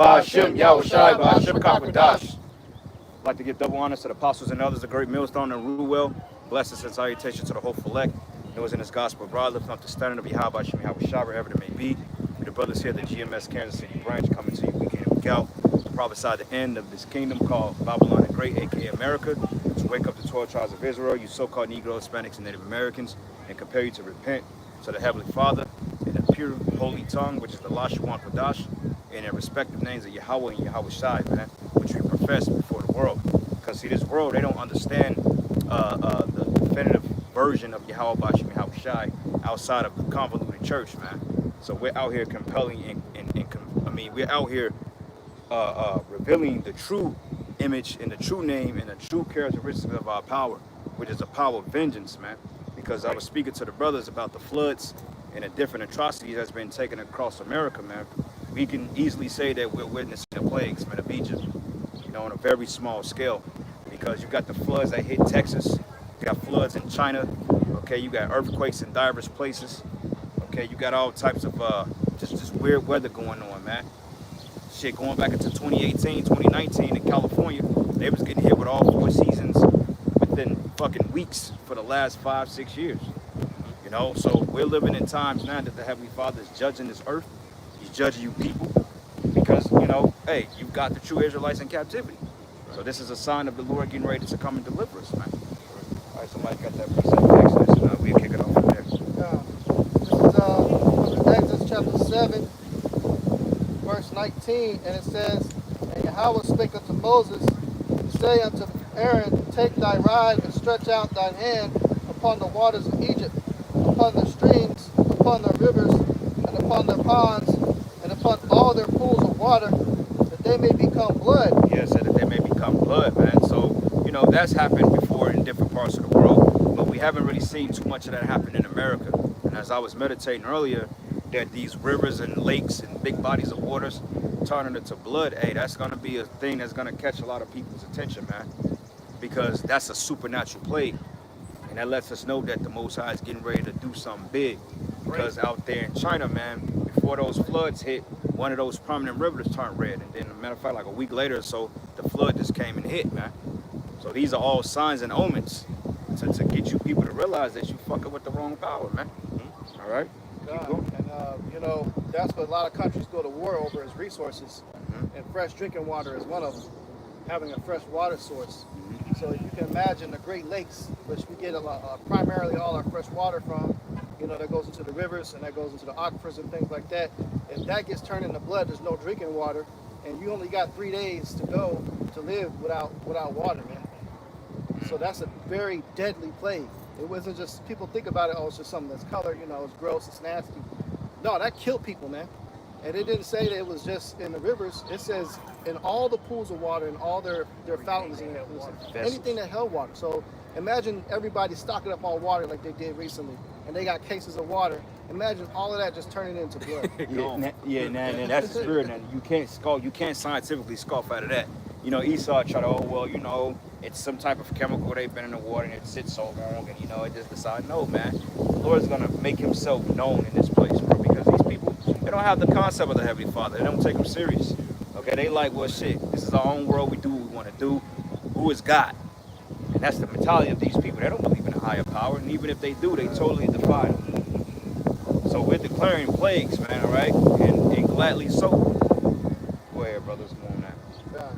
Ba'Shem Yahushai, Ba'Shem Kakwadash. I'd like to give double honors to the apostles and others, the great millstone and Ruwell. Blessings and salutations to the whole elect. It was in his gospel broad, lifting up the standard of Yahweh Ba'Shem Yahushai, wherever it may be. We the brothers here at the Gms Kansas City branch coming to you week in and week out. Prophesy the end of this kingdom called Babylon the Great, aka America, to wake up the 12 tribes of Israel, you so-called Negro, Hispanics, and Native Americans, and compel you to repent to the Heavenly Father in a pure, holy tongue, which is the Lashawan Kodash, in their respective names of Yahweh and Yahweh Shai, man, which we profess before the world. Because see, this world, they don't understand the definitive version of Yahweh Ba'Shem Yahweh Shai outside of the convoluted church, man. So we're out here compelling we're out here revealing the true image and the true name and the true characteristics of our power, which is the power of vengeance, man. Because I was speaking to the brothers about the floods and the different atrocities that's been taken across America, man. We can easily say that we're witnessing the plagues, man, of Egypt, you know, on a very small scale. Because you got the floods that hit Texas, you got floods in China, okay, you got earthquakes in diverse places, okay, you got all types of just weird weather going on, man. Shit, going back into 2018, 2019 in California, they was getting hit with all 4 seasons within fucking weeks for the last 5-6 years. You know, so we're living in times now that the Heavenly Father is judging this earth. He's judging you people because, you know, hey, you've got the true Israelites in captivity. So this is a sign of the Lord getting ready to come and deliver us, man. All right, somebody got that precept in Exodus, and we'll kick it off from there. This is Exodus chapter 7, verse 19, and it says, "And Yahweh spake unto Moses, to say unto Aaron, Take thy rod and stretch out thine hand upon the waters of Egypt, upon the streams, upon the rivers, and upon their ponds, and upon all their pools of water, that they may become blood." Yeah, said that they may become blood, man. So, you know, that's happened before in different parts of the world, but we haven't really seen too much of that happen in America. And as I was meditating earlier, that these rivers and lakes and big bodies of waters turning into blood, hey, that's going to be a thing that's going to catch a lot of people's attention, man, because that's a supernatural plague. And that lets us know that the Most High is getting ready to do something big. Because out there in China, man, before those floods hit, one of those prominent rivers turned red. And then, as a matter of fact, like a week later or so, the flood just came and hit, man. So these are all signs and omens to get you people to realize that you fucking with the wrong power, man. All right? And, you know, that's what a lot of countries go to war over is resources. And fresh drinking water is one of them, having a fresh water source. So you can imagine the Great Lakes, which we get primarily all our fresh water from, you know, that goes into the rivers and that goes into the aquifers and things like that. If that gets turned into blood, there's no drinking water, and you only got 3 days to go to live without water, man. So that's a very deadly plague. It wasn't just, people think about it, oh, it's just something that's colored, you know, it's gross, it's nasty. No, that killed people, man. And it didn't say that it was just in the rivers. It says in all the pools of water and all their fountains and anything that held water. So imagine everybody stocking up on water like they did recently, and they got cases of water. Imagine all of that just turning into blood. And that's the spirit, and you can't scientifically scoff out of that. You know, Esau tried to, oh, well, you know, it's some type of chemical they've been in the water and it sits so long, and, you know, it just decided, no, man, the Lord's going to make himself known in this place, bro, because these people, they don't have the concept of the Heavenly Father. They don't take him serious. Okay, they like, well, shit, this is our own world. We do what we want to do. Who is God? And that's the mentality of these people. They don't believe in a higher power, and even if they do, they totally defy him. So we're declaring plagues, man, all right? And gladly so. Go ahead, brothers, come on now. Yeah.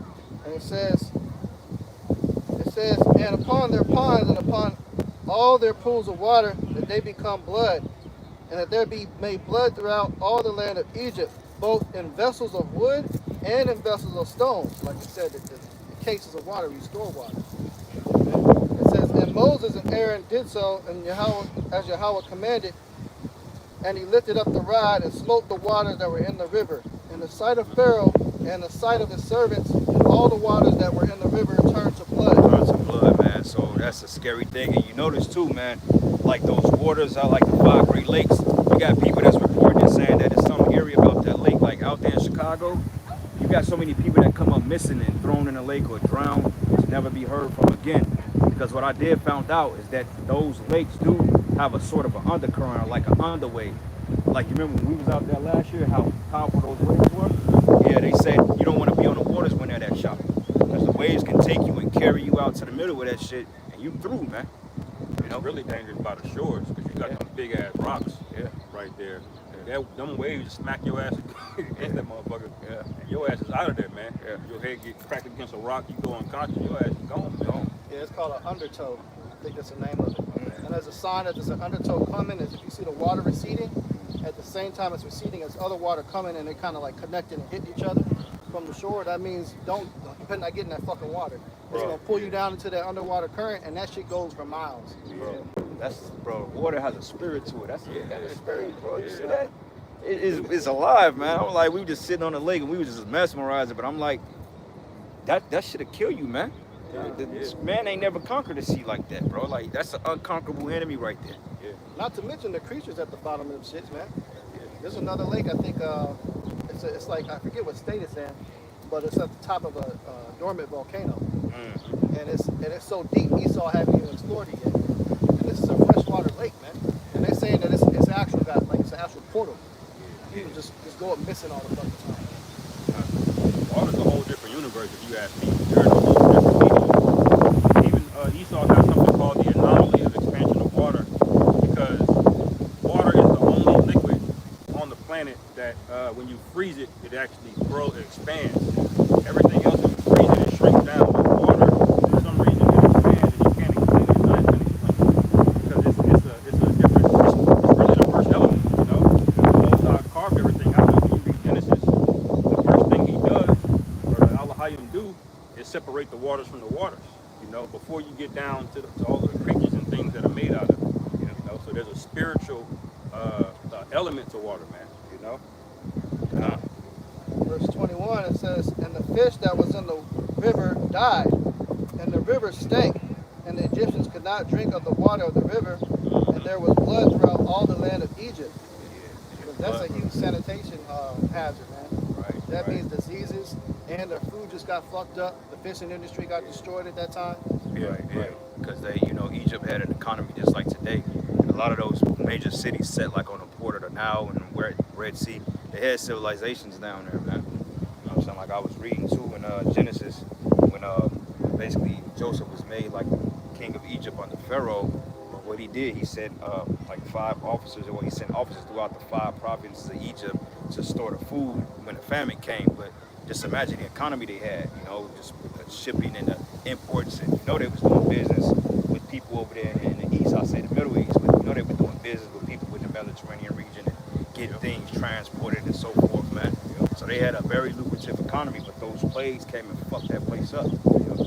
And it says, and upon their ponds and upon all their pools of water, that they become blood, and that there be made blood throughout all the land of Egypt, both in vessels of wood and in vessels of stones. Like it said, that the cases of water restore water. It says, and Moses and Aaron did so, and as Yahweh commanded, and he lifted up the rod and smote the waters that were in the river. In the sight of Pharaoh and the sight of his servants, and all the waters that were in the river turned to blood. Turned to blood, man. So that's a scary thing. And you notice too, man, like those waters are like the 5 Great Lakes. You got people that's reporting and saying that there's some area about that lake, like out there in Chicago. You got so many people that come up missing and thrown in the lake or drowned to never be heard from again. Because what I did found out is that those lakes do have a sort of an undercurrent, or like an underwave. Like, you remember when we was out there last year, how powerful those waves were? Yeah, they said you don't want to be on the waters when they're that shallow. Because the waves can take you and carry you out to the middle of that shit, and you through, man. You know? It's really dangerous by the shores because you got them big ass rocks right there. Them waves smack your ass against that motherfucker. Yeah. And your ass is out of there, man. Yeah. Your head get cracked against a rock, you go unconscious, your ass is gone, man. Yeah, it's called an undertow. I think that's the name of it. And there's a sign that there's an undertow coming. Is if you see the water receding, at the same time it's receding, as other water coming, and they kind of like connecting and hitting each other from the shore. That means you better not get in that fucking water. It's gonna pull you down into that underwater current, and that shit goes for miles. Bro, water has a spirit to it. That's it. Got a spirit, bro. You see that? It's alive, man. I'm like, we were just sitting on the lake and we were just mesmerizing, but I'm like, that shit'll kill you, man. This man ain't never conquered the sea like that, bro. Like, that's an unconquerable enemy right there. Yeah. Not to mention the creatures at the bottom of them shits, man. There's another lake, I think, it's like, I forget what state it's in, but it's at the top of a dormant volcano. And it's so deep, Esau haven't even explored it yet. And this is a freshwater lake, man. And they're saying that it's actually got, like, it's an actual portal. People just go up missing all the fucking time. Water's a whole different universe if you ask me. There's a whole different meaning. Even Esau has something called the anomaly of expansion of water because water is the only liquid on the planet that when you freeze it, it actually expands. Everything else, if you freeze it, it shrinks down. But water, for some reason, it expands and you can't explain it. Science can explain it because it's really the first element, you know. Moses carved everything out. When you read Genesis, the first thing he does, or the Elohim do, is separate the waters from the waters. You know, before you get down to all the creatures and things that are made out of it. You know, so there's a spiritual element to water, man. You know. Verse 21, it says, and the fish that was in the river died, and the river stank, and the Egyptians could not drink of the water of the river, and there was blood throughout all the land of Egypt. That's a huge sanitation hazard, man. Right. That means diseases, and the food just got fucked up. The fishing industry got destroyed at that time. Yeah. Because Egypt had an economy just like today. A lot of those major cities set like on the port of the Nile and Red Sea, they had civilizations down there, man. You know what I'm saying? Like I was reading too in Genesis when basically Joseph was made like king of Egypt under Pharaoh. But what he did, he sent like 5 officers, or he sent officers throughout the 5 provinces of Egypt to store the food when the famine came. But just imagine the economy they had, just with the shipping and the imports, and they was doing business with people over there in the East, I say the Middle East, but they were doing business with people in the Mediterranean region and getting things transported and so forth, man. So they had a very lucrative economy, but those plagues came and fucked that place up.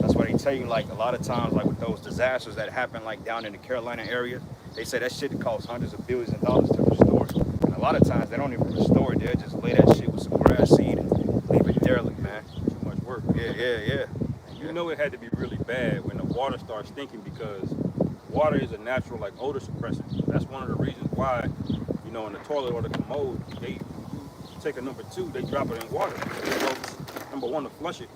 That's why they tell you, like, a lot of times, like with those disasters that happen, like down in the Carolina area, they say that shit costs hundreds of billions of dollars to restore it. And a lot of times they don't even restore it, they'll just lay that shit with some grass seed and leave it derelict, man. Too much work. Yeah. You know it had to be really bad when the water starts stinking because water is a natural like odor suppressant. That's one of the reasons why, in the toilet or the commode, they take a number 2, they drop it in water. So, number 1 to flush it,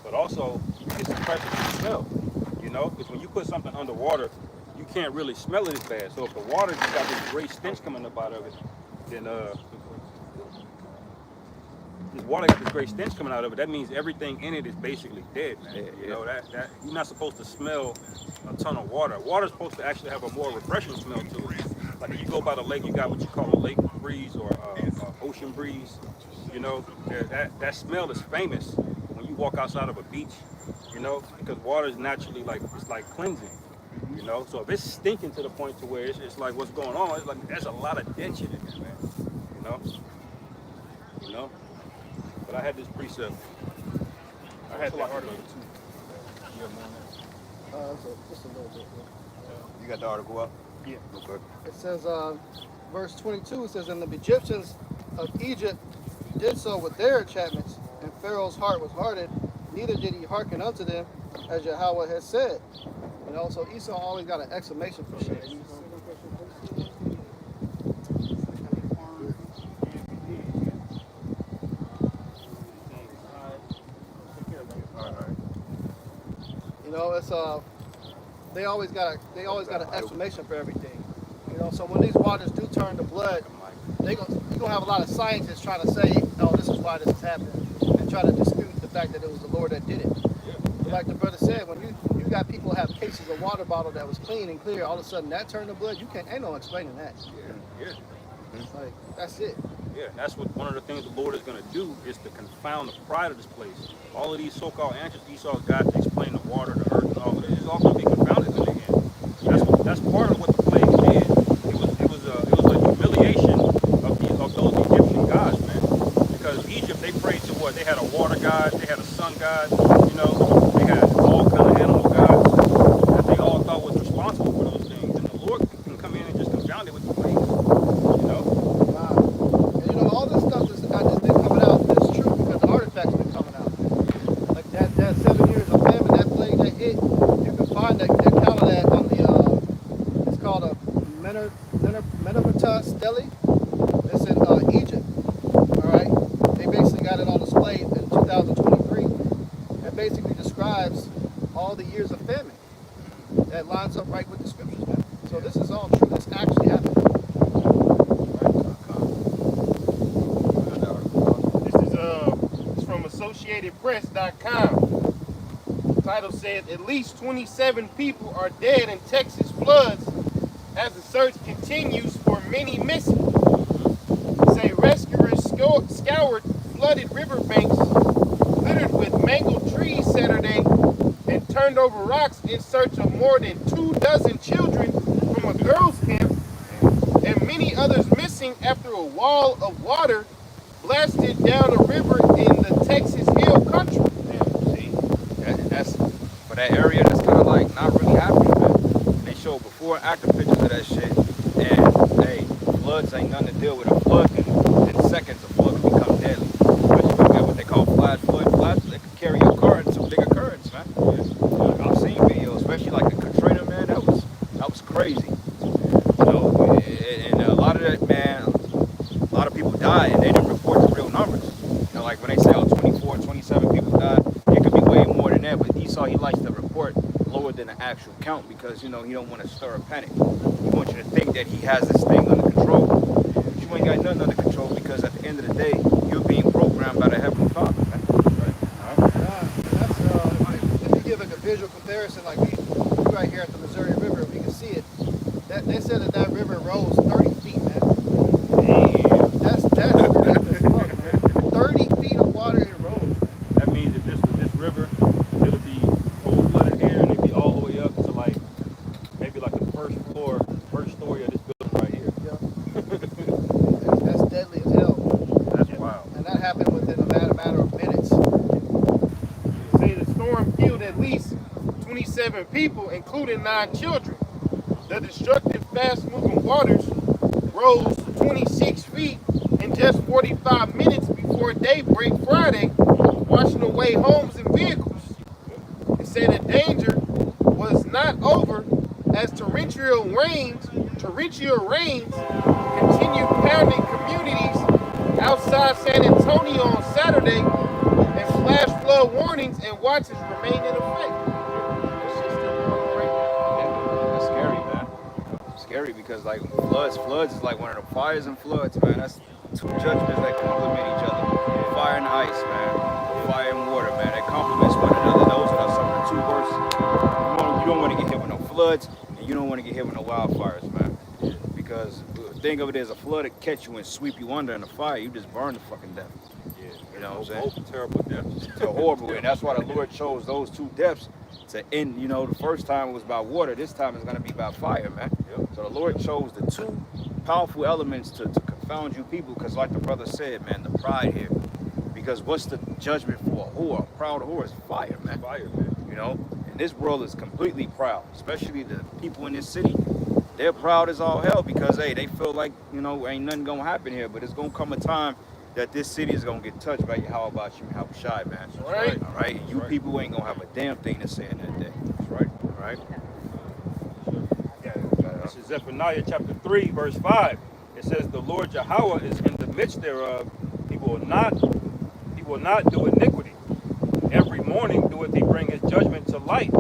but also it suppresses the smell. Because when you put something underwater, you can't really smell it as bad. So if the water just got this great stench coming up out of it, then this water got this great stench coming out of it. That means everything in it is basically dead, man. That you're not supposed to smell a ton of water. Water's supposed to actually have a more refreshing smell to it. Like if you go by the lake, you got what you call a lake breeze or ocean breeze. That smell is famous when you walk outside of a beach. Because water is naturally it's like cleansing. So if it's stinking to the point to where it's like what's going on, it's like there's a lot of dead shit in there, man. But I had this precept. I had that article too. You have more on that? Just a little bit. You got the article up? Yeah. Okay. It says, verse 22, it says, and the Egyptians of Egypt did so with their enchantments, and Pharaoh's heart was hardened, neither did he hearken unto them, as Yahweh has said. So Esau always got an exclamation for shit. It's they always got an exclamation for everything. So when these waters do turn to blood, they gonna you're gonna have a lot of scientists trying to say, "Oh, this is why this is happening," and try to dispute the fact that it was the Lord that did it. But like the brother said, when you got people have cases of water bottle that was clean and clear, all of a sudden that turned to blood. You can't, ain't no explaining that. Yeah. It's like that's it. Yeah, that's what one of the things the Lord is going to do is to confound the pride of this place. All of these so-called answers Esau's got to explain the water, the earth, and all of this is all going to be confounded in the end. That's part of what the plague did. It was a humiliation of those Egyptian gods, man. Because Egypt, they prayed to what? They had a water god, they had a sun god, you know, they had all kind of animal gods that they all thought was responsible for those things. And the Lord can come in and just confound it with the plagues, you know. And you know, all this stuff that's been coming out, it's true because the artifacts been coming out. Like that 7 years of famine, that plague that hit, you can find that account of that on the, it's called a Menabata stele. It's in Egypt. All right, they basically got it on display in 2023. That basically describes all the years of famine. That lines up right with the scriptures, man. So this is all true. This actually happened. It's from AssociatedPress.com. The title said at least 27 people are dead in Texas floods as the search continues for many missing. Say rescuers scoured flooded riverbanks littered with mangled trees Saturday and turned over rocks in search of more than 24 children from a girls' camp and many others missing after a wall of water blasted down a river in the Texas Hill Country. Yeah, see, that's for that area. That's kind of like not really happening, man. They show before and after pictures of that shit, and hey, floods ain't nothing to deal with. A flood in seconds, a flood can become deadly. Especially if you get what they call flash flood. Flash, they can carry your car into some bigger currents, man. I've seen videos, especially like the Katrina, man. That was crazy. You know, and a lot of that, man. A lot of people died, and they didn't report the real numbers. You know, like when they say, oh, 24, 27 people died, it could be way more than that. But Esau, he likes to report lower than the actual count because, you know, he don't want to stir a panic. He wants you to think that he has this thing under control. But you ain't got nothing under control because at the end of the day, you're being programmed by the Heavenly Father, man. That's if you give like a visual comparison, like we right here at the Missouri River, we can see it. That they said that river rose 30 feet, man. That's ridiculous, man. 30 feet of water it rose. That means if this was this river, it'll be cold flooded here and it'd be all the way up to like maybe like the first story of this building right here. Yeah. That's deadly as hell. That's wild. And that happened within a matter of minutes. Say the storm killed at least 27 people, including 9 children. The destructive, fast-moving waters rose 26 feet in just 45 minutes before daybreak Friday, washing away homes and vehicles. They say the danger was not over as torrential rains continued pounding communities outside San Antonio on Saturday, and flash flood warnings and watches remain in effect. That's scary, man. Scary because like floods is like one of the fires and floods, man. That's two judgments that complement each other. Fire and ice, man. Fire and water, man. That complements one another. Those are some of the two worst. You don't want to get hit with no floods, and you don't want to get hit with no wildfires, man. Because the thing of it is, a flood will catch you and sweep you under, in a fire, you just burn to fucking death. Yeah, You know what I'm saying? Terrible deaths. It's a horrible, and that's why the Lord chose those two depths to end. You know, the first time it was about water, this time it's going to be about fire, man. Yep. So the Lord chose the two powerful elements to confound you people, because like the brother said, man, the pride here. Because what's the judgment for a whore? A proud whore is fire, man. Fire, man. You know, and this world is completely proud, especially the people in this city. They're proud as all hell because, hey, they feel like, you know, ain't nothing going to happen here. But it's going to come a time that this city is going to get touched by how about you, how shy, man. That's right. All right? You right. people ain't going to have a damn thing to say in that day. That's right. All right? This is Zephaniah chapter 3, verse 5. It says, the Lord Yahweh is in the midst thereof. He will not do iniquity. Every morning doeth he bring his judgment to light.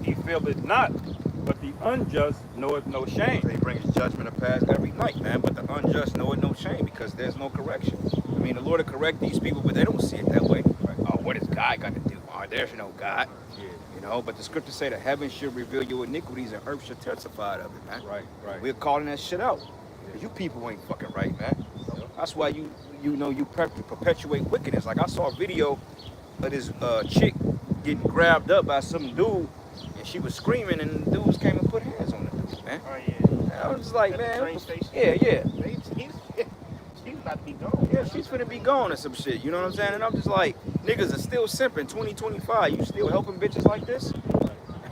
He faileth not. But the unjust knoweth no shame. He brings judgment to pass every night, man. But the unjust know it no shame because there's no correction. I mean, the Lord will correct these people, but they don't see it that way. Like, oh, what is God got to do? Oh, there's no God. Yeah. You know, but the scriptures say the heavens should reveal your iniquities and earth should testify of it, man. Right, right. We're calling that shit out. You people ain't fucking right, man. That's why you perpetuate wickedness. Like I saw a video of this chick getting grabbed up by some dude, and she was screaming, and the dudes came and put hands on the dude, man. Oh yeah. I was just like, At the man, train station? yeah. She's about to be gone. Yeah, she's finna be gone or some shit, you know what I'm saying? And I'm just like, niggas are still simping 2025. You still helping bitches like this?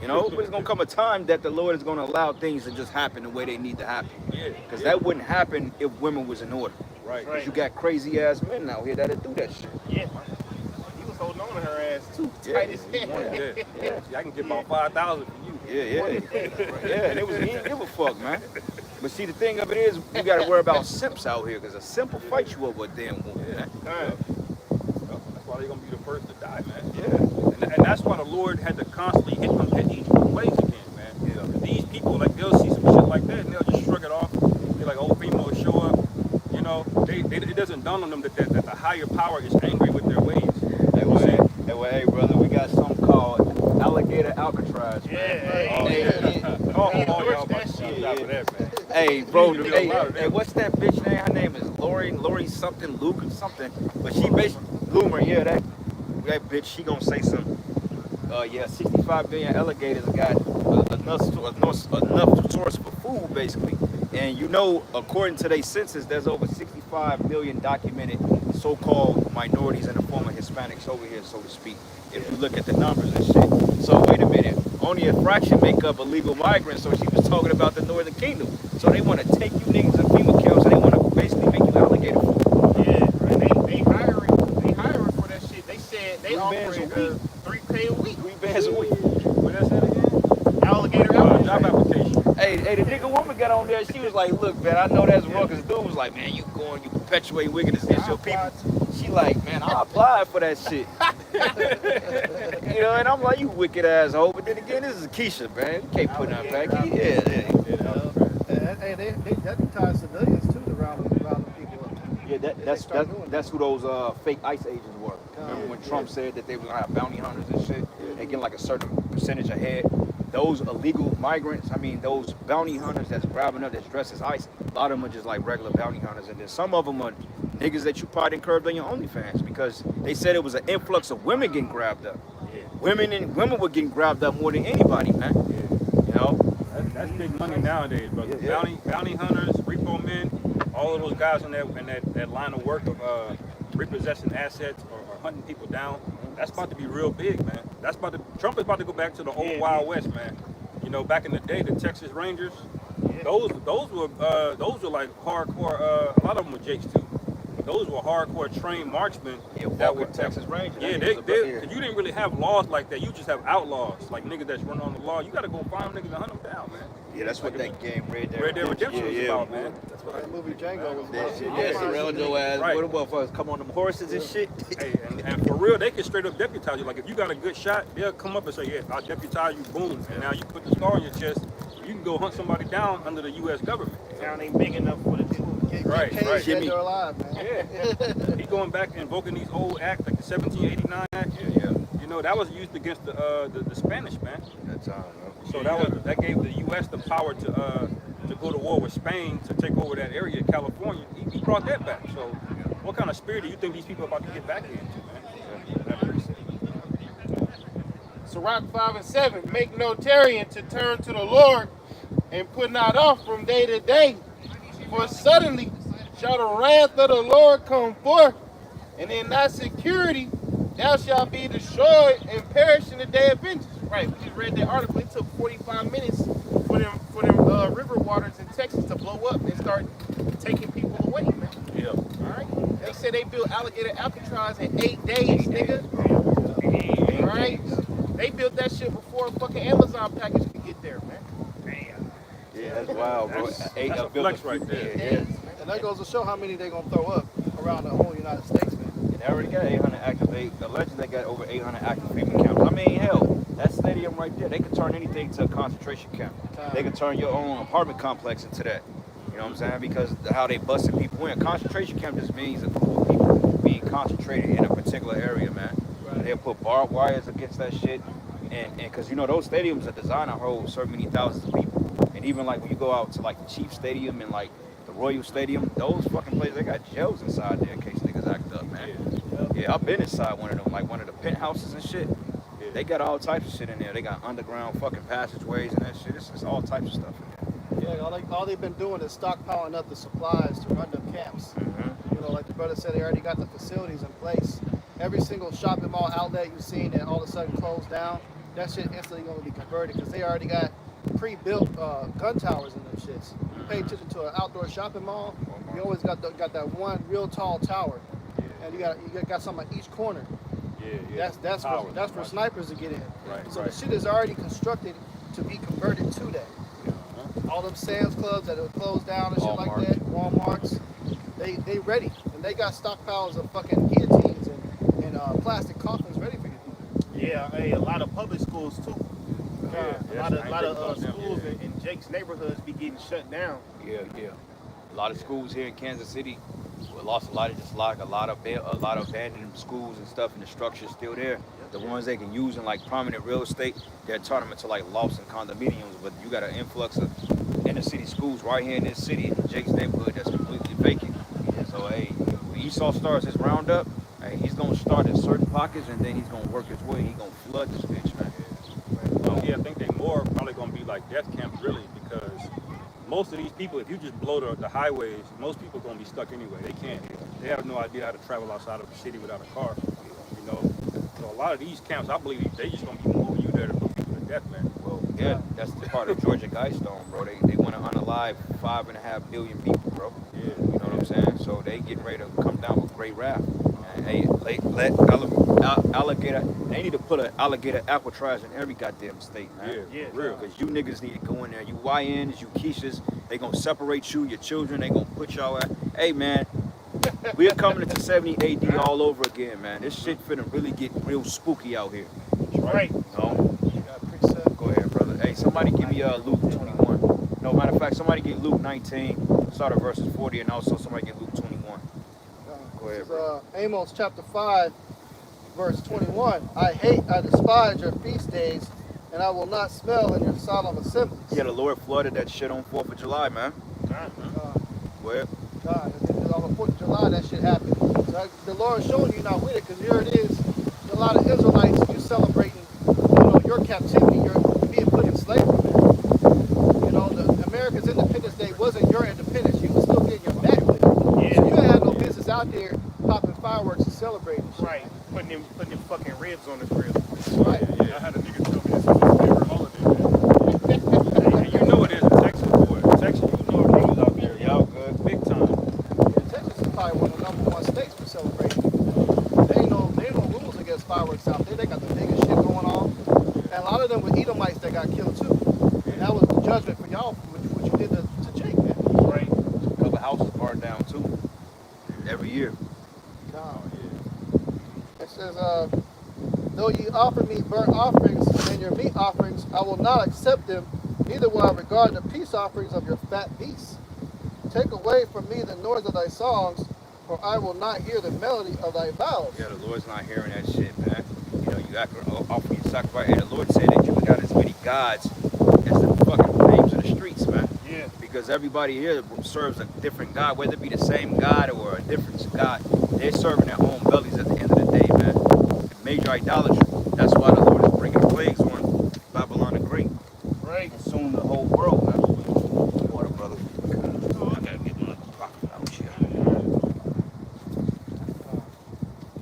You know, but it's gonna come a time that the Lord is gonna allow things to just happen the way they need to happen. Yeah. Because that wouldn't happen if women was in order. Right. Right. You got crazy ass men out here that'll do that shit. Yeah. He was holding on to her ass too Yeah. tight as Yeah. hell. Yeah. See, I can get about 5,000 from you. Yeah, and it was, he didn't give a fuck, man. But see, the thing of it is, we gotta worry about simps out here, because a simp will fight you over a damn woman, man. That's why they're gonna be the first to die, man. Yeah. And that's why the Lord had to constantly hit them at each ways again, man. Yeah. These people, like, they'll see some shit like that and they'll just shrug it off. They're like, old female will show up. You know, it doesn't dawn on them that the higher power is angry with their ways. Hey, brother, we got something called alligator Alcatraz, man. Y'all about to see out of that, man. Hey, bro, You need to be a lot of hey, them. what's that bitch name? Her name is Lori something, Luke or something. But she basically, Loomer, yeah, that bitch, she gonna say some, 65 billion alligators got enough source for food, basically. And you know, according to their census, there's over 65 million documented so-called minorities in the form of Hispanics over here, so to speak, if you look at the numbers and shit. So wait a minute, only a fraction make up illegal migrants, so she was talking about the Northern Kingdom. So they want to take you niggas to FEMA camps, and they want to basically make you alligator food. Yeah, and they hiring for that shit. They said they offering 3K a week. 3 bands a week. What that said again? Alligator Job alligator. application. Hey, the nigga woman got on there, she was like, look, man, I know that's wrong, because dude was like, man, you perpetuate wickedness against your people. She like, man, I applied for that shit. You know, and I'm like, you wicked asshole. But then again, this is Keisha, man. You can't put nothing back. Hey, they deputize civilians too around the people. Yeah, that's who those fake ICE agents were. Remember when Trump said that they were gonna have bounty hunters and shit? They get like a certain percentage ahead. Those illegal migrants, I mean, those bounty hunters that's grabbing up, that's dressed as ICE, a lot of them are just like regular bounty hunters. And then some of them are niggas that you probably incurred on your OnlyFans, because they said it was an influx of women getting grabbed up. Yeah. Women were getting grabbed up more than anybody, man. You know? That's big money nowadays, brother. Yeah. Bounty hunters, repo men, all of those guys in that line of work of repossessing assets or hunting people down. That's about to be real big, man. Trump is about to go back to the old Wild West, man. You know, back in the day, the Texas Rangers, those were like hardcore. A lot of them were Jakes too. Those were hardcore trained marksmen. Yeah, that were Texas Rangers. Yeah, you didn't really have laws like that. You just have outlaws, like niggas that's running on the law. You got to go find niggas and hunt them down, man. Yeah, that's what that game Red Dead Redemption was about, man. That's what that movie Django was That about. shit, yeah, Serrano ass. Right. What the motherfuckers come on them horses and shit? Hey, and for real, they can straight up deputize you. Like, if you got a good shot, they'll come up and say, yeah, I'll deputize you, boom. And now you put the scar on your chest, you can go hunt somebody down under the U.S. government. Town ain't big enough for the people. Right. Dead or alive, man. Yeah. He going back and invoking these old acts, like the 1789 Act. Yeah. You know, that was used against the Spanish, man. That time, So that gave the U.S. the power to go to war with Spain to take over that area, California. He brought that back. So what kind of spirit do you think these people are about to get back into, man? Sirach 5 and 7, make no tarrying to turn to the Lord and put not off from day to day. For suddenly shall the wrath of the Lord come forth, and in thy security thou shalt be destroyed and perish in the day of vengeance. Right, we just read that article. It took 45 minutes for them river waters in Texas to blow up and start taking people away, man. Yeah. All right. They said they built alligator Alcatraz in 8 days, nigga. All right. They built that shit before a fucking Amazon package could get there, man. Yeah, that's wild, bro. That's a flex right there. Yeah. And that goes to show how many they're gonna throw up around the whole United States, man. They already got 800 active. Allegedly, they got over 800 active FEMA camps. I mean, hell, that stadium right there, they could turn anything to a concentration camp. They could turn your own apartment complex into that. You know what I'm saying? Because of how they busting people in. Concentration camp just means a group of people being concentrated in a particular area, man. Right. They'll put barbed wires against that shit. And because, you know, those stadiums are designed to hold so many thousands of people. And even like when you go out to like the Chiefs Stadium and like the Royal Stadium, those fucking places, they got jails inside there in case niggas act up, man. Yeah, I've been inside one of them, like one of the penthouses and shit. Yeah. They got all types of shit in there. They got underground fucking passageways and that shit. It's all types of stuff in there. Yeah, all they've been doing is stockpiling up the supplies to run them camps. Mm-hmm. You know, like the brother said, they already got the facilities in place. Every single shopping mall outlet you've seen that all of a sudden closed down, that shit instantly going to be converted because they already got pre-built gun towers in them shits. You pay attention to an outdoor shopping mall, you always got that one real tall tower, and you got something at each corner. That's for snipers to get in. Right, so the shit is already constructed to be converted to that. All them Sam's Clubs that are closed down and shit like that, Walmarts, they ready, and they got stockpiles of fucking guillotines and plastic coffins ready for you. Yeah, a lot of public schools too. A lot of schools in Jake's neighborhoods be getting shut down. Yeah. A lot of schools here in Kansas City, we lost a lot of abandoned schools and stuff, and the structure's still there. The ones they can use in like prominent real estate, they're turning them into like lofts and condominiums. But you got an influx of inner city schools right here in this city, in Jake's neighborhood, that's completely vacant. So hey, when Esau starts his roundup, hey, he's gonna start in certain pockets and then he's gonna work his way. He's gonna flood this bitch, man. Yeah, I think they more probably gonna be like death camps, really, because most of these people, if you just blow the highways, most people are gonna be stuck anyway. They have no idea how to travel outside of the city without a car. You know, so a lot of these camps, I believe, they just gonna be moving you there to put people to death, man. Well, yeah, that's the part of Georgia Guidestone, bro. They want to unalive 5.5 billion people, bro. Yeah, you know what I'm saying? So they getting ready to come down with great wrath. Hey, let alligator. They need to put an alligator Alcatraz in every goddamn state, man. Yeah, real. Because you niggas need to go in there. You YNs, you Keishas, they gonna separate you, your children. They gonna put y'all at. Hey, man, we're coming into 70 AD all over again, man. This shit finna really get real spooky out here. Right. No. Go ahead, brother. Hey, somebody give me Luke 21. No, matter of fact, somebody get Luke 19, start at verses 40, and also somebody get Luke 21. Go ahead, bro. Amos chapter 5, verse 21. I despise your feast days, and I will not smell in your solemn assemblies. Yeah, the Lord flooded that shit on 4th of July, man. Go ahead. God, on the 4th of July, that shit happened. So the Lord is showing you not with it, because here it is. A lot of Israelites, you celebrating, your captivity, you're being put in slavery, man. You know, the America's Independence Day wasn't your independence. You were still getting your back with it. Yeah. So you ain't had no business out there popping fireworks and celebrating. Right. Putting them fucking ribs on the grill. Right. Yeah, I had a nigga tell me this was his favorite holiday, man. Hey, you know it is in Texas, boy. Texas, you know it is out there. Y'all good, big time. Yeah, Texas is probably one of the #1 states for celebrating. They ain't no rules against fireworks out there. They got the biggest shit going on. And a lot of them were Edomites that got killed too. And that was the judgment for y'all for what you did to Jake, man. Right. A couple houses burned down too. Every year. Oh, yeah. It says, though ye offer me burnt offerings and your meat offerings, I will not accept them, neither will I regard the peace offerings of your fat beasts. Take away from me the noise of thy songs, for I will not hear the melody of thy vows. Yeah, the Lord's not hearing that shit, man. You know, you got to offer your sacrifice. And the Lord said that you got as many gods as the fucking names of the streets, man. Yeah. Because everybody here serves a different God, whether it be the same God or a different God. They're serving their own bellies at the end of the day, man. Major idolatry. That's why the Lord is bringing plagues on Babylon the Great. Right. And soon the whole world, man. Water, brother. Oh, I gotta get my pocket out here.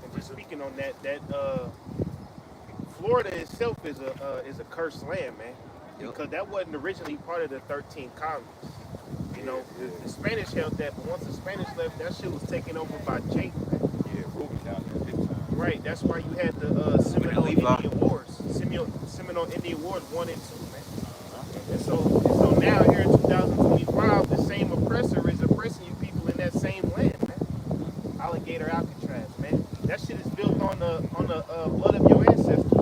And just speaking on that Florida itself is a cursed land, man. Because that wasn't originally part of the 13 colonies. You know, the Spanish held that, but once the Spanish left, that shit was taken over by Jake. Yeah, Ruby down there big time. Right, that's why you had the Seminole Indian Wars. Seminole Indian Wars 1 and 2, man. And so now here in 2025, the same oppressor is oppressing you people in that same land, man. Alligator Alcatraz, man. the blood of your ancestors.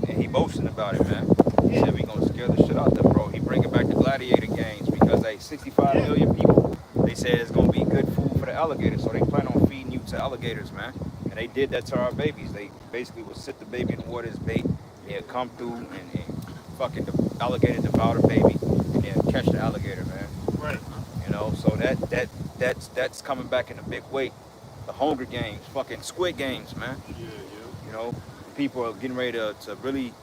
And he boasting about it, man. He said we gonna scare the shit out them, bro. He bringing back the gladiator games because they 65 million people. They said it's gonna be good food for the alligators, so they plan on feeding you to alligators, man. And they did that to our babies. They basically would sit the baby in the water as bait. They'd come through and fucking the alligator devour the baby, and then catch the alligator, man. Right. You know, so that's coming back in a big way. The Hunger Games, fucking Squid Games, man. Yeah. You know, people are getting ready to really,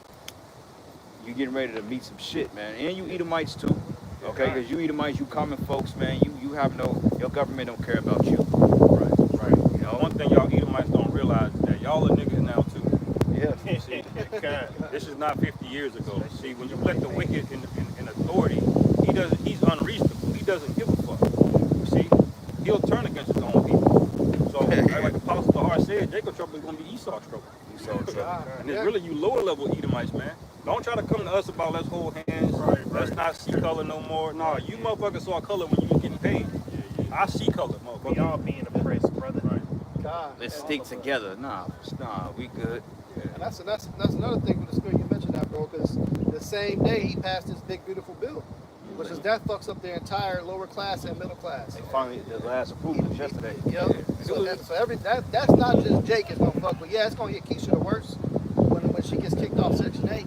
you getting ready to meet some shit, man. And you Edomites too, okay? Because you Edomites, you common folks, man. You have no, your government don't care about you. Right. You know, One thing y'all Edomites don't realize is that y'all are niggas now too. yeah. See, this is not 50 years ago. See, when you let the wicked in authority, he's unreasonable. He doesn't give a fuck. You see, he'll turn against his own people. So, like Apostle Tahar said, Jacob's trouble is going to be Esau's trouble. And it's really you lower level Edomites, man. Don't try to come to us about let's hold hands. Let's not see color no more. No, you motherfuckers saw color when you was getting paid. I see color, motherfucker. Y'all being oppressed, brother. God. Let's stick together. Nah, we good. And that's another thing with the spirit you mentioned that, bro, because the same day he passed this big beautiful bill, which is that fucks up the entire lower class and middle class. They finally, the last approval was yesterday. Yep. So that's not just Jake is gonna fuck with. Yeah, it's gonna get Keisha the worst when she gets kicked off Section 8.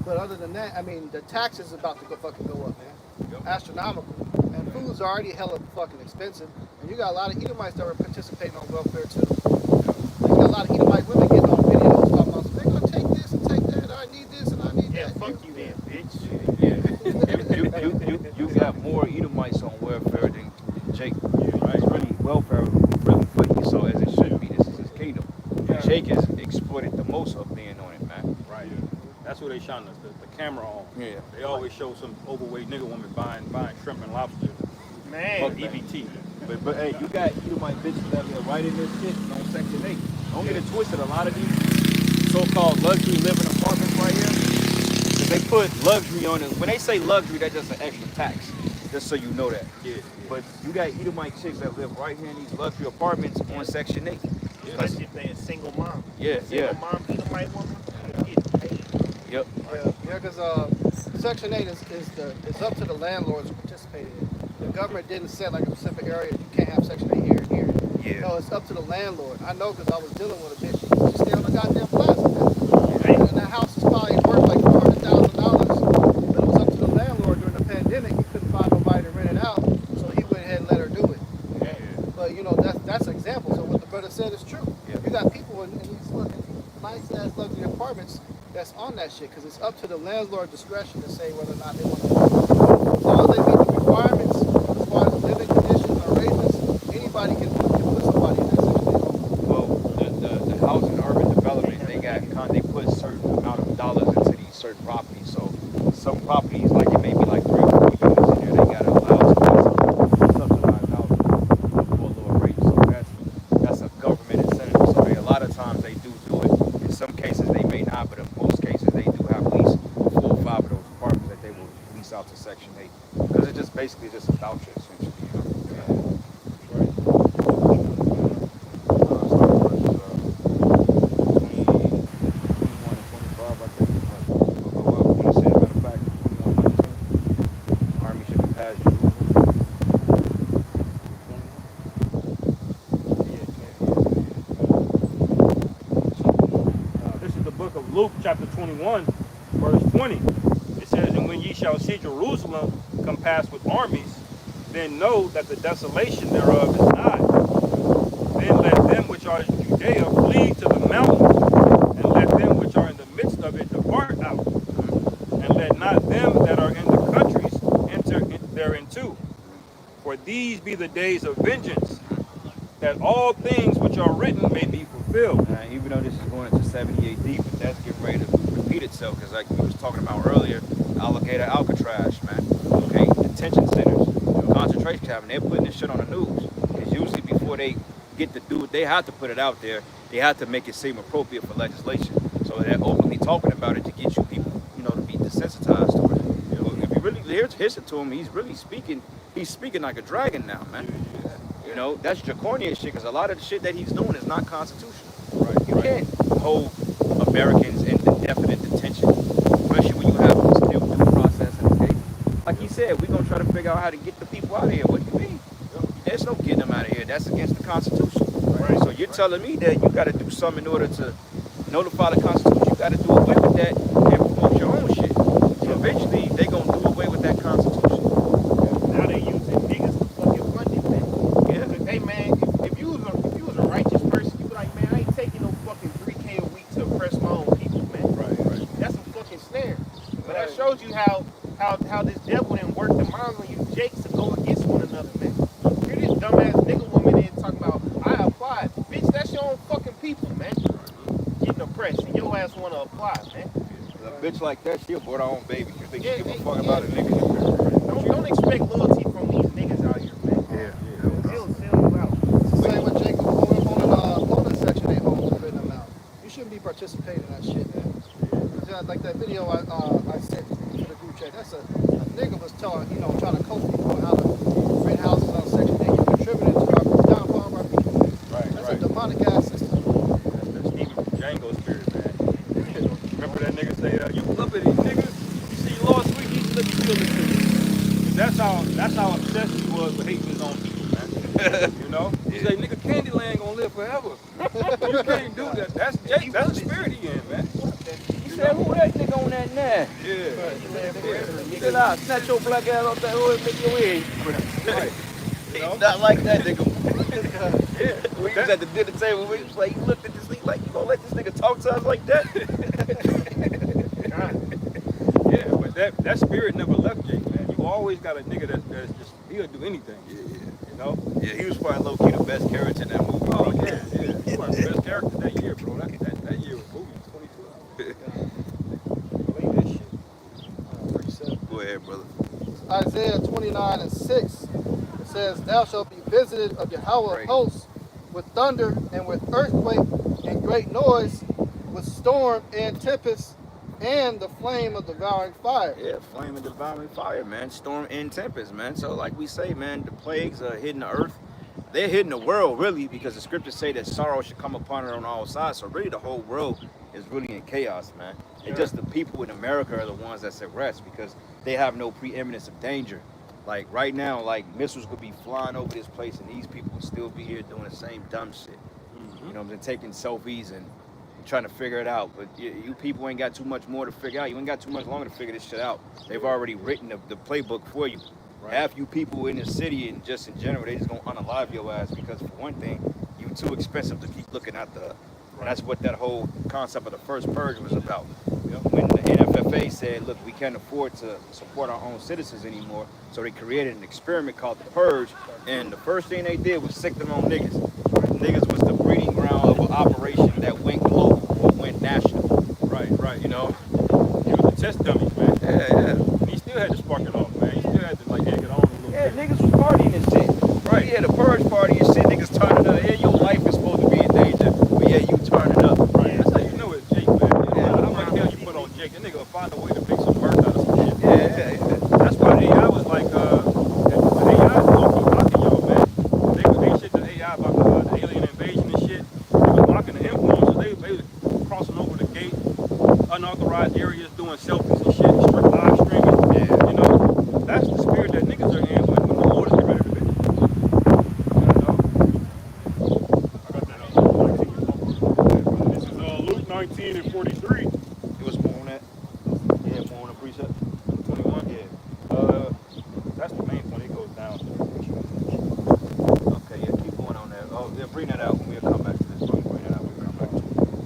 But other than that, I mean, the taxes is about to go fucking go up, man. Astronomical. And food's already hella fucking expensive. And you got a lot of Edomites that are participating on welfare too. You got a lot of Edomite women getting on videos talking about, they're gonna take this and take that. I need this and I need Yeah, that. fuck you then, bitch. You got more Edomites on welfare than Jake. Right? It's really welfare really for Esau as it should be. This is his kingdom. Jake has exploited the most of being on it, man. Right. That's what they shine the camera on. Yeah. They always show some overweight nigga woman buying shrimp and lobster. Man. Fuck EBT. But hey, you got Edomite bitches out there writing this shit on Section 8. Don't get it twisted. A lot of these so-called luxury living apartments right here, 'cause they put luxury on it. When they say luxury, that's just an extra tax. Just so you know that. Yeah. But you got Edomite chicks that live right here in these luxury apartments on Section 8. Especially if they're a single mom. Yeah. Single mom, Edomite woman, get paid. Yep. Yeah, because Section 8 is up to the landlords to participate in it. The government didn't set like a specific area. You can't have Section 8 here and here. Yeah. No, it's up to the landlord. I know because I was dealing with a bitch. She stayed on the goddamn plaza. And that house is probably worth like $400,000. But it was up to the landlord during the pandemic. He couldn't find nobody to rent it out, so he went ahead and let her do it. Yeah. But you know that's an example. So what the brother said is true. Yeah. You got people in these nice ass luxury apartments that's on that shit because it's up to the landlord discretion to say whether or not they want to. As long as they meet the requirements as far as living conditions or arrangements, anybody can put somebody in that situation. Well, the housing and urban development, they put a certain amount of dollars into these certain properties. So some properties, like it may be like 3 or 4 units in there, they got to allow subsidized housing for a lower rate. So that's a government incentive. So a lot of times they do it. In some cases they may not, but in most cases they do have at least 4 or 5 of those apartments that they will lease out to Section 8 because it's just basically just a voucher essentially. You know? Luke chapter 21, verse 20. It says, and when ye shall see Jerusalem compassed with armies, then know that the desolation thereof is nigh. Then let them which are in Judea flee to the mountains, and let them which are in the midst of it depart out. And let not them that are in the countries enter thereinto. For these be the days of vengeance, that all things which are written may be fulfilled. Even though this is going into 70 AD, but that's getting ready to repeat itself because like we was talking about earlier, alligator Alcatraz, man. Okay, detention centers, concentration camp, and they're putting this shit on the news. Because usually before they get to do it, they have to put it out there. They have to make it seem appropriate for legislation. So they're openly talking about it to get you people, to be desensitized to it. If you really listen to him, he's really speaking. He's speaking like a dragon now, man. That's draconian shit because a lot of the shit that he's doing is not constitutional. Right. can't hold Americans in indefinite detention, especially when you have a still due process in the case. Like he said, we're gonna try to figure out how to get the people out of here. What do you mean? There's no getting them out of here. That's against the Constitution. Right. So you're telling me that you got to do something in order to notify the Constitution. You got to do away with that and promote your own shit. So eventually they gonna do away with that Constitution. Now they using niggas to fucking fund it, man. Yeah. Hey man, if you was a righteous person, you be like, man, I ain't taking no fucking 3K a week to oppress my own people, man. Right. That's some fucking snare. But that shows you how this devil didn't work the minds on you jakes to go against one another, man. You're this dumbass nigga woman in talking about I applied. Bitch, that's your own fucking people, man. Getting oppressed and your ass wanna apply, man. A bitch like that, she'll abort her own baby. You think she give a fuck about a nigga? Don't expect loyalty from these niggas out here, man. They'll sell you out. Same with Jacob on the clothing section, they hold spitting them out. You shouldn't be participating in that shit, man. Like that video I sent to the group chat. That's a nigga was telling, trying to coach people on how to rent houses on Section 8. You're contributing to our downfall of our people. Right. That's a demonic ass system. That's the Stephen Django spirit, man. Remember that nigga say, you flip it, nigga. You see Lord Sweet, you let me feel this thing. That's how obsessed he was with hating his own people, man. You know? He say, nigga, Candyland gonna live forever. You can't do that. That's the spirit he in, man. He said, who that nigga on that now? Yeah. Chill out, snatch your black ass off that hood and make your head. Right. He's not like that nigga. Yeah. We was at the dinner table, we was like, he looked at this, he like, you gonna let this nigga talk to us like that? Yeah, but that spirit never left Jake, man. You always got a nigga that's just, he'll do anything. You know? Yeah, he was probably low-key the best character in that movie. Oh, yeah. He was the best character that year, bro. That year was movie, 2012. Believe that shit. Go ahead, brother. Isaiah 29:6. It says, Thou shalt be visited of Yahweh of hosts with thunder and with earthquake and great noise, with storm and tempest and the flame of devouring fire. Yeah, flame and devouring fire, man. Storm and tempest, man. So like we say, man, the plagues are hitting the earth. They're hitting the world, really, because the scriptures say that sorrow should come upon it on all sides. So really the whole world is really in chaos, man. And just the people in America are the ones that's at rest because they have no preeminence of danger. Like right now, like missiles could be flying over this place and these people would still be here doing the same dumb shit. You know what I'm saying? Taking selfies and trying to figure it out. But you people ain't got too much more to figure out. You ain't got too much longer to figure this shit out. They've already written the playbook for you. Right. Half you people in the city and just in general, they just gonna unalive your ass because for one thing, you too expensive to keep looking at the. And that's what that whole concept of the first purge was about. When the NFFA said, look, we can't afford to support our own citizens anymore, so they created an experiment called the purge, and the first thing they did was sick them on niggas. Niggas was the breeding ground of an operation that went global or went national. Right. You know? He was a test dummy, man. Yeah. He still had to spark it off, man. He still had to, like, egg it on a little bit. Niggas was partying and shit. Right. Yeah, the purge party and shit, niggas turning up. Yeah, your life is supposed to be in danger, but yeah, you turning up. Right. That's how you know it's Jake, man. You don't matter how much hell you put on Jake, that nigga will find a way to make some mirth out of some shit. Yeah. That's why the AI was like, the AI is low-key mocking y'all, man. They shit the AI about the alien invasion and shit. They was mocking the influencers. They was crossing over the gate, unauthorized areas, doing selfies and shit, live streaming. Yeah. You know, that's the spirit that niggas are in when the Lord is getting ready to visit. This is Luke 19:43. It was more on that. Yeah, more on the precept. 21? Yeah. That's the main one. It goes down. Okay, yeah, keep going on that. Oh, yeah, bring that out when we'll come back to this. Bring that out when we come back to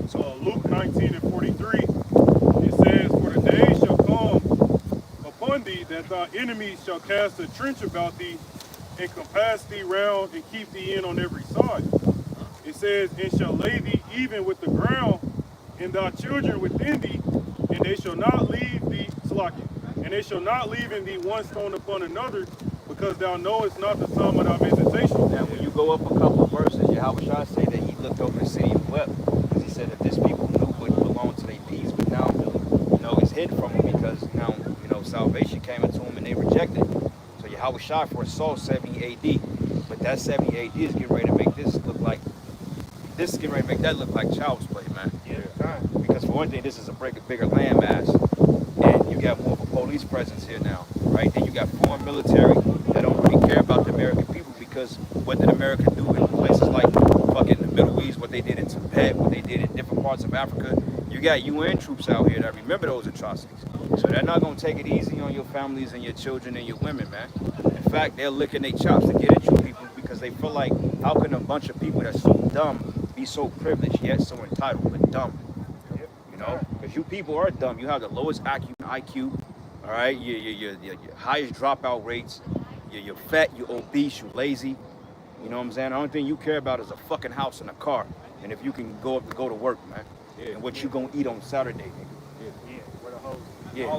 it. So Luke 19:43. It says, For the day shall come upon thee that thy enemies shall cast a trench about thee and compass thee round and keep thee in on every side. It says, and shall lay thee even with the ground, and thy children within thee, and they shall not leave thee, and they shall not leave in thee one stone upon another, because thou knowest not the time of thy visitation. Now, when you go up a couple of verses, Yahweh Shah say that he looked over the city and wept, because he said that this people knew what belonged to their peace, but now, it's hid from them because now, salvation came into them and they rejected it. So Yahweh Shah foresaw 70 AD, but that 70 AD is getting ready to make that look like child's play. Because for one thing, this is a bigger landmass, and you got more of a police presence here now, right? And you got foreign military that don't really care about the American people, because what did America do in places like fucking the Middle East, what they did in Tibet, what they did in different parts of Africa? You got UN troops out here that remember those atrocities. So they're not gonna take it easy on your families and your children and your women, man. In fact, they're licking their chops to get at you people because they feel like, how can a bunch of people that's so dumb be so privileged yet so entitled but dumb? You know, because you people are dumb. You have the lowest IQ, all right? Your highest dropout rates. You're fat, you're obese, you're lazy. You know what I'm saying? The only thing you care about is a fucking house and a car. And if you can go to work, man. And what you gonna eat on Saturday, nigga. Where the hoes.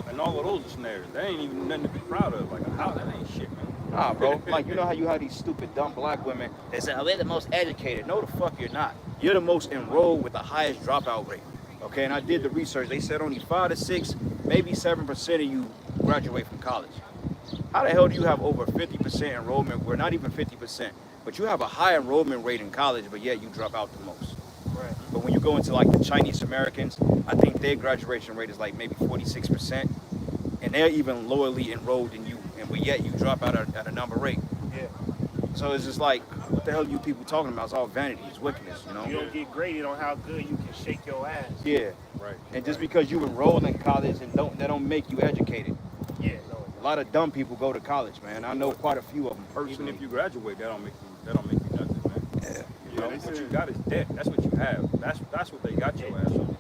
And all of those are snares. They ain't even nothing to be proud of. Like a house, that ain't shit, man. Nah, bro. Like, you know how you have these stupid, dumb black women that say, oh, they're the most educated. No, the fuck you're not. You're the most enrolled with the highest dropout rate. Okay, and I did the research. They said only 5 to 6, maybe 7% of you graduate from college. How the hell do you have over 50% enrollment? We're not even 50%, but you have a high enrollment rate in college, but yet you drop out the most. Right. But when you go into like the Chinese Americans, I think their graduation rate is like maybe 46%, and they're even lowerly enrolled than you, and but yet you drop out at a number rate. Yeah. So it's just like, what the hell are you people talking about? It's all vanity, it's wickedness, you know? You don't get graded on how good you can shake your ass. Yeah. Right. And just because you enrolled in college and that don't make you educated. Yeah, no. A lot of dumb people go to college, man. I know quite a few of them personally. Even if you graduate, that don't make you nothing, man. Yeah. You know, what you got is debt. That's what you have. That's what they got your ass on.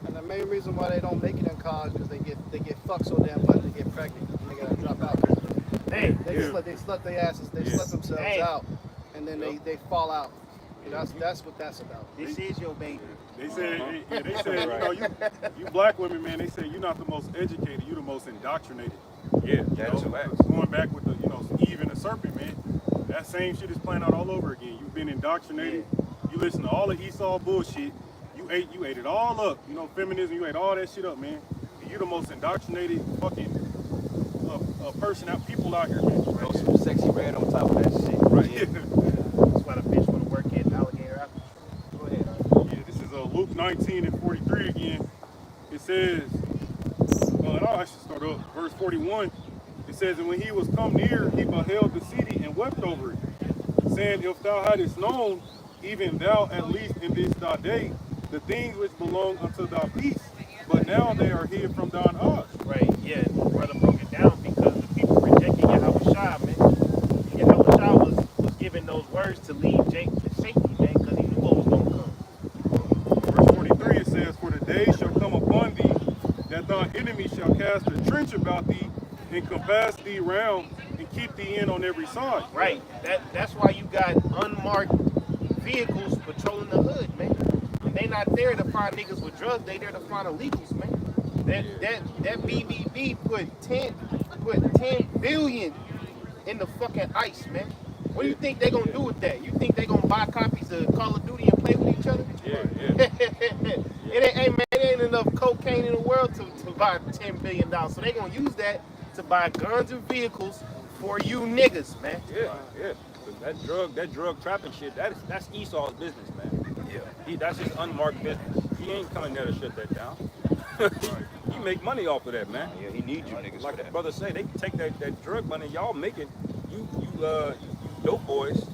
And the main reason why they don't make it in college is they get fucked so damn much they get pregnant and they gotta drop out. They slut their asses, they slut themselves out, and then they fall out. You know, that's what that's about. This is your baby. They said, you know, you black women, man, they say you're not the most educated, you're the most indoctrinated. Yeah, That's You know, facts. going back with the, you know, Eve and the serpent, man, that same shit is playing out all over again. You've been indoctrinated. You listen to all the Esau bullshit. You ate it all up. You know, feminism, you ate all that shit up, man. And you're the most indoctrinated fucking person out, people out here, man. Throw some sexy red on top of that shit. Right. Yeah. That's why the bitch want to work at Alligator Apple. Go ahead. Yeah, this is Luke 19:43 again. It says, and I'll actually start up, verse 41. It says, and when he was come near, he beheld the city and wept over it, saying, if thou hadst known, even thou at least in this thy day, the things which belong unto thy peace, but now they are hid from thine eyes. Right, yeah. Brother broke it down because the people rejected Yahushua, man. Yahushua was giving those words to lead Jake to safety, man, because he knew what was going to come. Verse 43, it says, for the day shall come upon thee, that thy enemy shall cast a trench about thee, and compass thee round, and keep thee in on every side. Right. That's why you got unmarked vehicles patrolling the hood, man. And they not there to find niggas with drugs, they there to find illegals, man. That BBB put 10 billion in the fucking ice, man. What do you think they gonna do with that? You think they gonna buy copies of Call of Duty and play with each other? Yeah. It ain't enough cocaine in the world to buy $10 billion. So they gonna use that to buy guns and vehicles for you niggas, man. Yeah. That drug trapping shit, that's Esau's business, man. Yeah. That's his unmarked business. He ain't coming there to shut that down. He make money off of that, man. Yeah, he needs you niggas Like for the that. brother say, they take that drug money y'all making, you dope boys,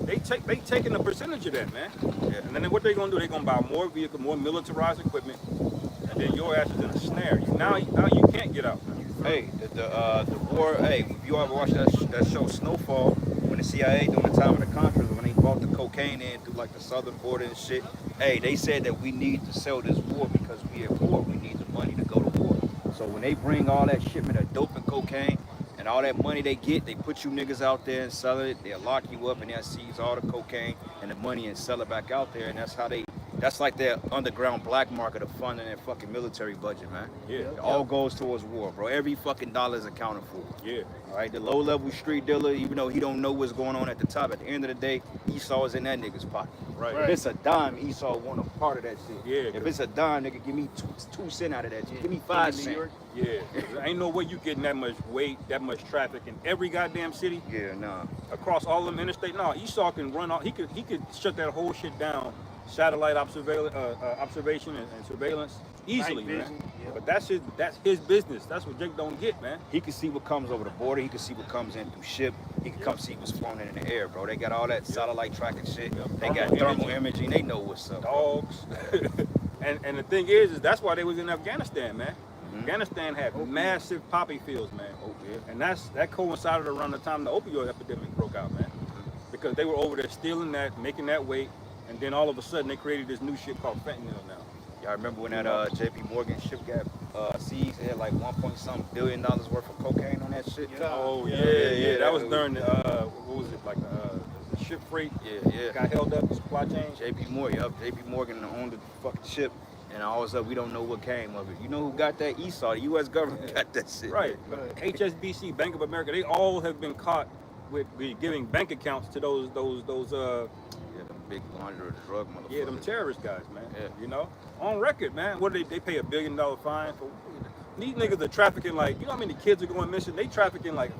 they taking a percentage of that, man. Yeah. And then what they gonna do? They gonna buy more vehicle, more militarized equipment, and then your ass is in a snare. Now you can't get out, man. Hey, the war, hey, if you ever watch that show Snowfall, when the CIA during the time of the Contras, when they brought the cocaine in through like the southern border and shit, hey, they said that we need to sell this war because we at war. We need the money to go to war. So when they bring all that shipment of dope and cocaine and all that money they get, they put you niggas out there and sell it. They'll lock you up and they'll seize all the cocaine and the money and sell it back out there. And that's like their underground black market of funding their fucking military budget, man. Yeah. It all goes towards war, bro. Every fucking dollar is accounted for. Yeah. All right, the low-level street dealer, even though he don't know what's going on at the top, at the end of the day, Esau is in that nigga's pocket. Right. If it's a dime, Esau want a part of that shit. Yeah, If it's a dime, nigga, give me 2 cents out of that shit. Give me 5 cents. Yeah. Ain't no way you getting that much weight, that much traffic in every goddamn city. Yeah, nah. Across all them interstate. No, Esau can run all. He could shut that whole shit down satellite observation and surveillance easily, Night man. vision, yeah. But that's his business. That's what Jake don't get, man. He can see what comes over the border. He can see what comes in through ship. He can come see what's flown in the air, bro. They got all that satellite tracking shit. They got thermal imaging. They know what's up. Dogs. and the thing is that's why they was in Afghanistan, man. Afghanistan had massive poppy fields, man. And that coincided around the time the opioid epidemic broke out, man. Because they were over there stealing that, making that weight, and then all of a sudden they created this new shit called fentanyl now. Y'all remember when that JP Morgan ship got seized? It had like $1.something billion worth of cocaine on that shit. Oh yeah. That was during the what was it, like the ship freight? Yeah. Got held up, the supply chain. JP Morgan owned the fucking ship, and all of a sudden we don't know what came of it. You know who got that? Esau, the U.S. government got that shit. Right. HSBC, Bank of America, they all have been caught with giving bank accounts to those Yeah, them big launderer drug motherfuckers. yeah, them terrorist guys, man. Yeah. You know, on record, man. What do they pay $1 billion fine for? These niggas are trafficking like, you know how many kids are going missing? They trafficking like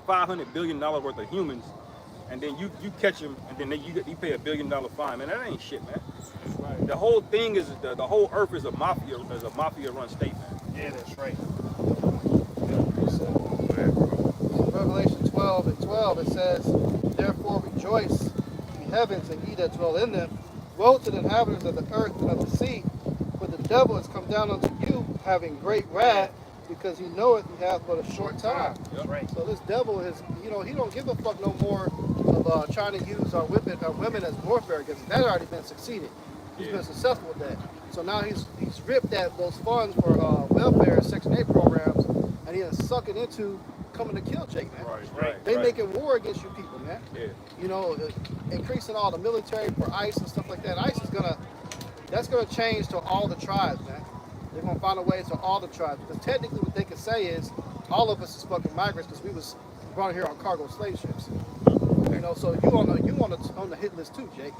$500 billion worth of humans, and then you catch them, and then you pay $1 billion fine, man. That ain't shit, man. Right. The whole thing is the whole earth is a mafia run state, man. Yeah, that's right. Revelation 12:12, it says, "Therefore rejoice, ye heavens, and ye that dwell in them. Woe to the inhabitants of the earth and of the sea, for the devil is come down unto you, having great wrath, because he knoweth he hath but a short time." That's right. So this devil is, he don't give a fuck no more of trying to use our women as warfare against us. That already been succeeded. He's been successful with that. So now he's ripped those funds for welfare, Section 8 programs, and he is sucking into coming to kill Jake, man. Right. They making war against you people, man. Yeah. You know, increasing all the military for ICE and stuff like that. ICE is that's gonna change to all the tribes, man. They're gonna find a way to all the tribes, because technically what they can say is all of us is fucking migrants, because we was brought here on cargo slave ships. You know, so you on the hit list too, Jake.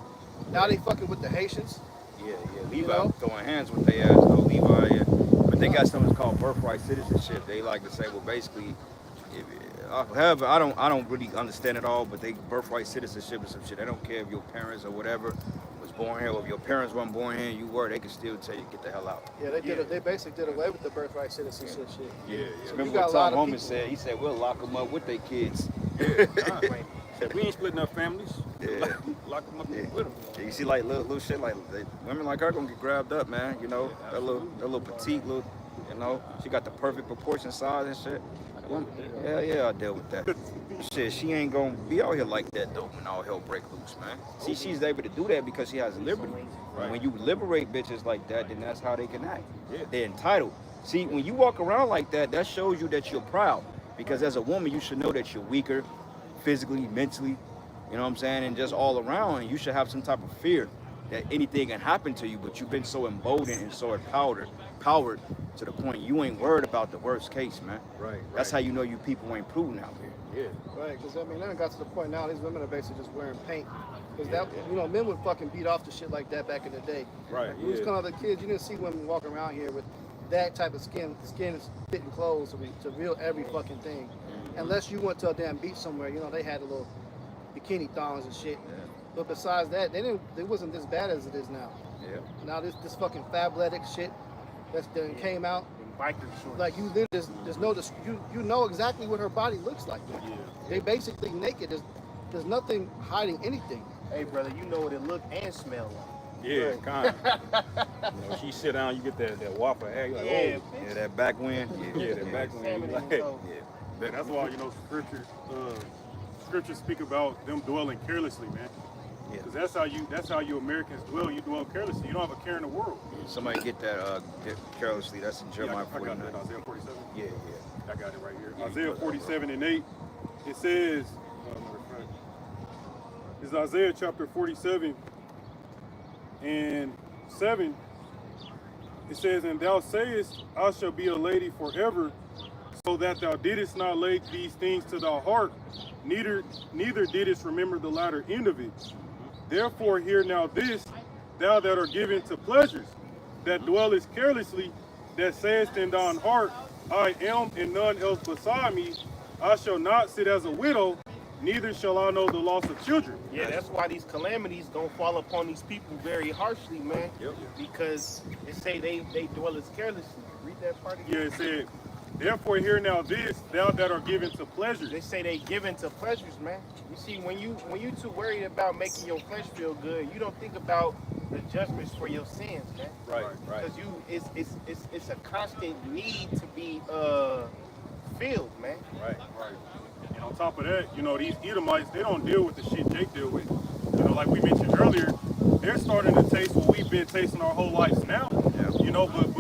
Now they fucking with the Haitians. Yeah. Levi You know? throwing hands with their ass, though. Levi, yeah. But they got something called birthright citizenship. They like to say, well, basically, however, I don't really understand it all, but they birthright citizenship is some shit. They don't care if your parents or whatever was born here, or if your parents weren't born here and you were, they can still tell you get the hell out. Yeah, they basically did away with the birthright citizenship shit. Yeah. So Remember you got what a lot Tom of Homan people. said? He said, we'll lock them up with their kids. Said, we ain't splitting up families. Yeah. Lock them up Yeah. with them. Yeah, you see, like little shit, like women like her gonna get grabbed up, man. You know, that little petite, you know, she got the perfect proportion, size and shit. Yeah, I deal with that. Shit, she ain't gonna be out here like that though when all hell break loose, man. See, she's able to do that because she has liberty. Right. When you liberate bitches like that, then that's how they can act. Yeah. They're entitled. See, when you walk around like that, that shows you that you're proud. Because as a woman, you should know that you're weaker, physically, mentally, you know what I'm saying, and just all around. And you should have some type of fear that anything can happen to you, but you've been so emboldened and so empowered to the point you ain't worried about the worst case, man. Right. That's how you know you people ain't prudent out here. Yeah. Right, because I mean, then it got to the point now these women are basically just wearing paint. Because that, you know, men would fucking beat off the shit like that back in the day. Right. Like, we was kind of the kids, you didn't see women walking around here with that type of skin fitting clothes to reveal every fucking thing. Unless you went to a damn beach somewhere, you know, they had a little bikini thongs and shit. But besides that, it wasn't as bad as it is now. Yeah. Now this fucking fabletic shit that came out. Biker shorts. Like you literally, there's no, you know exactly what her body looks like. Yeah. They basically naked. There's nothing hiding anything. Hey, brother, you know what it look and smell like. Yeah, kind of. You know, she sit down, you get that waffle egg. Like, Yeah, oh, Yeah, that back wind. yeah, that back when Salmon you and like, toast. And that's why, you know, scriptures speak about them dwelling carelessly, man. Yeah. Because that's how you Americans dwell. You dwell carelessly. You don't have a care in the world. Somebody get that carelessly. That's in Jeremiah I got 49. that. Isaiah 47. Yeah. I got it right here. Yeah, Isaiah put that 47:8. It says, it's Isaiah chapter 47 and 7. It says, "And thou sayest, I shall be a lady forever, so that thou didst not lay these things to thy heart, neither didst remember the latter end of it. Therefore hear now this, thou that art given to pleasures, that dwellest carelessly, that sayest in thine heart, I am and none else beside me. I shall not sit as a widow, neither shall I know the loss of children. Yeah, that's why these calamities gonna fall upon these people very harshly, man. Yep. Because they say they dwell as carelessly. Read that part again. Yeah, it said, therefore hear now this, thou that are given to pleasure. They say they give into pleasures, man. You see, when you too worried about making your flesh feel good, you don't think about the judgments for your sins, man. Right. Because it's a constant need to be filled, man. Right. And on top of that, you know, these Edomites, they don't deal with the shit Jake deal with. You know, like we mentioned earlier, they're starting to taste what we've been tasting our whole lives now. Yeah. You know, but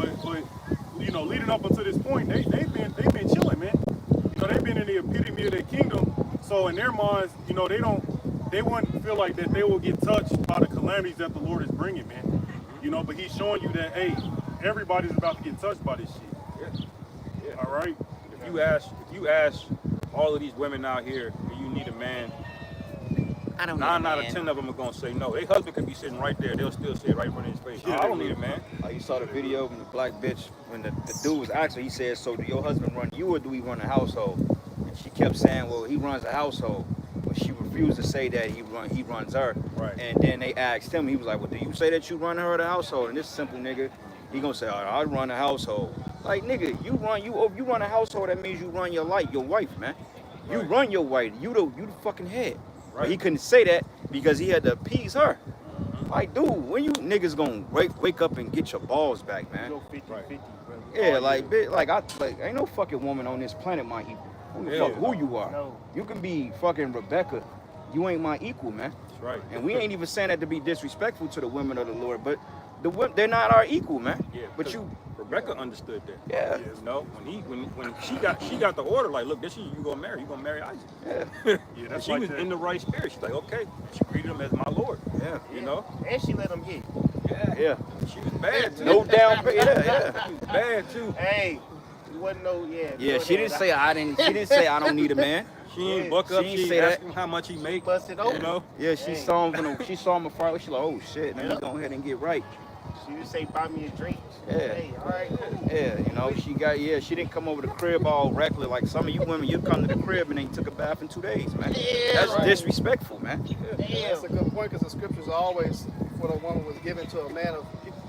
you know, leading up until this point, they've been chilling, man. You know, they've been in the epitome of their kingdom. So in their minds, you know, they wouldn't feel like that they will get touched by the calamities that the Lord is bringing, man. You know, but He's showing you that, hey, everybody's about to get touched by this shit. Yeah. All right. If you ask all of these women out here, do you need a man? I don't 9 need a out of man. 10 of them are gonna say no. Their husband could be sitting right there. They'll still say it right in front of his face. Yeah, I don't need a man. You saw the video when the black bitch, when the dude was asking, he said, so do your husband run you or do we run a household? And she kept saying, well, he runs a household. But she refused to say that he runs her. Right. And then they asked him, he was like, well, do you say that you run her or the household? And this simple nigga, he gonna say, all right, I run a household. Like, nigga, you run a household, that means you run your wife, man. You run your wife. You the fucking head. But he couldn't say that because he had to appease her. Like, dude, when you niggas gonna wake up and get your balls back, man? You go 50-50, brother. Yeah, like ain't no fucking woman on this planet my equal. Who the fuck who you are? No. You can be fucking Rebecca. You ain't my equal, man. That's right. And we ain't even saying that to be disrespectful to the women of the Lord, but they're not our equal, man. Yeah. But you, Rebecca understood that. yeah, You know, when she got the order, like, look, this is you gonna marry Isaac. yeah, Yeah, And that's she like was that. in the right spirit. She's like, okay. She greeted him as my Lord. yeah, You know? And she let them hit. yeah. She was bad too. No down, yeah. She was bad too. Hey, it wasn't no, Yeah, she didn't say I don't need a man. She ain't buck up. She ain't She say asked that. him how much he make. Busted open. You know? Yeah, she saw him afar. She like, oh shit, let me go ahead and get right. She didn't say buy me a drink. Yeah. Hey, all right, cool. Yeah, you know, she didn't come over the crib all reckless like some of you women. You come to the crib and they took a bath in 2 days, man. That's disrespectful, man. That's a good point because the scriptures are always, when a woman was given to a man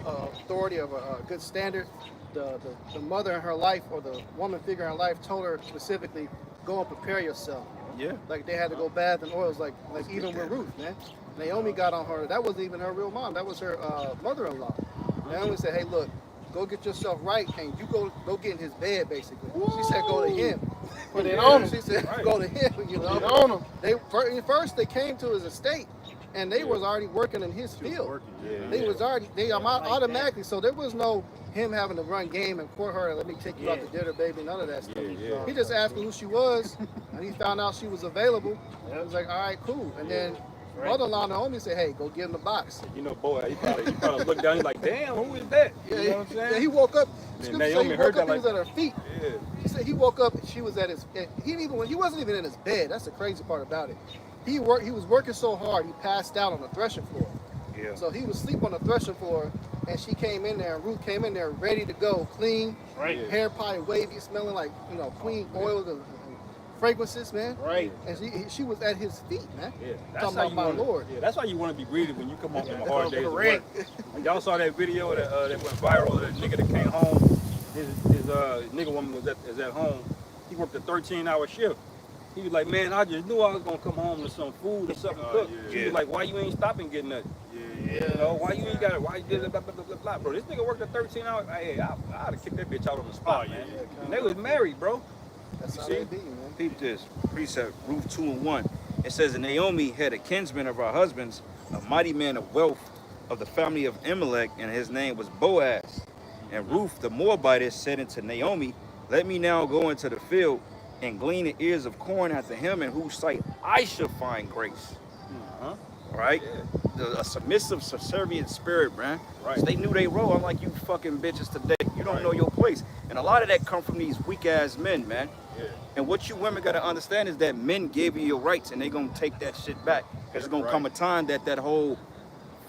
of authority, of a good standard, the mother in her life or the woman figure in her life told her specifically, go and prepare yourself. Yeah. Like they had to go bath in oils, like even with Ruth, man. Naomi got on her. That wasn't even her real mom. That was her mother-in-law. Naomi said, hey, look, go get yourself right, and you go get in his bed, basically. She said, go to him. Put it on him. She said, go to him, you know. Put it on him. They first they came to his estate, and they was already working in his field. They automatically, so there was no him having to run game and court her and let me take you out to dinner, baby, none of that stuff. He just asked me who she was, and he found out she was available. He was like, all right, cool. And then mother-in-law Naomi said, hey, go give him the box. You know, boy, he probably looked down. He's like, damn, who is that? You know what I'm saying? Yeah, he woke up. And Scripture Naomi say he heard woke up, that he was at her feet. Yeah. He said he woke up and she was at his. He wasn't even in his bed. That's the crazy part about it. He was working so hard he passed out on the threshing floor. Yeah. So he was asleep on the threshing floor, and she came in there, and Ruth came in there ready to go, clean, Right. hair probably wavy, smelling like queen oils and fragrances, man. Right. And she was at his feet, man. Yeah, Talking about my Lord. Yeah, that's how you want to be greeted when you come home from a hard day's work. correct. When y'all saw that video that went viral, that nigga that came home, his nigga woman is at home. He worked a 13-hour shift. He was like, man, I just knew I was gonna come home to some food or something cooked. She was like, why you ain't stopping getting nothing? You know, why you ain't got it? Why you did it? Blah, blah, blah, blah, blah. Bro, this nigga worked a 13 hours. Hey, I'd have kicked that bitch out on the spot, man. And they was married, bro. That's You how see? they be, man. Peep this. Precept, Ruth 2:1. It says, and Naomi had a kinsman of her husband's, a mighty man of wealth of the family of Amalek, and his name was Boaz. And Ruth the Moabitess said unto Naomi, let me now go into the field and glean the ears of corn after him, in whose sight I shall find grace. All right? A submissive, subservient spirit, man. Right. So they knew they role, unlike you fucking bitches today. You don't know your place. And a lot of that come from these weak-ass men, man. Yeah. And what you women got to understand is that men gave you your rights, and they going to take that shit back. Because it's going to come a time that whole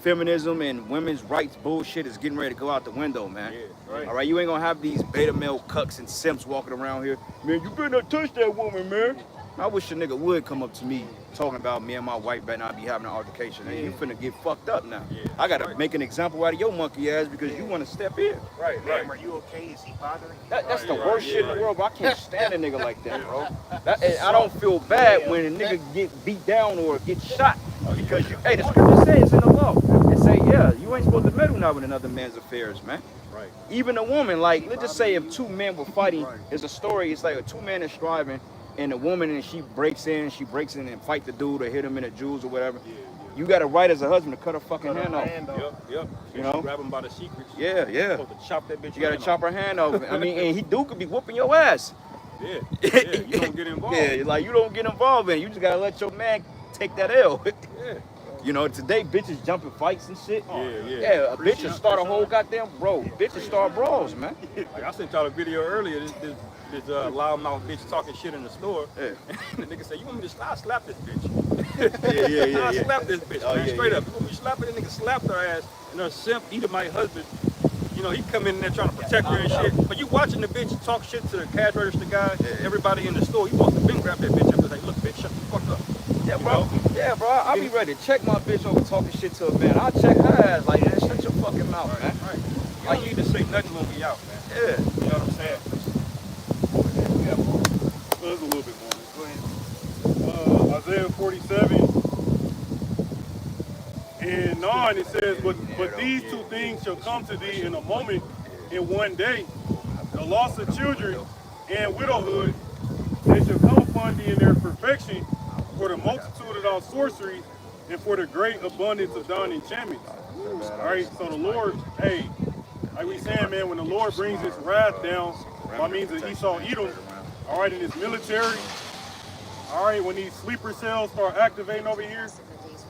feminism and women's rights bullshit is getting ready to go out the window, man. Yeah, right. All right, you ain't going to have these beta male cucks and simps walking around here. Man, you better not touch that woman, man. I wish a nigga would come up to me talking about me and my wife better not be having an altercation. Hey, you finna get fucked up now. Yeah. I gotta make an example out of your monkey ass because you wanna step in. Right, right. Damn, are you okay? Is he bothering you? That's the Right, worst yeah, shit in right. the world, bro. I can't stand a nigga like that, bro. I don't feel bad when a nigga get beat down or get shot because you. Hey, the scripture says in the law, it say, yeah, you ain't supposed to meddle now with another man's affairs, man. Right. Even a woman, like let's just say if two men were fighting, it's a story. It's like a two men is striving, and the woman and she breaks in and fight the dude or hit him in the jewels or whatever. You got a right as a husband to cut her fucking hand off. Yep. You know? Grab him by the secrets. Yeah. You're supposed to chop that bitch. You gotta hand chop her hand off. I mean, and he could be whooping your ass. off. Yeah. You don't get involved. Yeah, like you don't get involved in it. You just gotta let your man take that L. Yeah. You know, today bitches jumping fights and shit. Yeah. A bitch will start a whole goddamn bitches start brawls, man. Like I sent y'all a video earlier. This loudmouth bitch talking shit in the store. Yeah. The nigga said, "You want me to slap this bitch?" Yeah. I slap this bitch, Oh, man, yeah, straight yeah. up. You want me to slap her? The nigga slapped her ass, and her simp, either my husband, you know, he come in there trying to protect her and shit. But you watching the bitch talk shit to the cash register guy, everybody in the store. You supposed to been grab that bitch up and say, "Look, bitch, shut the fuck up." Yeah, bro. I be ready to check my bitch over talking shit to a man. I'll check her ass like, man, shut your fucking mouth, man. Right. You don't need to say nothing when we out, man. Yeah. You know what I'm saying? There's a little bit more. Go ahead. Isaiah 47 and 9, it says, but these two things shall come to thee in a moment, in one day, the loss of children and widowhood, they shall come upon thee in their perfection, for the multitude of thy sorceries, and for the great abundance of thine enchantments. All right, so the Lord, hey, like we saying, man, when the Lord brings his wrath down by means of Esau, Edom, all right, in his military, all right, when these sleeper cells start activating over here,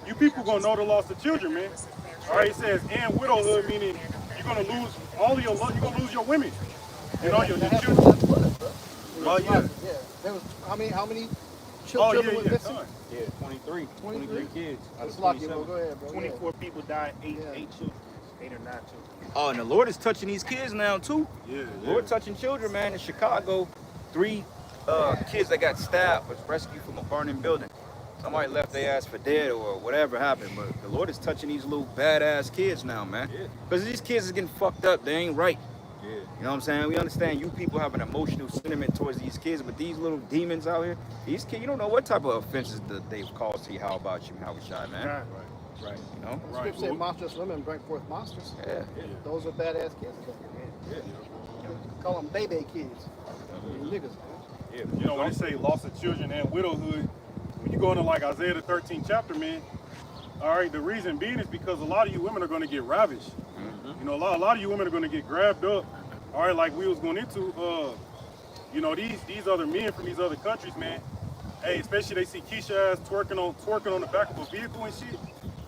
you people gonna know the loss of children, man. All right, it says, and widowhood, meaning you're gonna lose all of your, you're gonna lose your women and all your children. Oh yeah. There was how many children was missing? Yeah, 23 kids. That's lucky, bro. Go ahead, bro. 24 people died, eight children. 8 or 9 children. Oh, and the Lord is touching these kids now too. Yeah. Lord touching children, man. In Chicago, 3 kids that got stabbed was rescued from a burning building. Somebody left their ass for dead or whatever happened, but the Lord is touching these little badass kids now, man. Because these kids is getting fucked up. They ain't right. Yeah. You know what I'm saying? We understand you people have an emotional sentiment towards these kids, but these little demons out here, these kids, you don't know what type of offenses that they've caused to you. How about you? How we shy, man? Right. You know? The scripture said monstrous women bring forth monsters. Yeah. Those are badass kids. Call them baby kids. Niggas. Yeah. You know, when they say loss of children and widowhood, when you go into like Isaiah the 13th chapter, man, all right, the reason being is because a lot of you women are going to get ravished. You know, a lot of you women are going to get grabbed up. All right, like we was going into, you know, these other men from these other countries, man. Hey, especially they see Keisha ass twerking on the back of a vehicle and shit.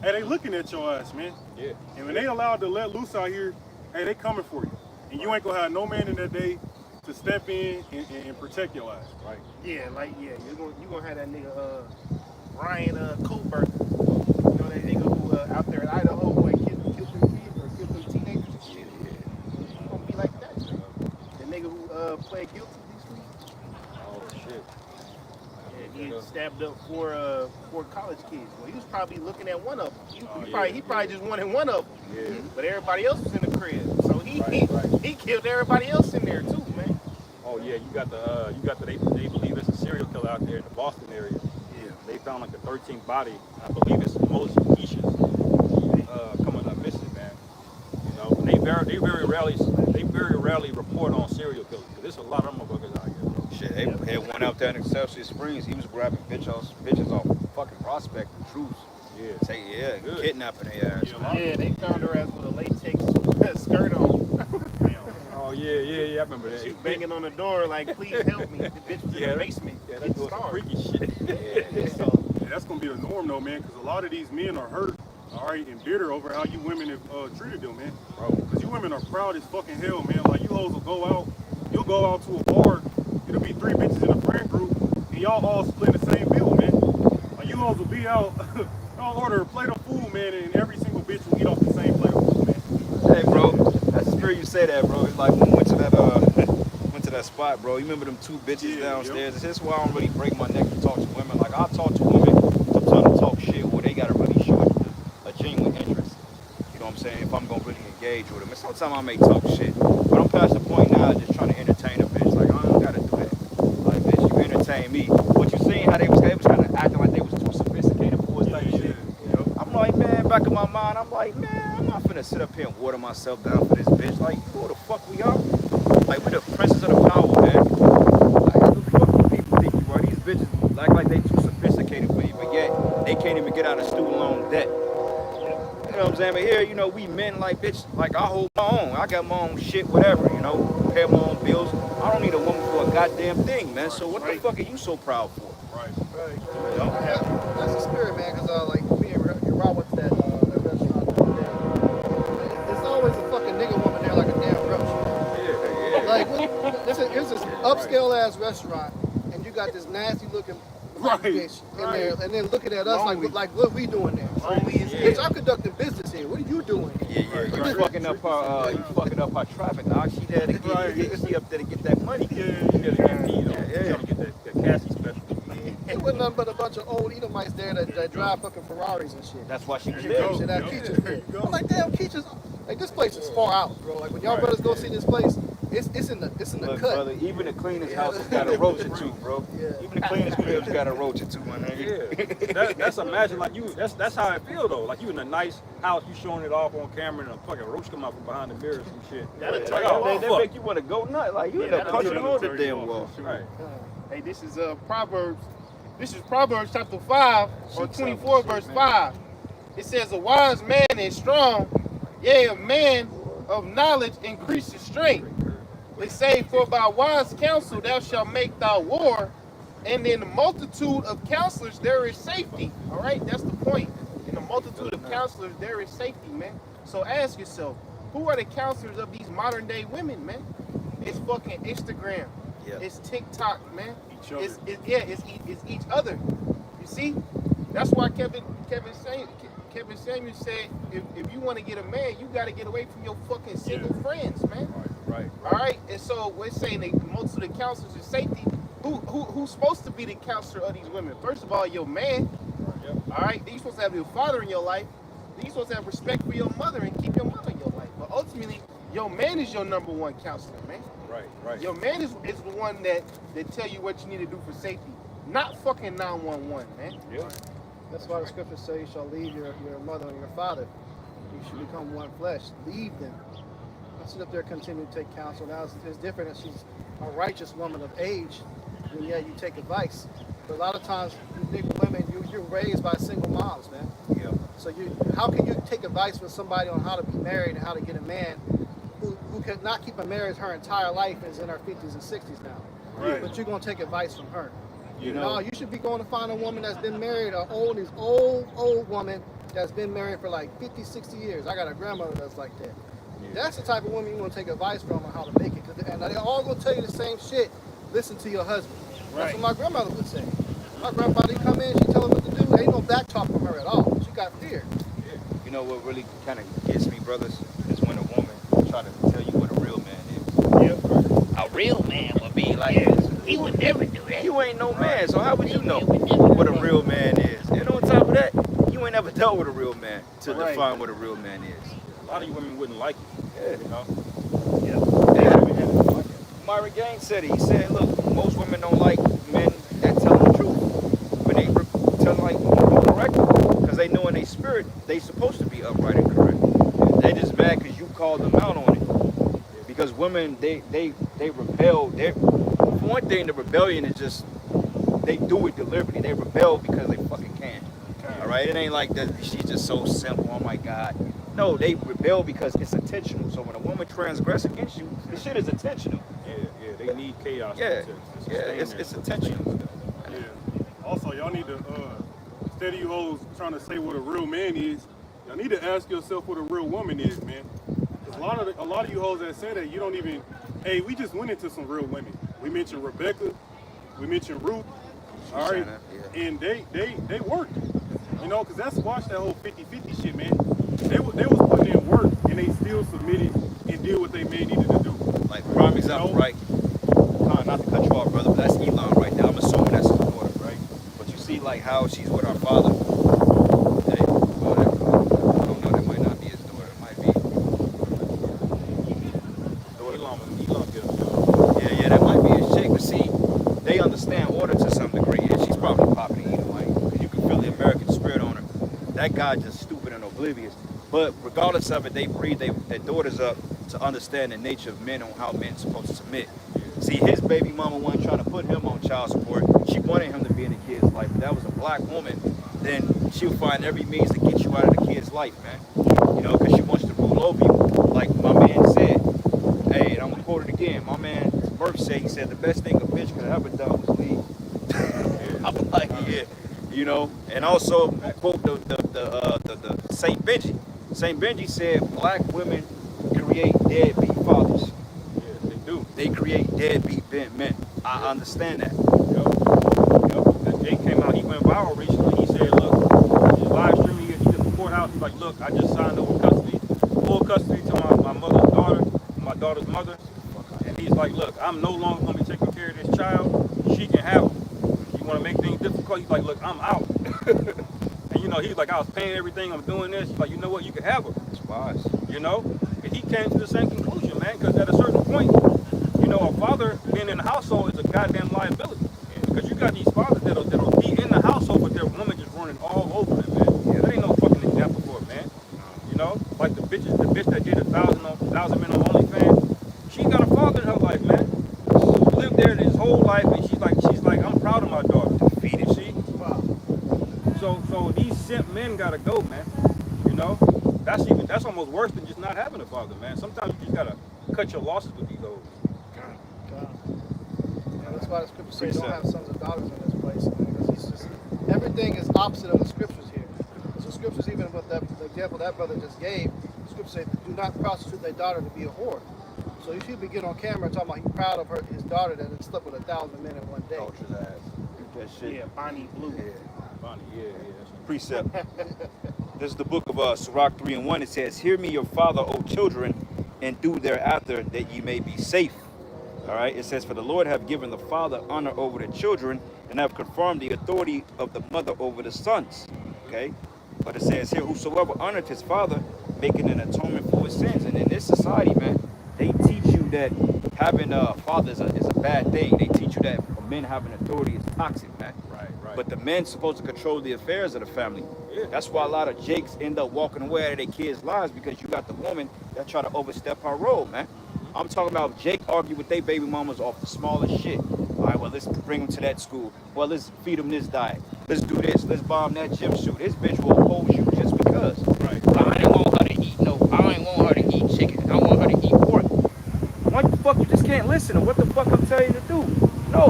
Hey, they looking at your ass, man. Yeah. And when they allowed to let loose out here, hey, they coming for you. And you ain't gonna have no man in that day to step in and protect your ass. Right. Yeah, you're gonna have that nigga Ryan Colbert. You know that nigga who out there in Idaho who killed them kids or killed them teenagers and shit. It's gonna be like that. The nigga who pled guilty this week. Oh shit. Yeah, he stabbed up four college kids. Well, he was probably looking at one of them. He probably just wanted one of them. Yeah. But everybody else was in the crib, so he killed everybody else in there too, man. Oh yeah, you got the they believe it's a serial killer out there in the Boston area. Yeah. They found like the 13th body. I believe it's most Keisha's coming up missing, man. You know, and they very rarely report on serial killers. Cause there's a lot of motherfuckers out here, bro. Shit, they had one out there in Excelsior Springs. He was grabbing bitches off fucking Prospect and Truce. Yeah. Good. Kidnapping their ass. Yeah, they found her ass with a latex skirt on. Oh yeah, I remember that. She was banging on the door like, please help me. The bitch was in the basement. Yeah, that's some freaky shit. Yeah, that's gonna be the norm though, man, because a lot of these men are hurt, all right, and bitter over how you women have treated them, man. Bro, because you women are proud as fucking hell, man. Like you hoes will go out, you'll go out to a bar, it'll be 3 bitches in a friend group, and y'all all split the same bill, man. Like you hoes will be out, y'all order a plate of food, man, and every single bitch will eat off the same plate of food, man. Hey, bro, that's the spirit you say that, bro. It's like when we went to that that spot, bro. You remember them two bitches Yeah, downstairs? This is why I don't really break my neck to talk to women. Like, I'll talk to women sometimes to talk shit where they gotta really show a genuine interest. You know what I'm saying? If I'm gonna really engage with them. And sometimes I may talk shit. But I'm past the point now of just trying to entertain a bitch. Like, I don't gotta do that. Like, bitch, you entertain me. What you seen, how they was kind of acting like they was too sophisticated for us type shit. I'm like, man, back in my mind, I'm like, man, I'm not finna sit up here and water myself down for this bitch. Like, you know what the fuck we are? Like, we're the princes of the power, man. Like, who the fuck do people think you are? These bitches act like they too sophisticated for you, but yet they can't even get out of student loan debt. You know what I'm saying? But here, you know, we men like, bitch, like I hold my own. I got my own shit, whatever, you know, pay my own bills. I don't need a woman for a goddamn thing, man. So what the fuck are you so proud for? Right. You know? That's the spirit, man. Because like me and Rob went to that restaurant the other day. There's always a fucking nigga woman there like a damn roach. Like, it's this upscale ass restaurant, and you got this nasty looking bitch in there, and then looking at us like what we doing there? Bitch, I'm conducting business here. What are you doing? You fucking up our traffic, dog. She there to get she up there to get that money. You gotta get me, though. You gotta get that Cassie special. It wasn't nothing but a bunch of old Edomites there that drive fucking Ferraris and shit. That's why she was Shit, there. that Keach's there. I'm like, damn, Keach's. Like, this place is far out, bro. Like, when y'all brothers go see this place, it's in the Look, cut. brother, even the cleanest house has got a roach or two, bro. Yeah. Even the cleanest crib's got a roach or two, my nigga. Yeah, that's imagine like you. That's how I feel though. Like you in a nice house, you showing it off on camera, and a fucking roach come out from behind the mirror and some shit. That'll Like, turn oh, That fuck. make you want to go nuts. Like, you end up punching that'll all the turn you damn off, wall. for sure. Right. Hey, this is Proverbs. This is Proverbs chapter 5 or 24 verse 5. It says, a wise man is strong, yea, a man of knowledge increases strength. They say, for by wise counsel thou shalt make thy war, and in the multitude of counselors there is safety. All right, that's the point. In the multitude of counselors there is safety, man. So ask yourself, who are the counselors of these modern day women, man? It's fucking Instagram. Yeah. It's TikTok, man. Each other. It's each other. You see? That's why Kevin Samuel said, if you want to get a man, you got to get away from your fucking single friends, man. Right. All right, and so we're saying that most of the counselors in safety. Who's supposed to be the counselor of these women? First of all, your man. Yep. All right, then you're supposed to have your father in your life. Then you're supposed to have respect for your mother and keep your mother in your life. But ultimately, your man is your number one counselor, man. Right. Your man is the one that tell you what you need to do for safety, not fucking 911, man. Yep. That's why the scriptures say you shall leave your mother and your father. You should become one flesh. Leave them. Don't sit up there and continue to take counsel. Now it's different if she's a righteous woman of age, then yeah, you take advice. But a lot of times, you think women, you're raised by single moms, man. Yeah. So how can you take advice from somebody on how to be married and how to get a man who could not keep a marriage her entire life, is in her 50s and 60s now? Right. But you're going to take advice from her. You No, know, you should be going to find a woman that's been married, an old woman that's been married for like 50, 60 years. I got a grandmother that's like that. That's the type of woman you want to take advice from on how to make it. And they're all going to tell you the same shit. Listen to your husband. That's what my grandmother would say. My grandfather, he'd come in, she'd tell him what to do. There ain't no back talk from her at all. She got fear. you know what really kind of gets me, brothers, is when a woman try to tell you what a real man is. A real man would be like, he would never do that. You ain't no man, so how would you know what a real man is? And on top of that, you ain't never dealt with a real man to define what a real man is. A lot of you women wouldn't like it. You know. Myra Gaines said it. He said, look, most women don't like men that tell the truth. When they tell like correct, because they know in their spirit they supposed to be upright and correct. They just mad because you called them out on it. Because women, they rebel. For one thing, the rebellion is just, they do it deliberately. They rebel because they fucking can. All right, it ain't like that. She's just so simple. Oh my God. No, they rebel because it's intentional. So when a woman transgress against you, the shit is intentional. Yeah, they need chaos. Yeah, to yeah, sustain it's that. intentional. Yeah. Also, y'all need to, instead of you hoes trying to say what a real man is, y'all need to ask yourself what a real woman is, man. Because a lot of you hoes that say that, you don't even, hey, we just went into some real women. We mentioned Rebecca, we mentioned Ruth, all right, and they worked, you know, because that's, watch that whole 50-50 shit, man. They was putting in work, and they still submitted and did what they may needed to do. Like, prime example, right? like how she's with our father. Hey, whatever. I don't know. That might not be his daughter. It might be. Yeah, that might be his chick. But see, they understand order to some degree, and she's probably popping either way. Because you can feel the American spirit on her. That guy's just stupid and oblivious. But regardless of it, they breed their daughters up to understand the nature of men and how men are supposed to submit. See, his baby mama wasn't trying to put him on child support. She wanted him to be in the kid's life. If that was a black woman, then she'll find every means to get you out of the kid's life, man. You know, because she wants to rule over you. Like my man said, hey, and I'm going to quote it again. My man Murph said, he said, the best thing a bitch could have ever done was leave. I'm like, yeah. You know, and also quote the Saint Benji. Saint Benji said, black women create deadbeat fathers. Yes, they do. They create deadbeat men. I understand that. Yep. That Jake came out, he went viral recently. He said, look, his live stream, he at the courthouse, he's like, look, I just signed over custody, full custody to my mother's daughter, my daughter's mother. And he's like, look, I'm no longer going to be taking care of this child. She can have him. You want to make things difficult? He's like, look, I'm out. And you know, he's like, I was paying everything, I'm doing this. He's like, you know what, you can have her. It's wise. You know? And he came to the same conclusion, man, because at a certain point, you know, a father being in the household is a goddamn liability. Because you got these fathers that'll be in the household, but their woman just running all over them, man. Yeah. That ain't no fucking example for it, man. You know? Like the bitch that did 1,000 men on OnlyFans, she got a father in her life, man. Lived there his whole life, and she's like, I'm proud of my daughter. Defeated, she. Wow. So these simp men gotta go, man. You know? That's almost worse than just not having a father, man. Sometimes you just gotta cut your losses with these hoes. Yeah, that's why the scriptures say don't have sons and daughters in this place. Because he's just everything is opposite of the scriptures here. So scriptures, even with the example that brother just gave, the scriptures say do not prostitute their daughter to be a whore. So you should be getting on camera talking about he's proud of his daughter that had slept with 1,000 men in one day. Culture's ass. That shit. Yeah, Bonnie Blue. Bonnie, yeah. Precept. This is the book of Sirach 3:1. It says, hear me, your father, O children, and do thereafter that ye may be safe. All right. It says, for the Lord have given the father honor over the children and have confirmed the authority of the mother over the sons. Okay. But it says here, whosoever honoreth his father, making an atonement for his sins. And in this society, man, they teach you that having a father is a bad thing. They teach you that men having authority is toxic, man. Right. But the men's supposed to control the affairs of the family. Yeah. That's why a lot of Jakes end up walking away out of their kids' lives, because you got the woman that try to overstep her role, man. I'm talking about Jake argue with their baby mamas off the smallest shit. All right, well, let's bring them to that school. Well, let's feed them this diet. Let's do this. Let's buy them that gym suit. This bitch will oppose you just because. Right. I ain't want her to eat I ain't want her to eat chicken. I want her to eat pork. Why the fuck you just can't listen to what the fuck I'm telling you to do? No.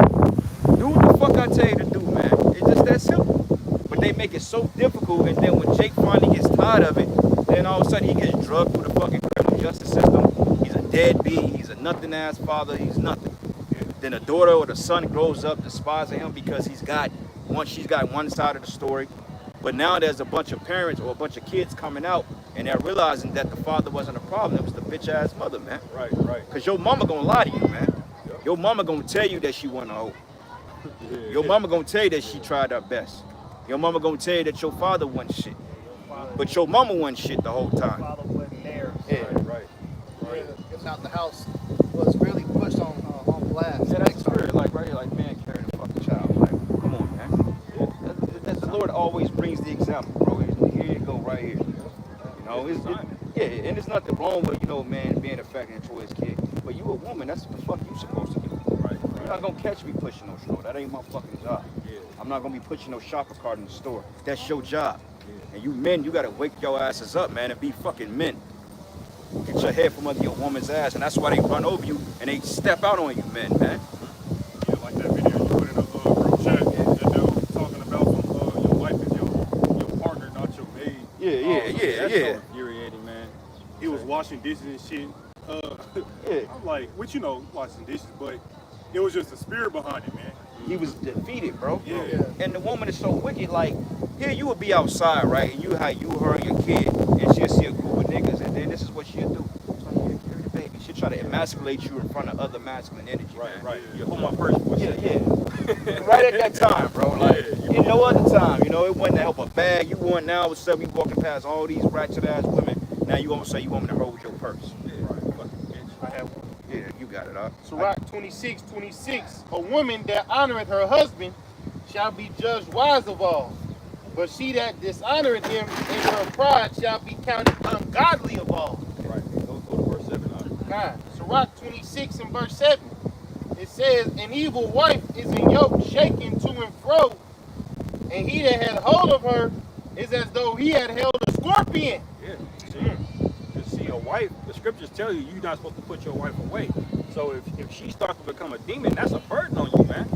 Do what the fuck I tell you to do, man. It's just that simple. But they make it so difficult, and then when Jake finally gets tired of it, then all of a sudden he gets drugged through the fucking criminal justice system. He's a deadbeat. He's a nothing-ass father. He's nothing. Then the daughter or the son grows up despising him because she's got one side of the story. But now there's a bunch of parents or a bunch of kids coming out, and they're realizing that the father wasn't a problem. It was the bitch-ass mother, man. Right. Because your mama gonna lie to you, man. Your mama gonna tell you that she wasn't a hoe. Your mama gonna tell you that she tried her best. Your mama gonna tell you that your father wasn't shit. But your mama wasn't shit the whole time. Father wasn't there. Yeah. Right. Getting out the house was really pushed on blast. Yeah, that's the spirit. Like right here, like man carrying a fucking child. Like, come on, man. That's the Lord always brings the example, bro. Here you go, right here. You know, and there's nothing wrong with, you know, man being affectionate to his kid. But you a woman, that's what the fuck you supposed to do. Right. You're not gonna catch me pushing no straw. That ain't my fucking job. Yeah. I'm not gonna be pushing no shopper cart in the store. That's your job. And you men, you gotta wake your asses up, man, and be fucking men. Get your head from under your woman's ass, and that's why they run over you and they step out on you, men, man. Yeah, like that video you put in a group chat. That dude talking about your wife is your partner, not your maid. That's so infuriating, man. He was washing dishes and shit. I'm like, which washing dishes, but it was just the spirit behind it, man. He was defeated, bro. Yeah. And the woman is so wicked, like, here you would be outside, right? And her and your kid, and she'll see a group of niggas, and then this is what she'll do. You're the baby. She'll try to emasculate you in front of other masculine energy, man. Right. You hold my purse. Yeah. Right at that time, bro. Like, yeah. in no other time. You know, it wasn't to help a bag. You want now, all of a sudden, you walking past all these ratchet ass women. Now you want to say you want me to hold your purse. Yeah, right. Fucking bitch. I have one. Yeah, you got it, huh? Sirach 26:26. A woman that honoreth her husband shall be judged wise of all. But she that dishonoreth him in her pride shall be counted ungodly of all. Right. Go to verse 7. Nah, Sirach 26 and verse 7. It says, an evil wife is in yoke shaken to and fro, and he that had hold of her is as though he had held a scorpion. Yeah. See, a wife, the scriptures tell you you're not supposed to put your wife away. So if she starts to become a demon, that's a burden on you, man.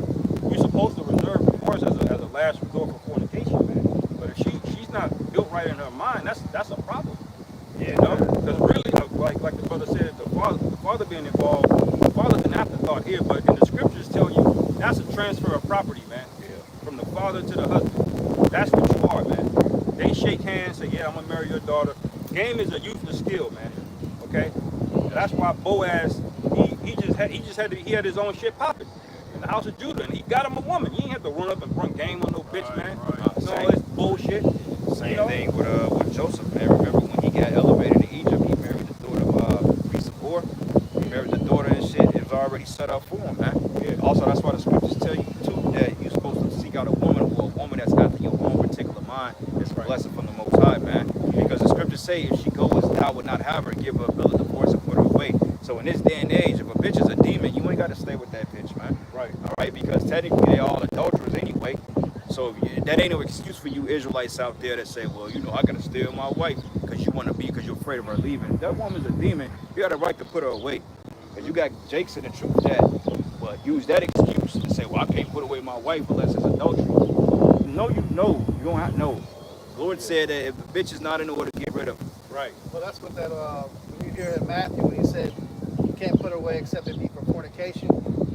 You're supposed to reserve remorse as a last resort for fornication, man. But if she's not built right in her mind, that's a problem. Yeah, You know, because really, like the brother said, the father being involved, the father's an afterthought here, but in the scriptures tell you that's a transfer of property, man. Yeah. From the father to the husband. That's what you are, man. They shake hands, say, yeah, I'm gonna marry your daughter. Game is a useless skill, man. Okay? And that's why Boaz, he had his own shit popping in the house of Judah, and he got him a woman. You ain't have to run up and run game on no bitch, man. No, it's bullshit. Same thing with Joseph, man. Remember when he got elevated in Egypt, he married the daughter of priest of Or. He married the daughter and shit. It was already set up for him, man. Yeah. Also, that's why the scriptures tell you too that you're supposed to seek out a woman that's after your own particular mind. It's a blessing from the Most High, man. Because the scriptures say if she goes, thou would not have her, give her a bill of divorce and put her away. So in this day and age, if a bitch is a demon, you ain't got to stay with that bitch, man. Right. All right, because technically they all adulterers anyway. So that ain't no excuse for you Israelites out there that say, well, you know, I gotta stay with my wife because you're afraid of her leaving. If that woman's a demon, you got a right to put her away. Because you got Jakes in the truth that, well, use that excuse to say, well, I can't put away my wife unless it's adultery. No, you don't have no. Lord said that if the bitch is not in order, get rid of her. Right. Well, that's what that, when you hear in Matthew, when he said, you can't put her away except it be for fornication.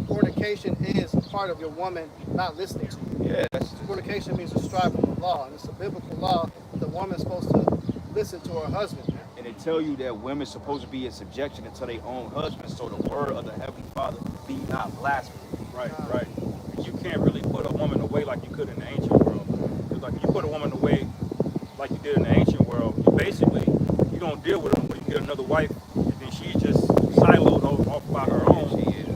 Fornication is part of your woman not listening to you. Yeah, that's Fornication means to strive with the law, and it's a biblical law. The woman's supposed to listen to her husband. and they tell you that women's supposed to be in subjection unto their own husbands, so the word of the Heavenly Father be not blasphemed. Right, right. You can't really put a woman away like you could in the ancient world. Because like you put a woman away like you did in the ancient world, you don't deal with her when you get another wife, and then she's just siloed off by her own.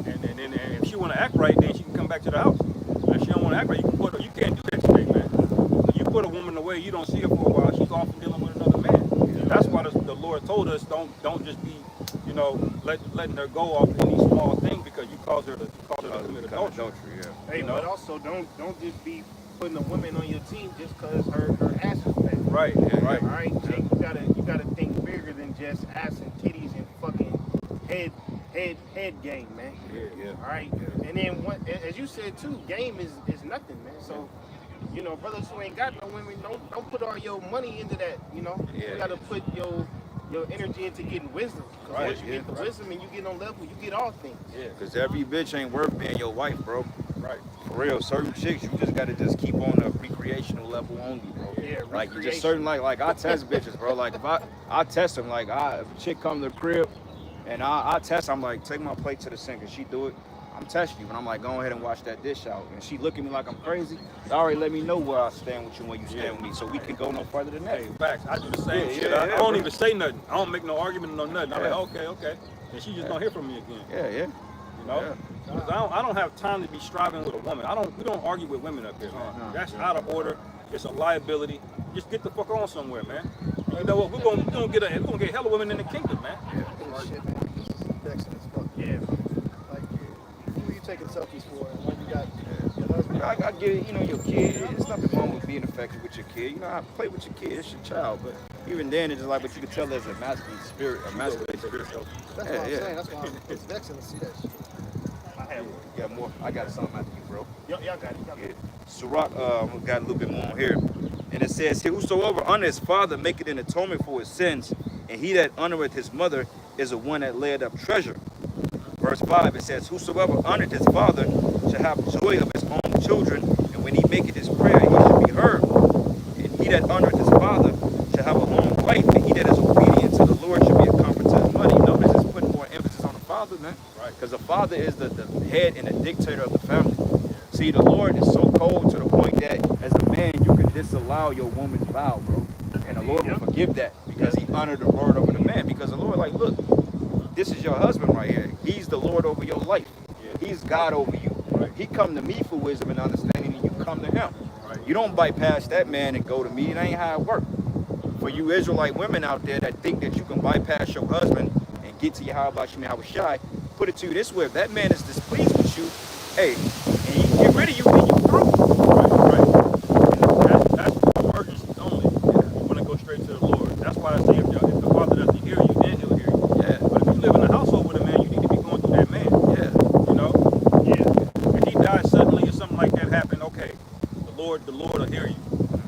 And if she want to act right, then she can come back to the house. And if she don't want to act right, you can't do that today, man. When you put a woman away, you don't see her for a while, she's off and dealing with another man. And that's why the Lord told us don't just be, letting her go off any small thing because you cause her to commit adultery. Hey, You know? but also don't just be putting a woman on your team just because her ass is fat. Right, right. All right, Jake, you gotta think bigger than just ass and titties and fucking head game, man. Yeah. All right, and then as you said too, game is nothing, man. So, brothers who ain't got no women, don't put all your money into that. You gotta put your energy into getting wisdom. Because once you get the wisdom and you get on level, you get all things. Yeah, because every bitch ain't worth being your wife, bro. Right. For real, certain chicks, you just gotta just keep on a recreational level only, bro. Yeah, like you just certain like I test bitches, bro. Like if I test them, like if a chick come to the crib and I test, I'm like, take my plate to the sink and she do it, I'm testing you, and I'm like, go ahead and wash that dish out. And she look at me like I'm crazy. They already let me know where I stand with you when you stand with me, so we can go no further than that. Hey, facts. I do the same shit. Yeah, I don't bro. even say nothing. I don't make no argument, no nothing. I'm like, okay. And she just don't hear from me again. Yeah. You know? 'Cause I don't have time to be striving with a woman. We don't argue with women up here, man. That's out of order. It's a liability. Just get the fuck on somewhere, man. And you know what? We're gonna get hella women in the kingdom, man. Shit, man. This is vexing as fuck. Yeah. Like, who are you taking selfies for? And when you got your husband? I get it, your kid, there's nothing wrong with being affected with your kid. I play with your kid, it's your child, but even then, it's just like, but you can tell there's a masculine spirit, That's what I'm saying. That's why it's vexing to see that shit. I have one. You got more? I got something after you, bro. Y'all got it. Y'all got it. Sirach, we got a little bit more here. And it says, whosoever honor his father maketh an atonement for his sins, and he that honoreth his mother is the one that laid up treasure. Verse 5, it says, whosoever honoreth his father shall have joy of his own children, and when he maketh his prayer, he shall be heard. And he that honoreth his father shall have a long life, and he that is obedient to the Lord shall be a comfort to his money. Notice it's putting more emphasis on the father, man. Right. Because the father is the head and the dictator of the family. See, the Lord is so cold to the point that as a man, you can disallow your woman's vow, bro. And the Lord will forgive that because he honored the word over the man. Because the Lord, like, look, this is your husband right here. He's the Lord over your life. He's God over you. He come to me for wisdom and understanding, and you come to him. You don't bypass that man and go to me. It ain't how it works. For you Israelite women out there that think that you can bypass your husband and get to Yahweh Shai, put it to you this way: if that man is displeased with you, hey, and he get rid of you, then you through. That's emergency only. You want to go straight to the Lord. That's why I say if the Father doesn't hear you, then he'll hear you. Yeah. But if you live in a household with a man, you need to be going through that man. Yeah. You know? Yeah. If he dies suddenly or something like that happened, okay, the Lord will hear you.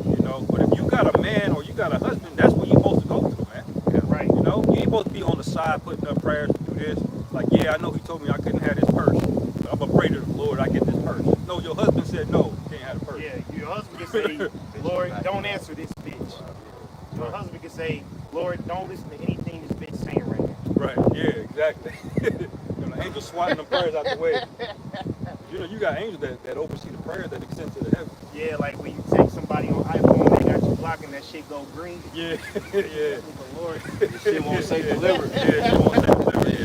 You know? But if you got a man or you got a husband, that's what you're supposed to go through, man. Yeah. Right. You know? You ain't supposed to be on the side putting up prayers to do this. Like, yeah, I know he told me I couldn't have this purse, but I'm gonna pray to the Lord I get this purse. No, your husband said no, you can't have the purse. Yeah, your husband can say, Lord, don't answer this bitch. Your husband can say, Lord, don't listen to anything this bitch saying right now. Right, yeah, exactly. And the angels swatting them prayers out the way. You know, you got angels that oversee the prayers that extend to the heavens. Yeah, like when you take somebody on iPhone, they got you blocking that shit go green. Yeah, yeah. The Lord. This shit won't say deliver. Yeah, she won't say deliver. Yeah.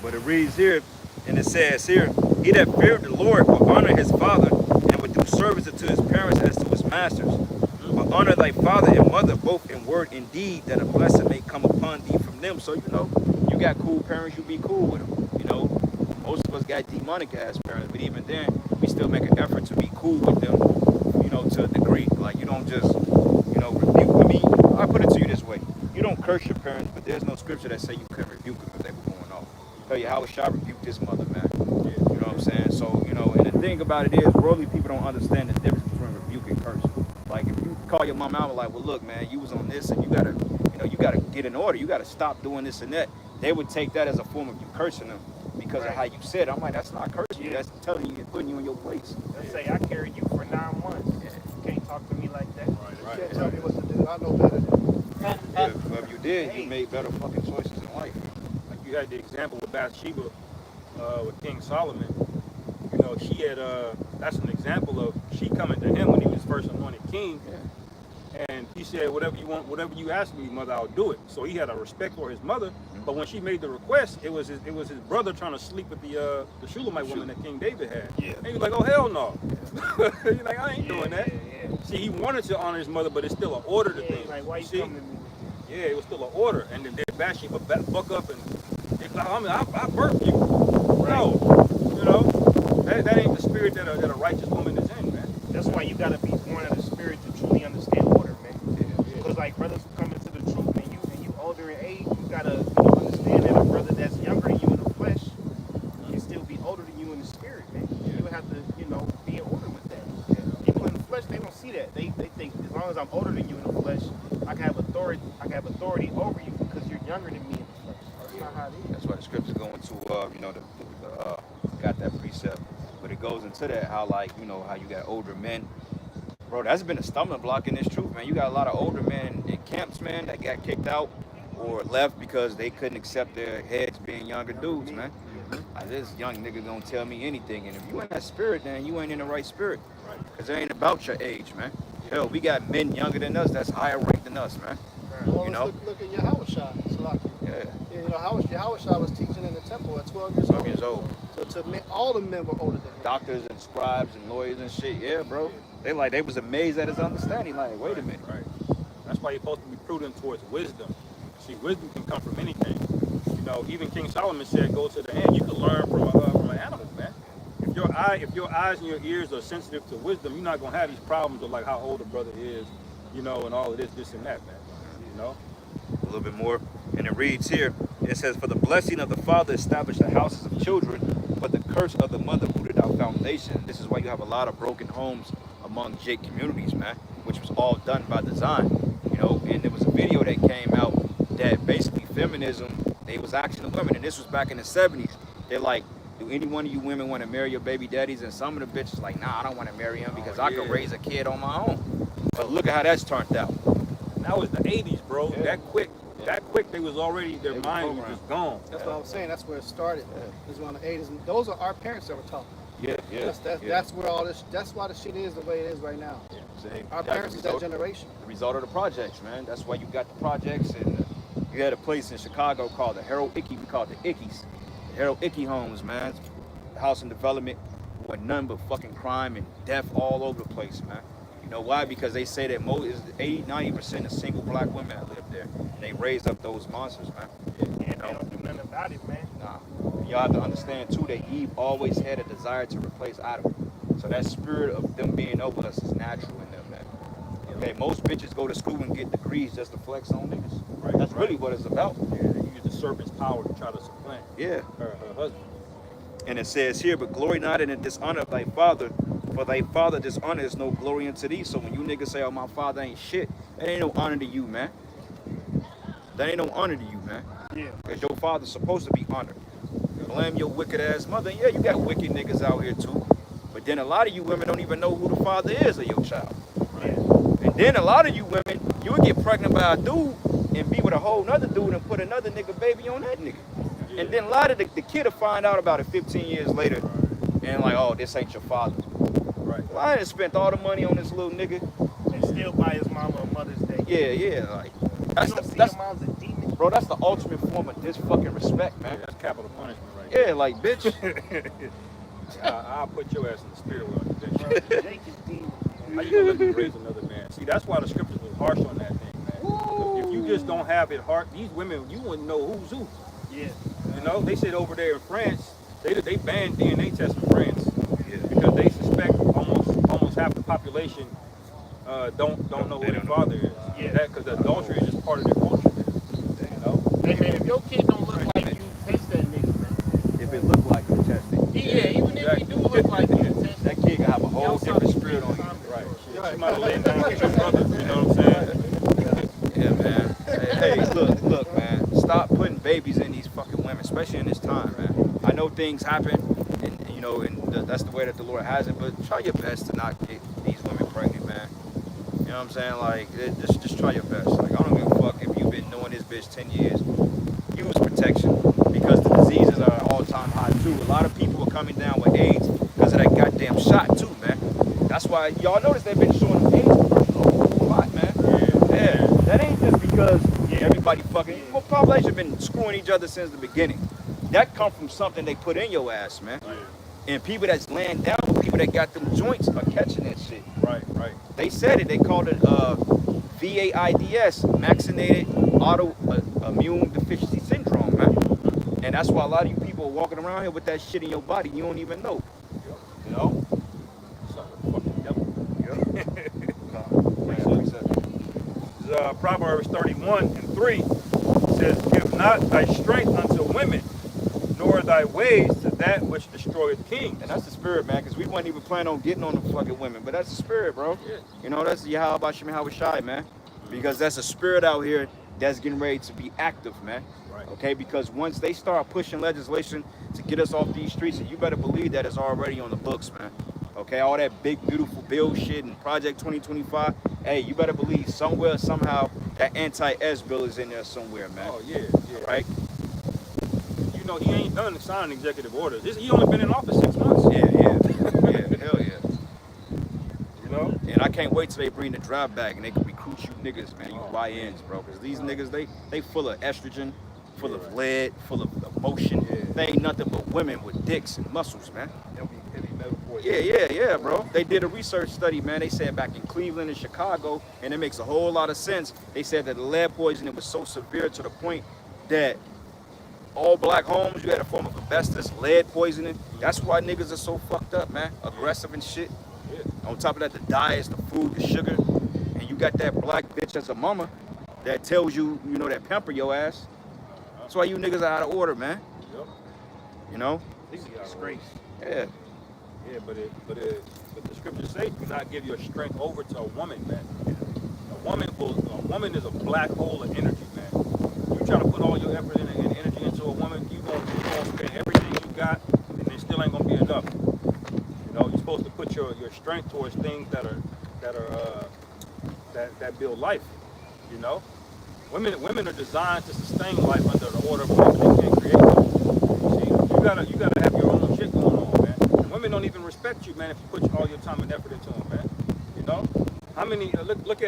But it reads here, and it says here, he that feared the Lord will honor his father and will do service unto his parents as to his masters. But honor thy father and mother both in word and deed, that a blessing may come upon thee from them. So, you know, you got cool parents, you be cool with them. You know, most of us got demonic ass parents, but even then, we still make an effort to be cool with them, you know, to a degree. Like, you don't just, you know, rebuke. I mean, I put it to you this way. You don't curse your parents, but there's no scripture that say you can rebuke them if they were going off. Tell you how shall I rebuke this mother, man. You know what I'm saying? So, you know, and the thing about it is, worldly people don't understand the difference between rebuke and curse. Like, if you call your mom out, like, well, look, man, you was on this, and you gotta get in order. You gotta stop doing this and that. They would take that as a form of you cursing them because of how you said it. I'm like, that's not cursing you. That's telling you and putting you in your place. Let's say I carried you for 9 months. You can't talk to me like that. You can't tell me what to do. I know better than you. If you did, you made better fucking choices in life. Like you had the example with Bathsheba, with King Solomon. You know, she had, that's an example of she coming to him when he was first anointed king. And he said, whatever you want, whatever you ask me, mother, I'll do it. So he had a respect for his mother. But when she made the request, it was his brother trying to sleep with the Shulamite woman that King David had. Yeah. And he was like, oh, hell no. He's like, I ain't doing that. See, he wanted to honor his mother, but it's still an order to things. Like, why you see? coming to me? Yeah, it was still an order. And then Bathsheba buck up and, I mean, I birthed you. No, you know, that ain't the spirit that a righteous woman is in, man. That's why you gotta be born of the spirit to truly understand order, man. Because like brothers who come into the truth and you older in age, you gotta understand that a brother that's younger than you in the flesh can still be older than you in the spirit, man. You have to, be in order with that. People in the flesh, they don't see that. They think as long as I'm older than you in the flesh, I can have authority over you because you're younger than me in the flesh. That's not how it is. That's why the scriptures go into, got that precept, but it goes into that how, like, how you got older men. Bro, that's been a stumbling block in this truth, man. You got a lot of older men in camps, man, that got kicked out or left because they couldn't accept their heads being younger dudes, man. Like, this young nigga gonna tell me anything, and if you in that spirit, then you ain't in the right spirit, because it ain't about your age, man. Hell, we got men younger than us that's higher ranked than us, man. Well, look at Yahweh Shai. Yeah. Yahweh Shai was teaching in the temple at 12 years old. 12 years old. So all the men were older than him. Doctors and scribes and lawyers and shit, yeah, bro. They was amazed at his understanding. Like, wait a minute. Right. That's why you're supposed to be prudent towards wisdom. See, wisdom can come from anything. Even King Solomon said, "Go to the ant." You can learn from an animal, man. If your eyes and your ears are sensitive to wisdom, you're not gonna have these problems of like how old a brother is, and all of this and that, man. A little bit more, and it reads here. It says, "For the blessing of the father established the houses of children, but the curse of the mother rooted out foundation." This is why you have a lot of broken homes among Jake communities, man, which was all done by design. And there was a video that came out that basically feminism, they was asking the women, and this was back in the 70s. They're like, do any one of you women want to marry your baby daddies? And some of the bitches like, nah, I don't want to marry him because I can raise a kid on my own. But look at how that's turned out. That was the 80s, bro. Yeah. That quick quick. They was already, their They was mind was programmed. just gone. That's what I was saying. That's where it started. It was around the 80s. And those are our parents that were taught. Yeah, That's where all this. That's why the shit is the way it is right now. Our parents is that generation. The result of the projects, man. That's why you got the projects, and you had a place in Chicago called the Harold Icky. We called it the Ickies. The Harold Icky homes, man. Housing development with none but fucking crime and death all over the place, man. You know why? Because they say that most is 80-90% of single black women that live there. And they raised up those monsters, man. And they don't do nothing about it, man. Nah. Y'all have to understand too that Eve always had a desire to replace Adam. So that spirit of them being over us is natural in them, man. Okay, most bitches go to school and get degrees just to flex on niggas. Right, That's really what it's about. Yeah, they use the serpent's power to try to supplant Yeah. her husband. And it says here, but glory not in the dishonor of thy father, for thy father dishonor is no glory unto thee. So when you niggas say, oh, my father ain't shit, that ain't no honor to you, man. That ain't no honor to you, man. Yeah. Because your father's supposed to be honored. Blame your wicked ass mother. And yeah, you got wicked niggas out here too. But then a lot of you women don't even know who the father is of your child. And then a lot of you women, you would get pregnant by a dude and be with a whole nother dude and put another nigga baby on that nigga. And then a lot of the kid will find out about it 15 years later and like, oh, this ain't your father. Right. Well, I done spent all the money on this little nigga. And still buy his mama a Mother's Day. Yeah, like You don't see that's your mom's a demon. bro, that's the ultimate form of disfucking respect, Yeah, man. that's capital punishment right there. Yeah, like bitch. I'll put your ass in the spirit world today. Jake is demon. How you gonna let me raise another man? See, that's why the scriptures was harsh on that thing, man. If you just don't have it hard, these women, you wouldn't know who's who. Yeah. You know, they said over there in France, they banned DNA tests in France because they suspect almost half the population don't know who their father is. Yeah. That because adultery is just part of their culture. You know, Hey man, if your kid don't look like you, test that nigga, man. If it look like you tested, Yeah, even if he do look like you, test that kid can have a whole different spirit on you. right? She might have laid down with your brother. You know what I'm saying? Yeah, man. Hey, look, man. Stop putting babies in these fucking women, especially in this time, man. I know things happen, and you know, and that's the way that the Lord has it. But try your best to not get these women pregnant, man. You know what I'm saying? Like, just try your best. Like, I don't give a fuck if you've been knowing this bitch 10 years. Use protection because the diseases are at all-time high too. A lot of people are coming down with AIDS because of that goddamn shot too, man. That's why y'all notice they've been showing them AIDS commercials a whole lot, man. Yeah. That ain't just because everybody fucking. Well, population been screwing each other since the beginning. That come from something they put in your ass, man. And people that's laying down with people that got them joints are catching that shit. Right. They said it. They called it VAIDS, vaccinated autoimmune deficiency syndrome, man. And that's why a lot of you people are walking around here with that shit in your body. You don't even know. You know? Son of a fucking devil. Proverbs 31:3 says, "Give not thy strength unto women, nor thy ways to that which destroyeth kings." And that's the spirit, man, because we wasn't even planning on getting on the fucking women. But that's the spirit, bro. Yeah. You know, that's Yahweh Shem Yahweh Shai, man. Because that's a spirit out here that's getting ready to be active, man. Right. Okay, because once they start pushing legislation to get us off these streets, and you better believe that it's already on the books, man. Okay, all that big, beautiful bill shit and Project 2025, hey, you better believe somewhere, somehow, that anti-S bill is in there somewhere, man. Oh yeah. Right? You know, he ain't done signing executive orders. He only been in office 6 months. Yeah, hell yeah. You know? And I can't wait till they bring the drive back and they can recruit you niggas, man. You YNs, bro. Because these niggas, they full of estrogen, full of lead, full of emotion. They ain't nothing but women with dicks and muscles, man. Yeah, bro. They did a research study, man. They said back in Cleveland and Chicago, and it makes a whole lot of sense. They said that the lead poisoning was so severe to the point that all black homes, you had a form of asbestos, lead poisoning. That's why niggas are so fucked up, man. Aggressive and shit. On top of that, the diets, the food, the sugar. And you got that black bitch as a mama that tells you, you know, that pamper your ass. That's why you niggas are out of order, man. Yep. You know? disgrace. Yeah. Yeah, but the scriptures say, "Do not give your strength over to a woman, man." A woman is a black hole of energy, man. You try to put all your effort and energy into a woman, you gonna spend everything you got, and it still ain't gonna be enough. You know, you're supposed to put your strength towards things that build life. You know, Women are designed to sustain life under the order of life. They can't create it. See, you gotta have your own shit going on, man. And women don't even respect you, man, if you put all your time and effort into them, man. You know, how many? Look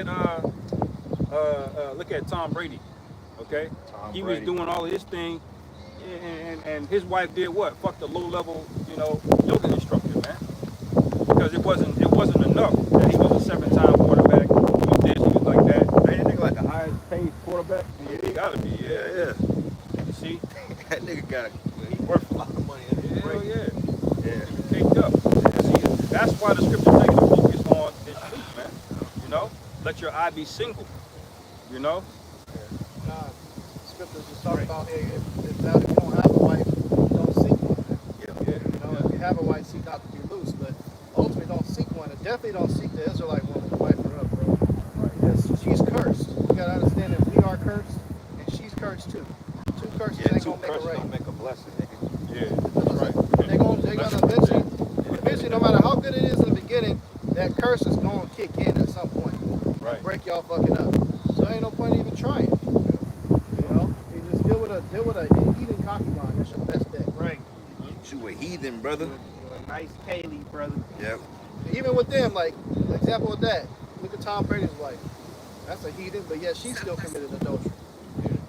at Tom Brady. Okay, he was doing all of his thing, and his wife did what? Fuck the low level, yoga instructor, man. Because it wasn't enough that he was a 7-time quarterback. He was this, he was like that. Man, that nigga like the highest paid quarterback. Yeah, he gotta be. Yeah. You see, That nigga he worth a lot of money. hell yeah. Caked up. See, that's why the scripture takes the focus on his truth, man. You know, let your eye be single. You know. Nah, scriptures just talk about, hey, if you don't have a wife, don't seek one. Yeah. If you have a wife, seek out to be loose, but ultimately don't seek one, and definitely don't seek the Israelite woman to wife her up, bro. Yes, she's cursed. You gotta understand that we are cursed, and she's cursed too. Two curses ain't gonna make a right. Don't make a blessing, nigga. Yeah. That's right. They're gonna eventually, no matter how good it is in the beginning, that curse is gonna kick in at some point. Right. Break y'all fucking up. So ain't no point even trying. You know, you just deal with a heathen concubine. That's your best bet. Right. You a heathen, brother. You're a nice Kaylee, brother. Yep. Even with them, like example of that, look at Tom Brady's wife. That's a heathen, but yet she still committed adultery.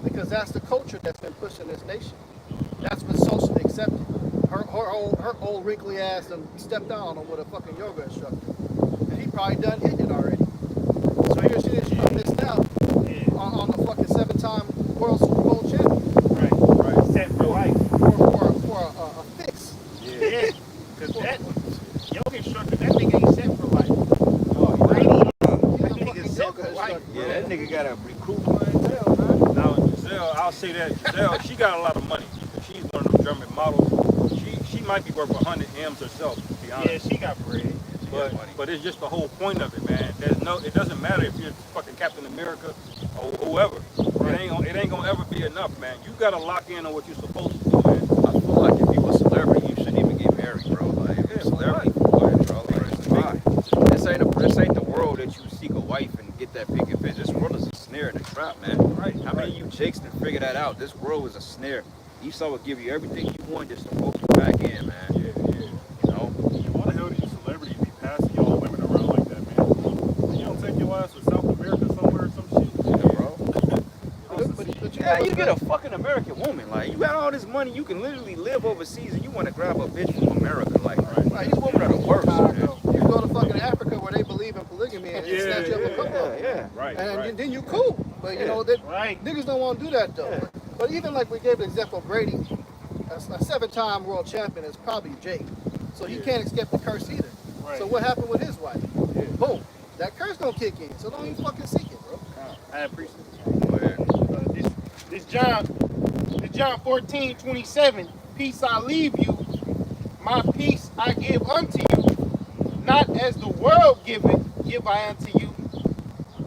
Because that's the culture that's been pushed in this nation. That's been socially accepted. Her old wrinkly ass done stepped down on with a fucking yoga instructor. And he probably done hit it already. So here she is, she missed out on the fucking 7-time World Super Bowl champion. Right. Set for life. For a fix. Yeah. Because that yoga instructor, that nigga ain't set for life. That nigga set for life. Yeah, that nigga got a recruit clientele, man. Now Giselle, I'll say that Giselle, she got a lot of money. She's one of them German models. She might be worth 100 M's herself, to be honest. Yeah, she got bread. But it's just the whole point of it, man. It doesn't matter if you're fucking Captain America or whoever. Right. It ain't gonna ever be enough, man. You gotta lock in on what you're supposed to do, man. I feel like if you a celebrity, you shouldn't even get married, bro. Like, if you're a celebrity, bro. This ain't the world that you seek a wife and get that picket fish. This world is a snare and a trap, man. Right. How many of you jakes can figure that out? This world is a snare. Esau will give you everything you want just to rope you back in, man. Yeah. Why the hell do you celebrities be passing y'all women around like that, man? You don't take your ass to South America somewhere or some shit? Yeah, bro. But Yeah, you get a fucking American woman. Like, you got all this money, you can literally live overseas, and you want to grab a bitch from America. Like these women are the worst, man. You can go to fucking Africa where they believe in polygamy and snatch you up a couple. Yeah. Right. And then you cool. But you know that niggas don't want to do that though. Yeah. But even like we gave the example of Brady, a 7-time world champion is probably Jake. So he can't escape the curse either. Right. So what happened with his wife? Boom. That curse gonna kick in. So don't even fucking seek it, bro. I appreciate it. Go ahead. This John 14:27. Peace I leave you, my peace I give unto you. Not as the world giveth, give I unto you.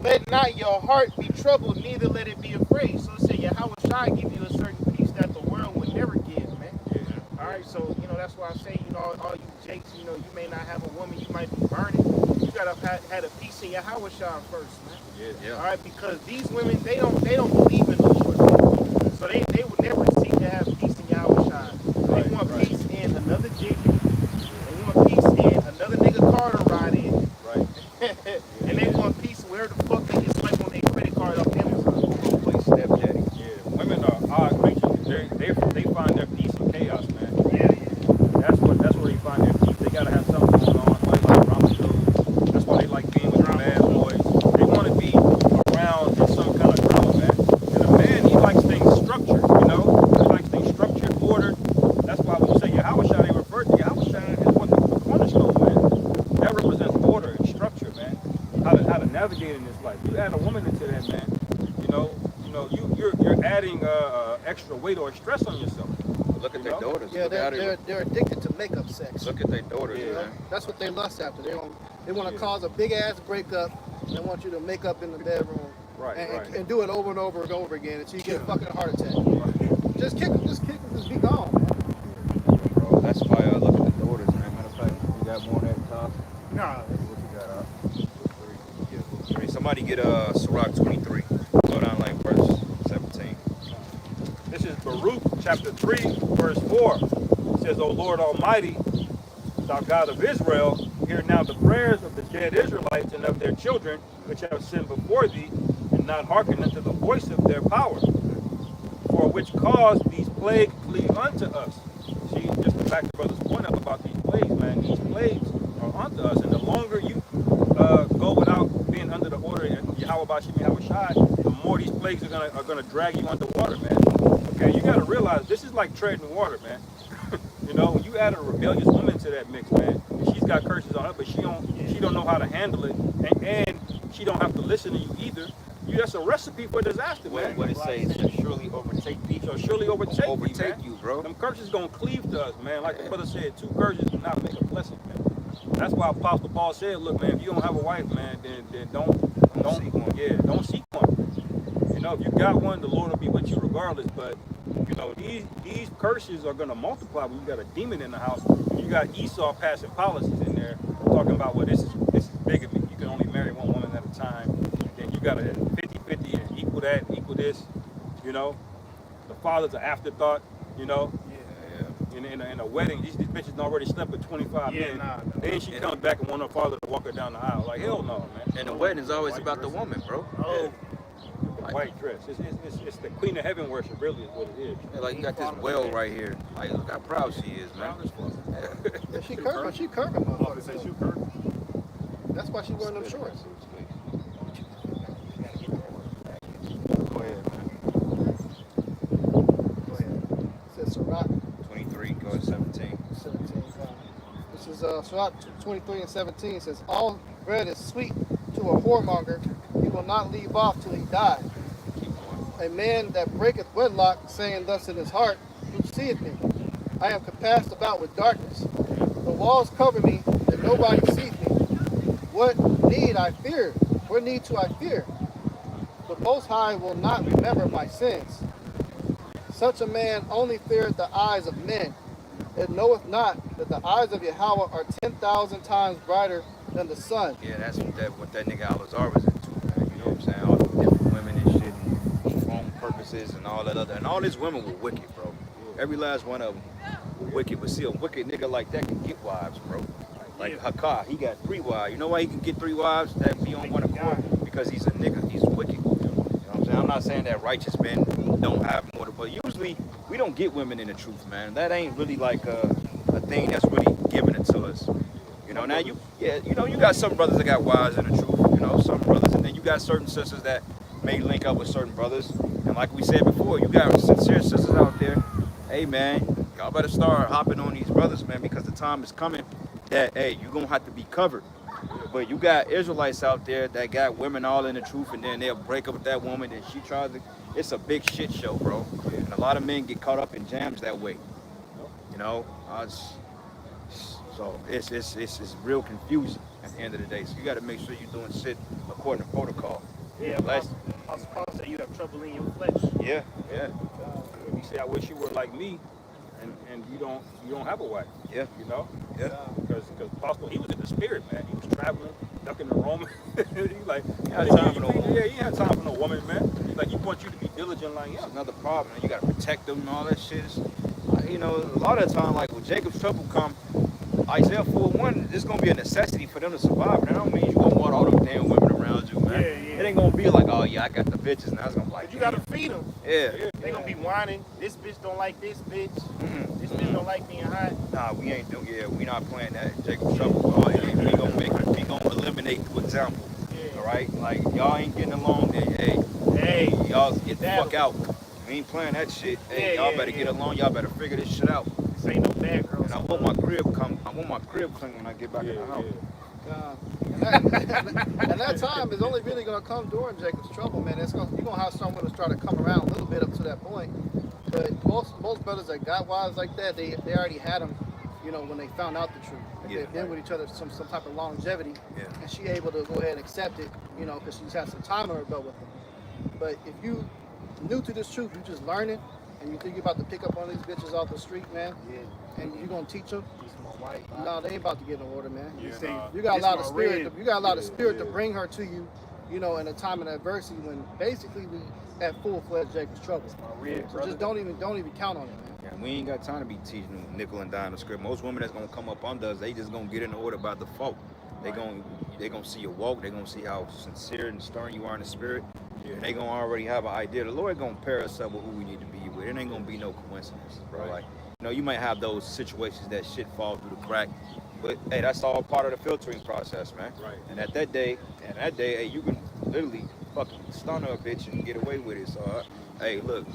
Let not your heart be troubled, neither let it be afraid. So say, how would I give you a certain peace that the world would never give, man? Yeah. All right, so that's why I say, all you jakes, you may not have a woman, you might be burning. You gotta have had a peace in your house first, man. Yeah. All right, because these women, they don't believe in the Lord, so they would never seek to have peace in your house. They want peace in another jig. They want peace in another nigga car to ride in. Right. And they want peace where the fuck they can swipe on their credit card off Amazon. Go play stepdaddy. Yeah. Women are odd creatures. They find their peace in chaos, man. Yeah. That's where they find their peace. They gotta have something going on. Like drama shows. That's why they like being with the bad boys. They want to be around in some kind of drama, man. And a man, he likes things structured, He likes things structured, ordered. That's why when you say Yahushua, they refer to Yahushua as what the cornerstone, man. That represents order and structure, man. How to navigate in this life. You add a woman into that, man. You're adding extra weight or stress on yourself. Look at their daughters. Yeah, they're addicted to makeup sex. Look at their daughters, man. That's what they lust after. They want to cause a big ass breakup. They want you to make up in the bedroom, and do it over and over and over again until you get a fucking heart attack. Just kick them, just be gone, man. Bro, that's why I look at the daughters, man. Matter of fact, you got more than that, Tom? Nah. What you got? Somebody get Sirach 23. Go down like verse chapter 3, verse 4. It says, O Lord Almighty, thou God of Israel, hear now the prayers of the dead Israelites and of their children, which have sinned before thee, and not hearken unto the voice of their power, for which cause these plagues cleave unto us. See, just to back the brother's point up about these plagues, man, these plagues are unto us, and the longer you go without being under the order of Yahweh Bashim Yahweh Shai, the more these plagues are gonna drag you underwater, man. Okay, you gotta realize this is like treading water, man. You know, when you add a rebellious woman to that mix, man, and she's got curses on her, but she don't know how to handle it, and she don't have to listen to you either. That's a recipe for disaster, man. What it says shall surely overtake thee. Shall surely overtake you, bro. Them curses gonna cleave to us, man. Like the brother said, 2 curses do not make a blessing, man. That's why Apostle Paul said, look, man, if you don't have a wife, man, then don't seek one. Yeah, don't seek one. You know, if you got one, the Lord will be with you regardless. But you know, these curses are gonna multiply when you got a demon in the house. When you got Esau passing policies in there, talking about, well, this is bigamy. You can only marry one woman at a time. And then you got a 50-50 and equal that, equal this. You know, the father's an afterthought. You know. In a wedding, these bitches already slept with 25 men. Then she comes back and want her father to walk her down the aisle. Like, hell no, man. And the wedding is always about the woman, bro. Oh. White dress. It's the queen of heaven worship, really, is what it is. Yeah, like, you got this well right here. Like, look how proud she is, man. Yeah, she curving, motherfucker. That's why she wearing them shorts. Go ahead, man. Go ahead. It says Sirach 23, go to 17. 17. This is Sirach 23 and 17. It says, all bread is sweet to a whoremonger. He will not leave off till he die. A man that breaketh wedlock, saying thus in his heart, who seeth me? I am compassed about with darkness. The walls cover me, and nobody seeth me. What need I fear? What need to I fear? The Most High will not remember my sins. Such a man only feareth the eyes of men. It knoweth not that the eyes of Yahweh are 10,000 times brighter than the sun. Yeah, that's what that nigga Alazar was into, man. You know what I'm saying? All the different women and shit, and strong purposes and all that other. And all these women were wicked, bro. Every last one of them were wicked. But see, a wicked nigga like that can get wives, bro. Like Hakah, he got 3 wives. You know why he can get 3 wives? That be on one accord? Because he's a nigga. He's wicked. You know what I'm saying? I'm not saying that righteous men don't have more, but usually we don't get women in the truth, man. That ain't really like a thing that's really given it to us. You know, now you got some brothers that got wives in the truth, you know, some brothers, and then you got certain sisters that may link up with certain brothers. And like we said before, you got sincere sisters out there. Hey, man, y'all better start hopping on these brothers, man, because the time is coming that, hey, you're going to have to be covered. But you got Israelites out there that got women all in the truth, and then they'll break up with that woman, and she tries to. It's a big shit show, bro. And a lot of men get caught up in jams that way. You know, so it's real confusing at the end of the day. So you got to make sure you're doing shit according to protocol. Yeah, Paul said you have trouble in your flesh. Yeah. He said, I wish you were like me, and you don't have a wife. Yeah. You know? Yeah. Because Apostle, he was in the spirit, man. He was traveling, ducking the Roman. He's like, he had time for no woman. Yeah, he had time for no woman, man. He's like, he wants you to be diligent like him. That's another problem. You got to protect them and all that shit. You know, a lot of the time, like when Jacob's trouble come, Isaiah 4:1, it's going to be a necessity for them to survive. That don't mean you're going to want all them damn women around you, man. It ain't going to be like, oh, yeah, I got the bitches. Now it's going to be like, you got to feed them. Yeah. They going to be whining. This bitch don't like this bitch. This bitch don't like being hot. Nah, we ain't doing, we not playing that. Jacob's trouble. Oh, yeah, we going to eliminate the example. All right? Like, y'all ain't getting along, then, hey, y'all get the fuck out. We ain't playing that shit. Hey, y'all better get along. Y'all better figure this shit out. This ain't no bad girl. And I want my crib clean when I get back in the house. And that time is only really going to come during Jacob's trouble, man. You're going to have someone who's trying to come around a little bit up to that point. But most brothers that got wives like that, they already had them, you know, when they found out the truth. They've been with each other some type of longevity. And she able to go ahead and accept it, you know, because she's had some time under her belt with them. But if you new to this truth, you just learning, and you think you're about to pick up on these bitches off the street, man, and you're going to teach them, no, they ain't about to get in order, man. You got a lot of spirit. You got a lot of spirit to bring her to you, you know, in a time of adversity when basically we at full-fledged Jacob's trouble. So just don't even count on it, man. Yeah, we ain't got time to be teaching them nickel and dime the script. Most women that's gonna come up under us, they just gonna get in the order by default. They gonna see your walk. They gonna see how sincere and stern you are in the spirit. And they gonna already have an idea. The Lord gonna pair us up with who we need to be with. It ain't gonna be no coincidence, bro. Right. Like, you know, you might have those situations that shit fall through the crack, but hey, that's all part of the filtering process, man. Right. And at that day, hey, you can literally fucking stun a bitch and get away with it. So, hey, look,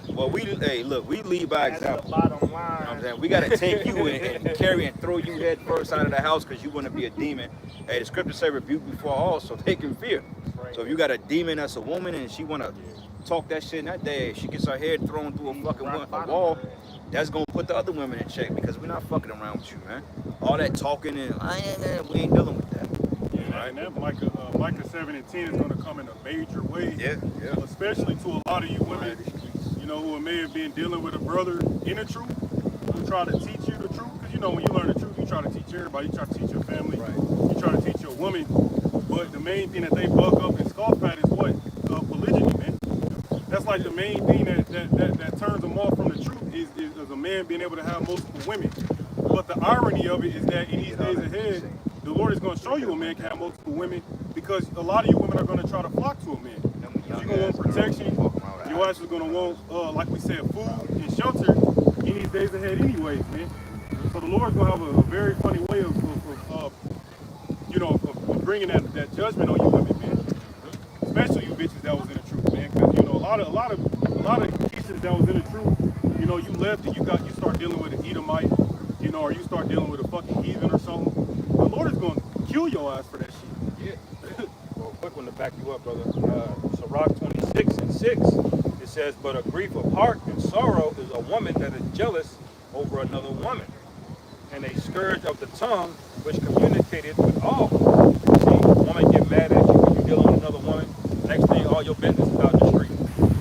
well, we lead by That's example. the bottom You know what line. I'm saying? We gotta take you and carry and throw you head first out of the house because you want to be a demon. Hey, the scriptures say rebuke before all, so they can fear. Right. So if you got a demon that's a woman and she wanna talk that shit in that day, she gets her head thrown through a fucking a wall, that's gonna put the other women in check because we're not fucking around with you, man. All that talking and we ain't dealing with that. Yeah, and that Micah 7 and 10 is going to come in a major way. Yeah. Especially to a lot of you women, you know, who may have been dealing with a brother in the truth, who try to teach you the truth. Because, you know, when you learn the truth, you try to teach everybody. You try to teach your family. Right. You try to teach your woman. But the main thing that they buck up and scoff at is what? Polygyny, man. That's like the main thing that turns them off from the truth is a man being able to have multiple women. But the irony of it is that in these days ahead, the Lord is going to show you a man can have multiple women because a lot of you women are going to try to flock to a man. You're going to want protection. Your ass is going to want, like we said, food and shelter in these days ahead anyways, man. So the Lord's going to have a very funny way of bringing that judgment on you women, man. Especially you bitches that was in the truth, man. Because, you know, a lot of cases that was in the truth, you know, you left and you start dealing with an Edomite, you know, or you start dealing with a fucking heathen or something. The Lord is going to kill your ass for that shit. Yeah. Well, quick one to back you up, brother. Sirach 26 and 6, it says, but a grief of heart and sorrow is a woman that is jealous over another woman, and a scourge of the tongue which communicated with all. See, a woman get mad at you when you're dealing with another woman. Next thing, all your business is out in the street.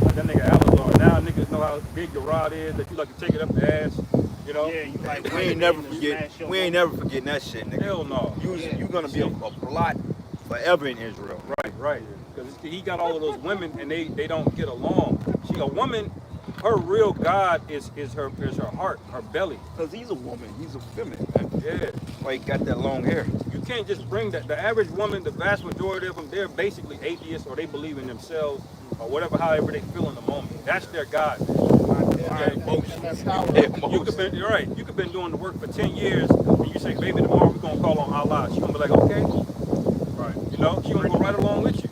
Like that nigga Alazar. Now niggas know how big your rod is, that you like to take it up the ass. You know? Yeah, you like We ain't never forgetting that shit, nigga. Hell no. You gonna be a blot forever in Israel. Right. Because he got all of those women and they don't get along. A woman, her real God is her heart, her belly. Cause he's a woman, he's a feminine, man. Yeah. Why he got that long hair? You can't just bring that. The average woman, the vast majority of them, they're basically atheists or they believe in themselves or whatever, however they feel in the moment. That's their God. Okay. And that's how You could been, you're right. You could been doing the work for 10 years and you say, baby, tomorrow we're gonna call on Allah. She gonna be like, okay. Right. You know, she gonna go right along with you.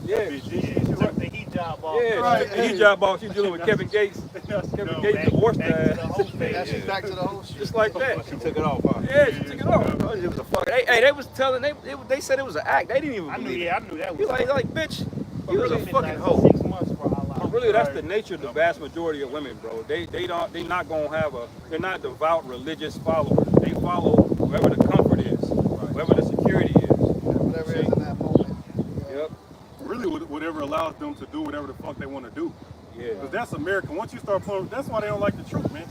Yeah. She took the hijab off. Yeah, Right. the hijab off. She's dealing with Kevin Gates. Kevin Gates divorced back to the her. whole thing. that's just back to the whole shit. Just like that. She took it off, huh? Yeah, she took it off. It was a fuck. Hey, they was telling they said it was an act. They didn't even I knew, believe yeah, I knew that it. was. You like bitch. You was a Been fucking like hoe. 6 months for Allah. But really, that's the nature of the vast majority of women, bro. They not gonna have they're not devout religious followers. They follow wherever the comfort is, wherever the security is. Whatever is in that moment. Yep. Really, whatever allows them to do whatever the fuck they want to do. Yeah. Because that's America. Once you start pulling, that's why they don't like the truth, man.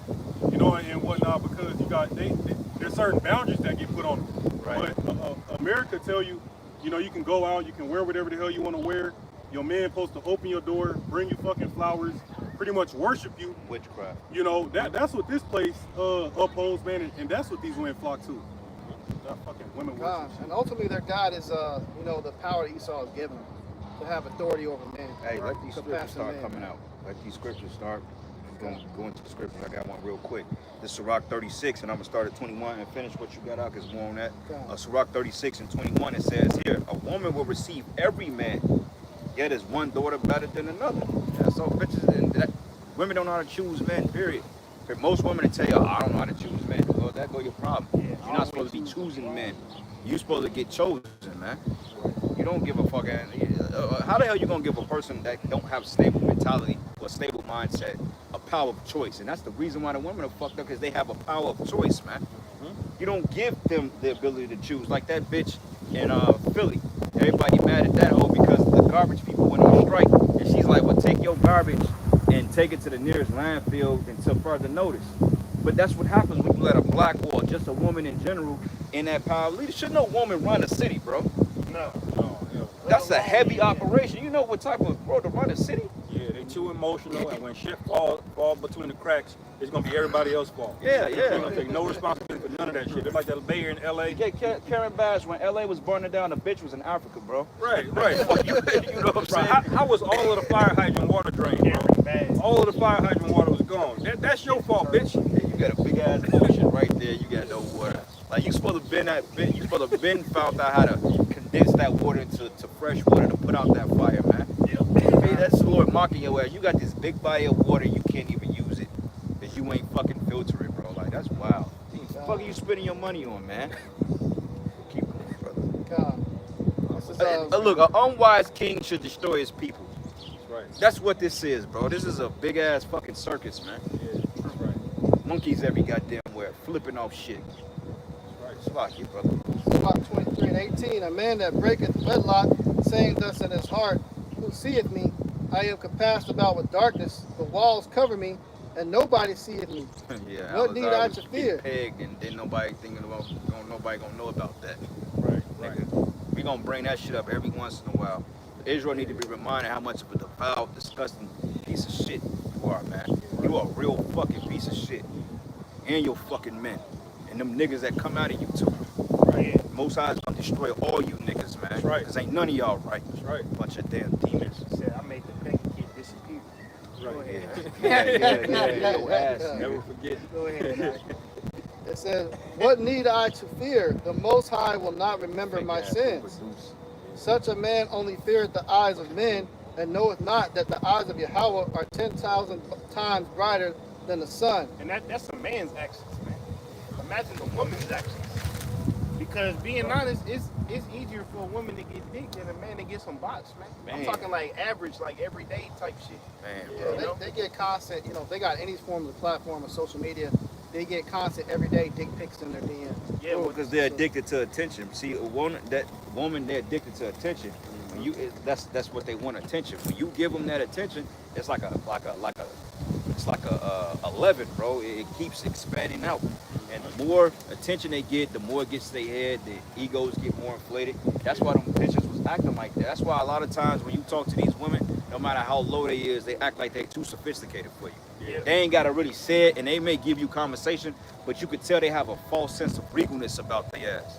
You know, and whatnot, because you got, there's certain boundaries that get put on them. Right. But America tell you, you know, you can go out, you can wear whatever the hell you want to wear. Your man supposed to open your door, bring you fucking flowers, pretty much worship you. Witchcraft. You know, that's what this place upholds, man, and that's what these women flock to. That fucking women Gosh, worship. and ultimately their God is, you know, the power that Esau has given them to have authority over men. Hey, let these scriptures Compassion start men. coming out. Let these scriptures start. I'm going to go into the scriptures. I got one real quick. This is Sirach 36, and I'm going to start at 21 and finish what you got out because more on that. Sirach 36 and 21, it says here, a woman will receive every man, yet is one daughter better than another. Yeah, so bitches, and women don't know how to choose men, period. But most women will tell you, oh, I don't know how to choose men. Well, that go your problem. You're not supposed to be choosing men. You're supposed to get chosen, man. You don't give a fuck. How the hell you gonna give a person that don't have stable mentality or stable mindset a power of choice? And that's the reason why the women are fucked up, because they have a power of choice, man. You don't give them the ability to choose. Like that bitch in Philly. Everybody mad at that hoe because the garbage people went on strike. And she's like, well, take your garbage and take it to the nearest landfill until further notice. But that's what happens when you let a black or just a woman in general in that power of leadership. Should no woman run a city, bro? No. No, hell That's a heavy operation. You know what type of road to run a city? Yeah, they too emotional, and when shit fall between the cracks, it's gonna be everybody else's fault. Yeah, They're yeah. gonna take no responsibility for none of that shit. It's like that mayor in LA. Karen Bass, when LA was burning down, the bitch was in Africa, bro. Right. you know what I'm saying? How was all of the fire hydrant water drained, bro? All of the fire hydrant water was gone. That's your fault, bitch. Yeah, you got a big ass ocean right there. You got no water. Like you supposed to found out how to condense that water into fresh water to put out that fire, man. Hey, that's the Lord mocking your ass. You got this big body of water, you can't even use it because you ain't fucking filtering, bro. Like that's wild. What the fuck are you spending your money on, man? Keep going, brother. Look, an unwise king should destroy his people. Right. That's what this is, bro. This is a big ass fucking circus, man. Yeah, that's right. Monkeys every goddamn where, flipping off shit. Right. Fuck you, brother. Mark 23 and 18, a man that breaketh wedlock, saying thus in his heart, who seeth me? I am compassed about with darkness, the walls cover me, and nobody seeth me. Yeah. What need I to fear? Pegged and then nobody thinking about, nobody gonna know about that. Right. Nigga, we gonna bring that shit up every once in a while. Israel need to be reminded how much of a defiled, disgusting piece of shit you are, man. You are a real fucking piece of shit. And your fucking men. And them niggas that come out of you too. Right. Most High's gonna destroy all you niggas, man. That's right. Cause ain't none of y'all right. That's right. Bunch of damn demons. Said I made the Becky kid disappear. Right. Yeah, your ass. Never forget. Go ahead. It says, what need I to fear? The Most High will not remember my sins. Such a man only feareth the eyes of men, and knoweth not that the eyes of Yahweh are 10,000 times brighter than the sun. And that's a man's actions, man. Imagine a woman's actions. Because being honest, it's easier for a woman to get dick than a man to get some box, man. I'm talking like average, like everyday type shit. Man, Yeah, bro. they get constant, if they got any form of platform of social media, they get constant everyday dick pics in their DMs. Yeah, well, Because they're addicted to attention. See, that woman, they're addicted to attention. When that's what they want, attention. When you give them that attention, it's like a leaven, bro. It keeps expanding out. And the more attention they get, the more it gets to their head, the egos get more inflated. That's why them bitches was acting like that. That's why a lot of times when you talk to these women, no matter how low they is, they act like they too sophisticated for you. Yeah. They ain't gotta really say it, and they may give you conversation, but you could tell they have a false sense of regalness about their ass.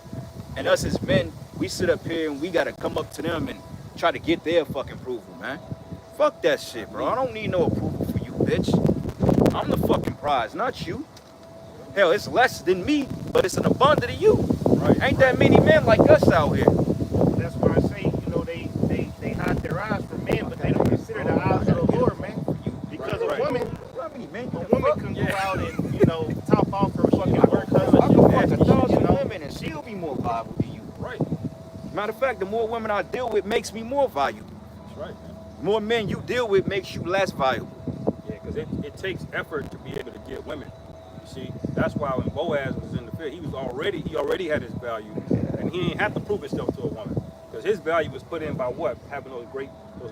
And us as men, we sit up here and we gotta come up to them and try to get their fucking approval, man. Fuck that shit, bro. I don't need no approval for you, bitch. I'm the fucking prize, not you. Hell, it's less than me, but it's an abundance of you. Right. Ain't that many men like us out here? that's why I say, they hide their eyes from men, but they don't consider the eyes of the Lord, man. Because a woman can go out and, top off her fucking work husband. I can fuck 1,000 women and she'll be more valuable than you. Right. Matter of fact, the more women I deal with makes me more valuable. That's right, man. More men you deal with makes you less valuable. Yeah, because it takes effort to be able to get women. You see, that's why when Boaz was in the field, he already had his value, and he didn't have to prove himself to a woman, because his value was put in by what? Having those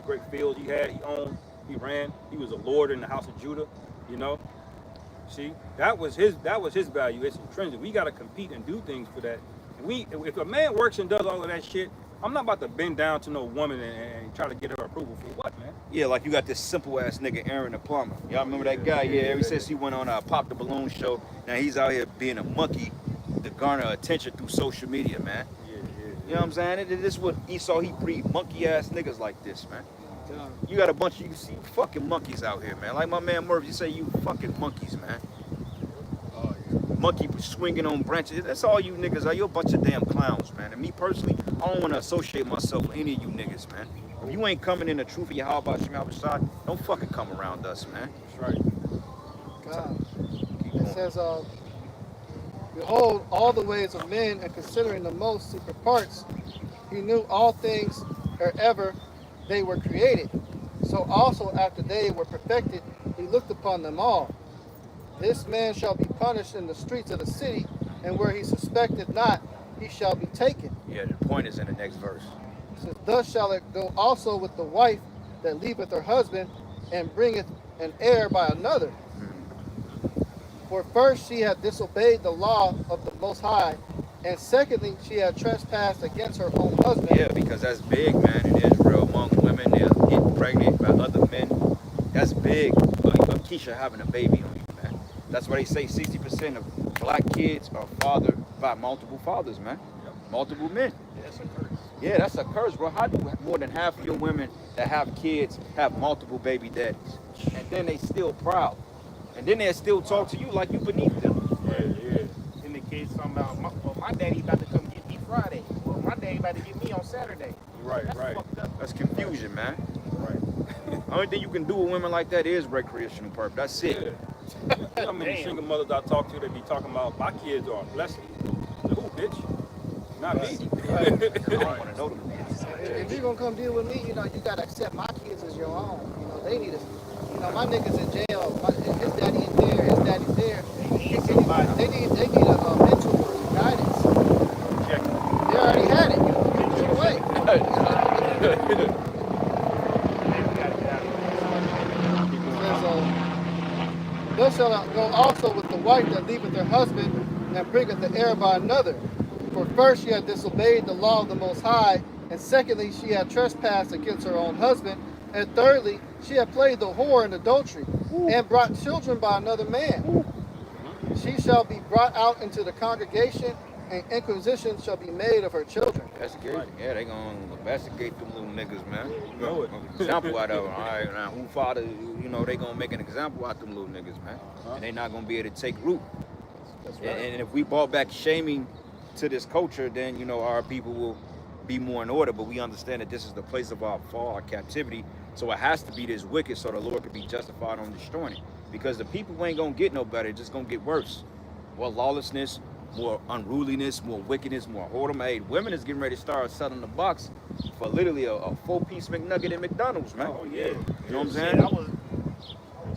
great fields he had, he owned, he ran, he was a lord in the house of Judah. See, that was his value. It's intrinsic. We got to compete and do things for that. And if a man works and does all of that shit, I'm not about to bend down to no woman and try to get her approval for what, man? Yeah, like you got this simple ass nigga Aaron the plumber. Y'all remember that guy? Yeah, ever since he went on Pop the Balloon show, now he's out here being a monkey to garner attention through social media, man. Yeah. You know what I'm saying? This is what Esau, he breed monkey ass niggas like this, man. You got a bunch of, you see fucking monkeys out here, man. Like my man Murphy, you say you fucking monkeys, man. Monkey swinging on branches. That's all you niggas are. You're a bunch of damn clowns, man. And me personally, I don't want to associate myself with any of you niggas, man. If you ain't coming in the truth of Yahweh Shemel, don't fucking come around us, man. That's right. God. It says, behold, all the ways of men, and considering the most secret parts, he knew all things ere ever they were created. So also after they were perfected, he looked upon them all. This man shall be punished in the streets of the city, and where he suspected not, he shall be taken. Yeah, the point is in the next verse. It says, thus shall it go also with the wife that leaveth her husband, and bringeth an heir by another. For first she hath disobeyed the law of the Most High, And secondly, she had trespassed against her own husband. Yeah, because that's big, man, in Israel among women. They'll get pregnant by other men. That's big. Keisha having a baby on you, man. That's why they say 60% of black kids are fathered by multiple fathers, man. Multiple men. Yeah, that's a curse. Yeah, that's a curse, bro. How do more than half of your women that have kids have multiple baby daddies? And then they still proud. And then they'll still talk to you like you beneath them. Yeah. Then the kids talking about, my daddy about to come get me Friday. Well, my daddy about to get me on Saturday. Right, That's right. fucked up. That's confusion, man. Right. Only thing you can do with women like that is recreational purpose. That's it. You know how many Damn. single mothers I talk to that be talking about my kids are a blessing? Who, bitch? Not me. I don't want to know them. If you're gonna come deal with me, you know, you gotta accept my kids as your own. You know, they need us. You know, my niggas in jail. His daddy in there. His daddy's there. They need a mentor, guidance. Check. They already had it. You took it away. Thou shalt not go also with the wife that leaveth her husband and bringeth the heir by another. For first she had disobeyed the law of the Most High, and secondly she had trespassed against her own husband, and thirdly she had played the whore in adultery, and brought children by another man. She shall be brought out into the congregation, and inquisition shall be made of her children. Investigate. Yeah, they gonna investigate them little niggas, man. You know it. Example out of them. All right, now who father? You know they gonna make an example out them little niggas, man. And they not gonna be able to take root. That's right. And if we brought back shaming to this culture, then you know our people will be more in order. But we understand that this is the place of our fall, our captivity. So it has to be this wicked, so the Lord could be justified on destroying it. Because the people ain't gonna get no better; it's just gonna get worse. More lawlessness, more unruliness, more wickedness, more whoredom. Hey, women is getting ready to start selling the box for literally a 4-piece McNugget at McDonald's, man. Oh, yeah. You know what I'm Shit, saying? I was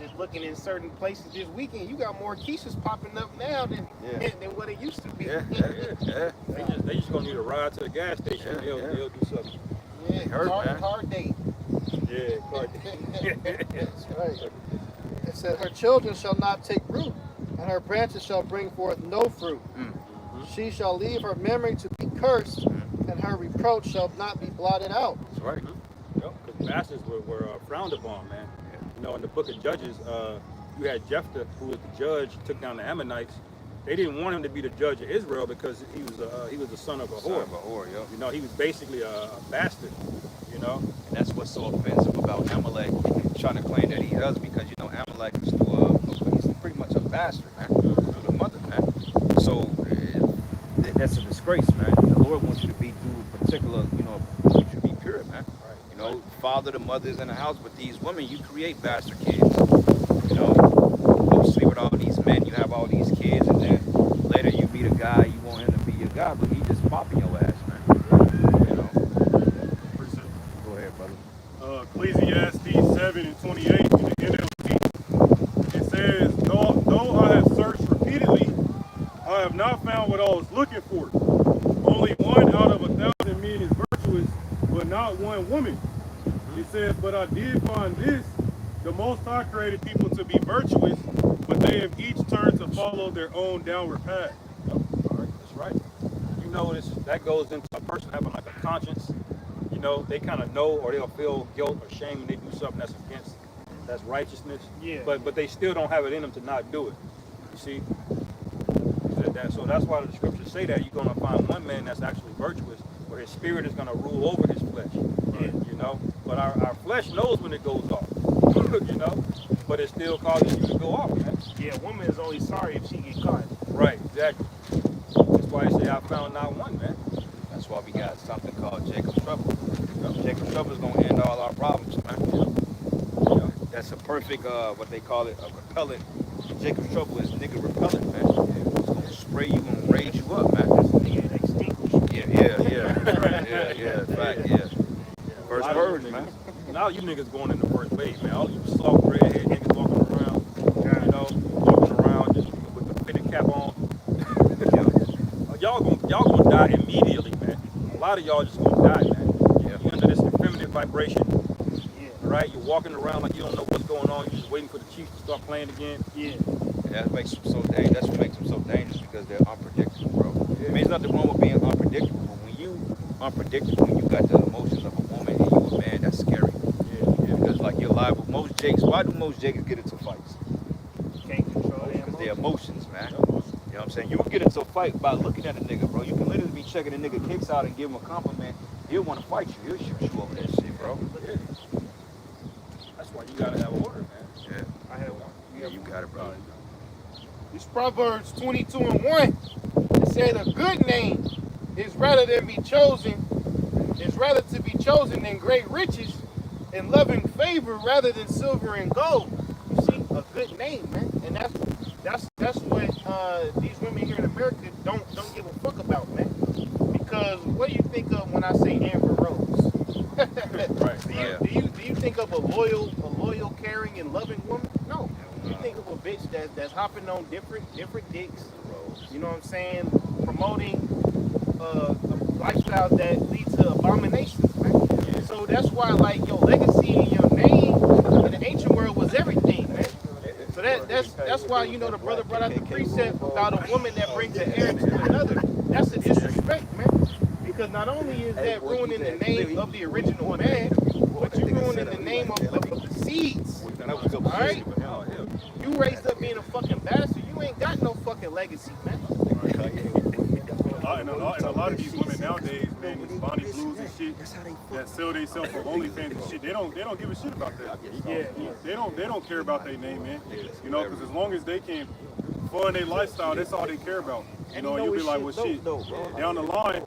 just looking in certain places this weekend. You got more Keishas popping up now than what it used to be. Yeah. They just gonna need a ride to the gas station. Yeah, They'll do something. Yeah, hurt, man. hard date. Yeah, Clark. That's right. It said, her children shall not take root, and her branches shall bring forth no fruit. She shall leave her memory to be cursed, and her reproach shall not be blotted out. That's right. Because bastards were frowned upon, man. You know, in the book of Judges, you had Jephthah, who was the judge, took down the Ammonites. They didn't want him to be the judge of Israel because he was the son of a whore. You know, he was basically a bastard. You know, And that's what's so offensive about Amalek trying to claim that he does, because you know Amalek is still he's pretty much a bastard, man, to the mother, man. So that's a disgrace, man. The Lord wants you to be through particular, you know, wants you to be pure, man. You know, father the mothers in the house, but these women, you create bastard kids. You know, go sleep with all these men, you have all these kids, and then later you meet a guy, you want him to be your guy, but he just popping your ass, man. You know. Go ahead, brother. Ecclesiastes 7:28 in the NLT. It says, though I have searched repeatedly, I have not found what I was looking for. Only one out of 1,000 men is virtuous, but not one woman. It says, but I did find this, the Most High created people to be virtuous, but they have each turned to follow their own downward path. all right, that's right. You know, that goes into a person having like a conscience. You know, they kind of know, or they'll feel guilt or shame when they do something that's righteousness. Yeah. But they still don't have it in them to not do it. You see? So that's why the scriptures say that you're going to find one man that's actually virtuous, where his spirit is going to rule over his flesh. Yeah. You know? But our flesh knows when it goes off. You know? But it still causes you to go off, man. Yeah, a woman is only sorry if she get caught. Right, exactly. That's why I say I found not one, man. That's why we got something called Jacob's Trouble. Jacob's Trouble is gonna end all our problems, man. That's a perfect, what they call it, a repellent. Jacob's Trouble is nigga repellent, man. It's gonna spray you and raise you up, man. Nigga extinguished. Yeah. Fact, yeah. First purge, man. Now you niggas going in the first wave, man. All you soft redhead niggas walking around, you know, walking around just with the fitted cap on. Y'all gonna die immediately, man. A lot of y'all just gonna die, man. You're under this effeminate vibration, right? You're walking around like you don't know what's going on. You're just waiting for the Chiefs to start playing again. Yeah. That makes them so dangerous. That's what makes them so dangerous, because they're unpredictable, bro. I mean, there's nothing wrong with being unpredictable, but when you unpredictable, when you got the emotions of a woman and you a man, that's scary. Because like you're liable. Most Jakes, why do most Jakes get into fights? Can't control Because their them. emotions, man. You know what I'm saying? You would get into a fight by looking at a nigga, bro. You can literally be checking a nigga kicks out and give him a compliment. He'll want to fight you. He'll shoot you over that shit, bro. That's why you gotta have order, man. Yeah. I have one. Yeah, you got it, bro. It's Proverbs 22:1. It said a good name is rather to be chosen than great riches, and loving favor rather than silver and gold. You see, a good name, man, and that's what these women here in America don't give a fuck about, man. Because what do you think of when I say Amber Rose? Right. Do you think of a loyal, caring, and loving woman? No. You think of a bitch that's hopping on different dicks. You know what I'm saying? Promoting lifestyles that lead to abominations, man. So that's why, like, your legacy and your name in the ancient world was everything, man. So that's why, you know, the brother brought out the precept about a woman that brings the heir to another. That's a disrespect, man. Because not only is that ruining the name of the original man, but you ruining the name of the seeds. All right? You raised up being a fucking bastard. You ain't got no fucking legacy, man. And a lot of these women nowadays, man, these Bonnie Blues and shit, that sell themselves for OnlyFans and shit, they don't give a shit about that. They don't care about their name, man. You know, because as long as they can fund their lifestyle, that's all they care about. You know, you'll be like, well, shit, down the line,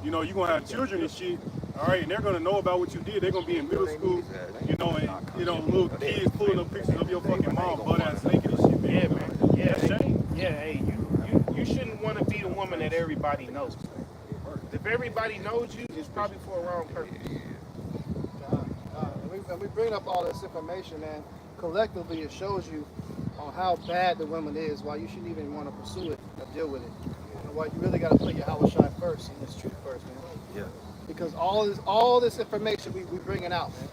you know, you're gonna have children and shit. All right, and they're gonna know about what you did. They're gonna be in middle school, you know, and you know, little kids pulling up pictures of your fucking mom butt ass naked and shit, man. Yeah, man. Yeah, That's shame. Yeah, hey, you shouldn't want to be the woman that everybody knows. If everybody knows you, it's probably for a wrong purpose. And we bring up all this information, man. Collectively, it shows you on how bad the woman is, why you shouldn't even want to pursue it or deal with it. And why you really got to put your house shine first and this truth first, man. Yeah. Because all this information we bringing out, man.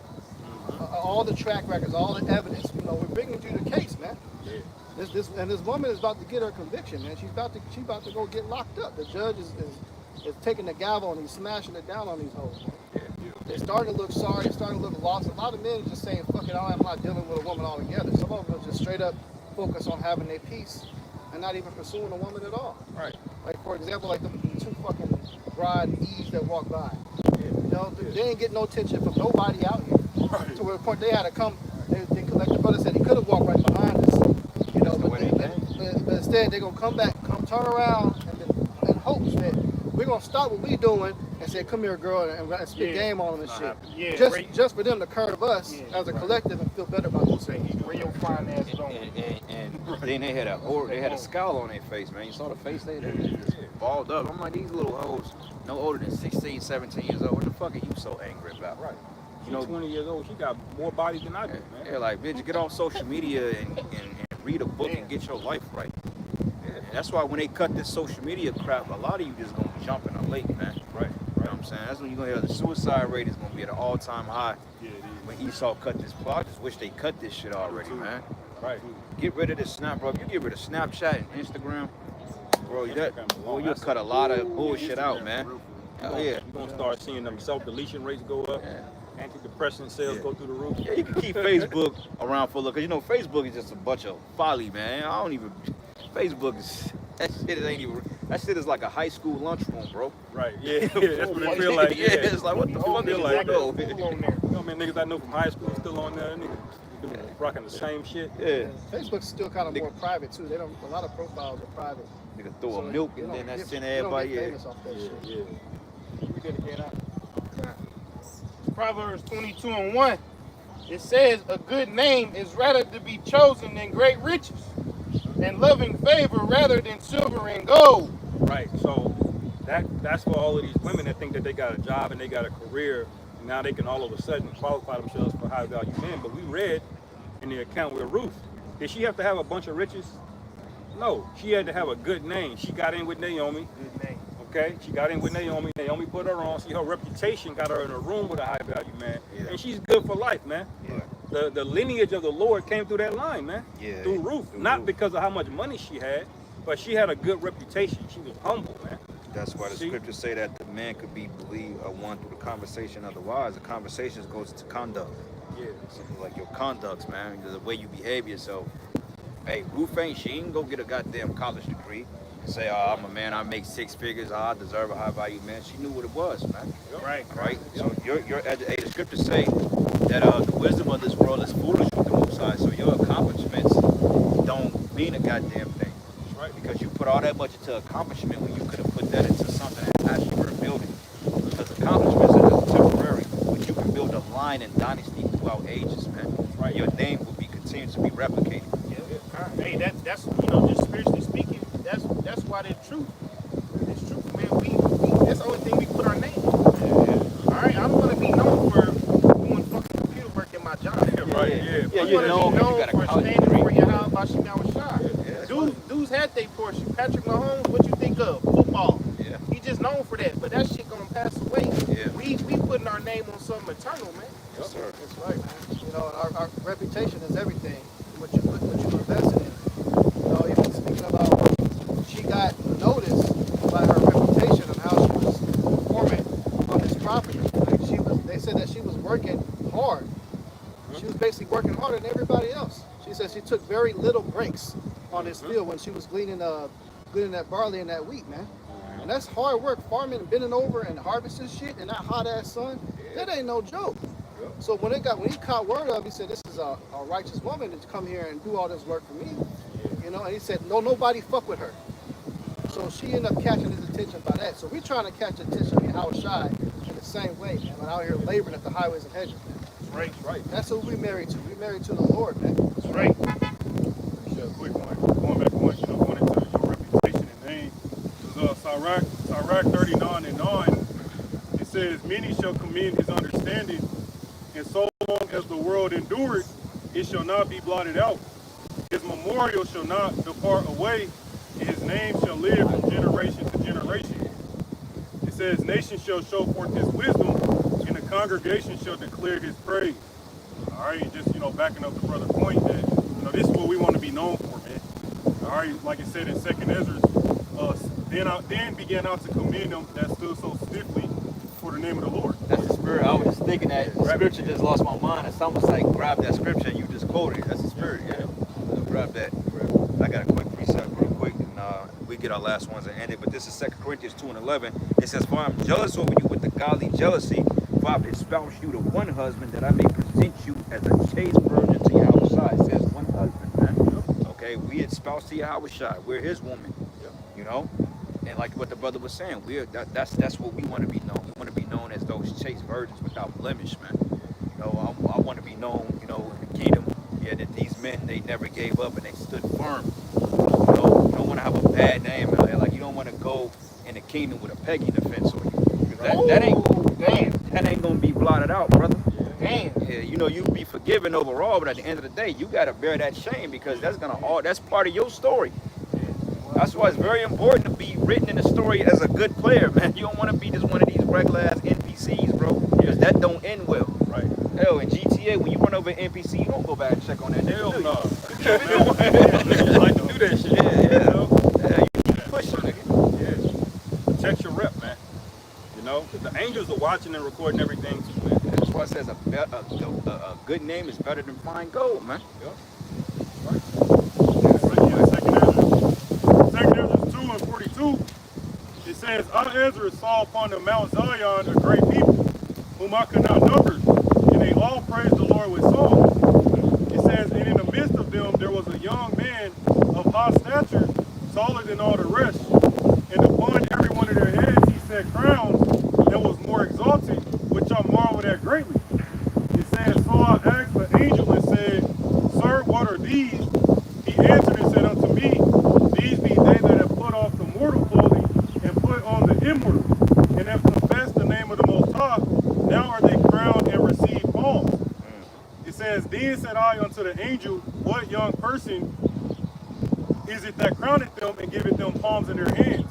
All the track records, all the evidence, you know, we're bringing you the case, man. This woman is about to get her conviction, man. She's about to go get locked up. The judge is taking the gavel and he's smashing it down on these hoes. They're starting to look sorry, they're starting to look lost. A lot of men are just saying, fuck it, I'm not dealing with a woman altogether. Some of them are just straight up focused on having their peace and not even pursuing a woman at all. Right. Like, for example, like the two fucking bride Eves that walked by. You know, they ain't getting no attention from nobody out here. To the point they had to come, like the brother said, he could have walked right behind us. You know, but instead they're gonna come turn around in hopes that we're gonna stop what we doing and say, come here, girl, and spit game on them and shit. Yeah, just for them to curve us as a collective and feel better about themselves. Real fine ass And then they had a scowl on their face, man. You saw the face they just balled up. I'm like, these little hoes, no older than 16, 17 years old. What the fuck are you so angry about? Right. You know, 20 years old, she got more bodies than I do, man. Yeah, like, bitch, get off social media and read a book and get your life right. And that's why when they cut this social media crap, a lot of you just gonna jump in a lake, man. Right. You know what I'm saying? That's when you're gonna hear the suicide rate is gonna be at an all-time high. Yeah, it is. When Esau cut this, I just wish they cut this shit already, man. Right. Get rid of this Snap, bro. If you get rid of Snapchat and Instagram, bro, Instagram you'll cut a lot of bullshit out, man. Hell yeah. You're gonna start seeing them self-deletion rates go up. Yeah. Antidepressant sales go through the roof. Yeah, you can keep Facebook around for a look, cause you know Facebook is just a bunch of folly, man. I don't even. Facebook is that shit is like a high school lunchroom, bro. Right. Yeah. That's what it feel like. Yeah, it's like what the fuck is like that? You know, man, niggas I know from high school still on there. Niggas rocking the same shit. Yeah. Facebook's still kind of more private too. They don't. A lot of profiles are private. Nigga throw So a milk they and don't then that's get- send they don't everybody. get Yeah. famous off that shit. Yeah. We did it again. Proverbs 22:1. It says, a good name is rather to be chosen than great riches, and loving favor rather than silver and gold. Right. So that's for all of these women that think that they got a job and they got a career, and now they can all of a sudden qualify themselves for high value men. But we read in the account with Ruth, did she have to have a bunch of riches? No, she had to have a good name. She got in with Naomi. Good name. Okay, she got in with Naomi. Naomi put her on. See, her reputation got her in a room with a high value man, and she's good for life, man. Yeah. The lineage of the Lord came through that line, man. Yeah. Through Ruth, not because of how much money she had, but she had a good reputation. She was humble, man. That's why the See? scriptures say that the man could be believed or won through the conversation of the wise. The conversations goes to conduct. Yeah. Something like your conducts, man, the way you behave yourself. Hey, Ruth she ain't go get a goddamn college degree and say, oh, I'm a man, I make six figures, I deserve a high value man. She knew what it was, man. Right. Right? So the scriptures say that the wisdom of this world is foolish with the Most High. So your accomplishments don't mean a goddamn thing. That's right. Because you put all that much into accomplishment when you could have put that into something that actually worth building. Because accomplishments are just temporary, but you can build a line and dynasty throughout ages, man. Right. Your name will be continued to be replicated. Hey, that's just spiritually speaking, that's why they're truth. It's truth, man. We that's the only thing we put our name on. All right, I'm gonna be known for doing fucking computer work in my job. Right, yeah. Yeah, I'm you're gonna be known known because you got for a college standing degree. for Yahweh Bashim Shah. Yeah, Dudes had their portion. Patrick Mahomes, what you think of? Football. Yeah. He just known for that, but that shit gonna pass away. Yeah. We putting our name on something eternal, man. Yes, sir. That's right, man. You know, our reputation is everything. What you invest in. You know, even speaking about, she got noticed by her reputation and how she was performing on this property. Like they said that she was working hard. She was basically working harder than everybody else. She said she took very little breaks on this field when she was gleaning that barley and that wheat, man. And that's hard work, farming and bending over and harvesting shit in that hot ass sun. That ain't no joke. So when he caught word of, he said, "This is a righteous woman to come here and do all this work for me." You know, and he said, nobody fuck with her. So she ended up catching his attention by that. So we're trying to catch attention of Howard Shy in the same way, man. We're out here laboring at the highways and hedges, man. Right, right. That's who we married to. We married to the Lord, man. That's right. Sure, quick one. Going back one, going into your reputation and name. Because Sirach 39:9, it says, many shall commend his understanding, and so long as the world endureth, it shall not be blotted out. His memorial shall not depart away, and his name shall live from generation to generation. It says, nations shall show forth his wisdom, and the congregation shall declare his praise. All right, just, backing up the brother's point that, this is what we want to be known for, man. All right, like it said in 2nd Ezra, then began out to commend them that stood so stiffly for the name of the Lord. That's the spirit. I was just thinking that the scripture just lost my mind. It's almost like grab that scripture and you just quoted it. That's the spirit, yeah. So grab that. I got a quick precept real quick, and we get our last ones and end it. But this is 2 Corinthians 2:11. It says, "For I am jealous over you with the godly jealousy, for I have espoused you to one husband, that I may present you as a chaste virgin to Yahweh Shai." It says one husband, man. Okay, we espoused to Yahweh Shai. We're his woman, And like what the brother was saying, that's what we want to be known. We want to be known as those chaste virgins without blemish, man. I want to be known, in the kingdom, that these men, they never gave up and they stood firm. You don't want to have a bad name, man. Like, you don't want to go in the kingdom with a pegging offense on you. That ain't gonna be blotted out, brother. Damn. Yeah, you'll be forgiven overall, but at the end of the day, you gotta bear that shame, because that's part of your story. That's why it's very important to be written in the story as a good player, man. You don't want to be just one of these regular ass NPCs, bro, because that don't end well. Right. Hell, in GTA, when you run over an NPC, you don't go back and check on that. Hell nigga, do no. you? Like to do that shit. Yeah, you keep pushing, nigga. Yeah. Protect your rep, man. The angels are watching and recording everything too, man. That's why it says a good name is better than fine gold, man. Right. Second Ezra 2:42. It says, I, Ezra, saw upon the Mount Zion a great people, whom I could not number, and they all praised the Lord with songs. It says, and in the midst of them there was a young man of high stature, taller than all the rest, and upon every one of their heads he set crowns, and was more exalted, which I marveled at greatly. It says, so I asked the angel and said, Sir, what are these? He answered and said unto me, these be they that have put off the mortal clothing and put on the immortal, and have confessed the name of the Most High. Now are they crowned and receive palms. It says, then said I unto the angel, what young person is it that crowneth them and giveth them palms in their hands?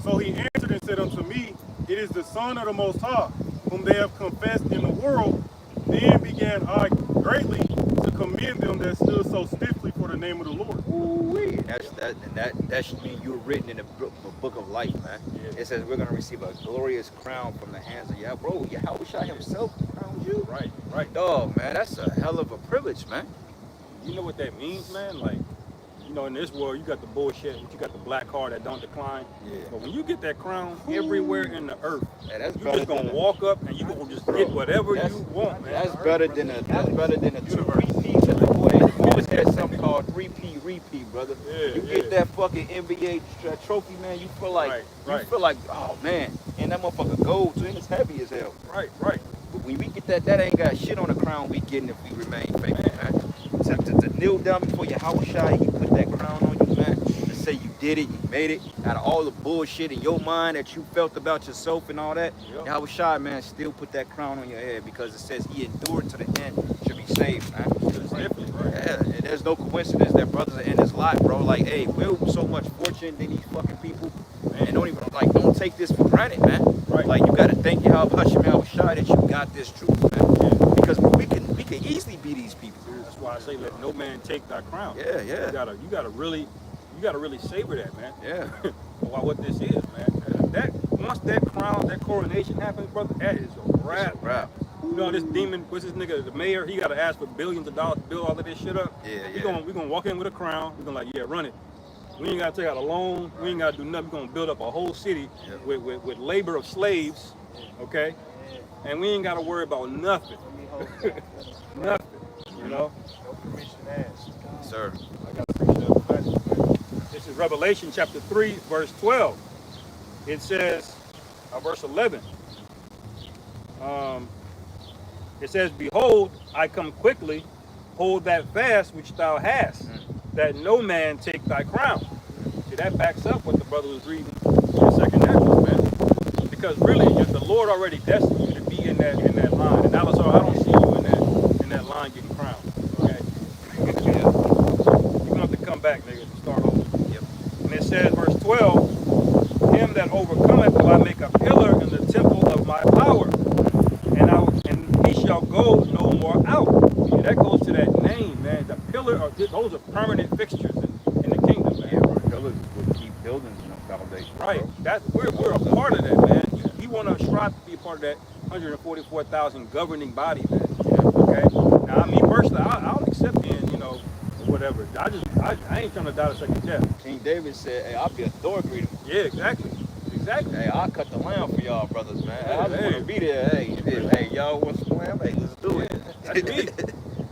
So he answered and said unto me, it is the Son of the Most High, whom they have confessed in the world. Then began I greatly to commend them that stood so stiffly for for the name of the Lord. Ooh-wee. That should mean you're written in the book of life, man. Yeah. It says we're gonna receive a glorious crown from the hands of Yahweh. Bro, Yahweh himself crowned you. Right. Dog, man, that's a hell of a privilege, man. You know what that means, man? Like, you know, in this world, you got the bullshit, you got the black card that don't decline. Yeah. But when you get that crown, everywhere in the earth, Yeah, that's you just gonna walk up and you gonna just get whatever you want, man. That's better than a 2-repeat. They always had something called 3P repeat, brother. Yeah, You get that fucking NBA trophy, man. You feel like Right. feel like, oh man, and that motherfucker gold too, and it's heavy as hell. Right. But when we get that ain't got shit on the crown we getting if we remain faithful, man. To kneel down before Yahweh Shai, he put that crown on you, man. To say you did it, you made it. Out of all the bullshit in your mind that you felt about yourself and all that, Yep. Yahweh Shai, man, still put that crown on your head because it says he endured to the end, should be saved, man. Definitely, right. Yeah, and there's no coincidence that brothers are in his life, bro. Like, hey, we're so much fortunate than these fucking people, man. Don't take this for granted, man. Right. Like, you gotta thank Yahweh Shai that you got this truth, man. Because we can easily be these people. That's why I say let no man take thy crown. Yeah. You gotta really savor that, man. Yeah. About what this is, man. That once that crown, that coronation happens, brother, that is a wrap. It's a wrap. You know this demon, what's this nigga, the mayor? He gotta ask for billions of dollars to build all of this shit up. Yeah. We gonna walk in with a crown. We gonna run it. We ain't gotta take out a loan. We ain't gotta do nothing. We gonna build up a whole city with labor of slaves, okay? And we ain't gotta worry about nothing. Nothing. You know. No permission asked. Sir. I got to preach that message. This is Revelation chapter 3, verse 12. It says, verse 11. It says, behold, I come quickly, hold that fast which thou hast, that no man take thy crown. See, that backs up what the brother was reading in the second Ezra, man. Because really, if the Lord already destined you to be in that line, and Alisar, I don't see you in that line getting crowned. Okay? You're gonna have to come back, nigga, and start over. Yep. And it says, verse 12, him that overcometh will I make a pillar in the temple of my power, and he shall go no more out. Yeah, that goes to that name, man. The pillar, those are permanent fixtures in the kingdom, man. Yeah, pillars would keep buildings in a foundation. Right. Bro. That's we're a part of that, man. You want to strive to be a part of that 144,000 governing body, man. Okay. Now, me personally, I'll accept being, whatever. I ain't trying to die a second death. King David said, hey, I'll be a door greeter. Yeah, exactly. Hey, I'll cut the lamb for y'all, brothers, man. Hey, I just want to be there. Hey, y'all want some lamb? Hey, let's do it. That's me.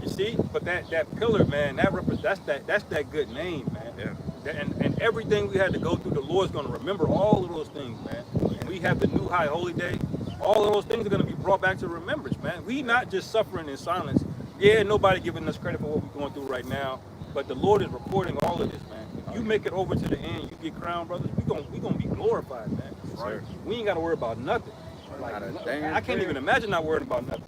You see, but that pillar, man, that's that good name, man. Yeah. And everything we had to go through, the Lord's going to remember all of those things, man. And we have the new high holy day. All of those things are going to be brought back to remembrance, man. We not just suffering in silence. Yeah, nobody giving us credit for what we're going through right now, but the Lord is recording all of this, man. If you make it over to the end, you get crowned, brothers, we gonna be glorified, man. Right. We ain't got to worry about nothing. Like, Not a damn I can't thing. even imagine not worrying about nothing.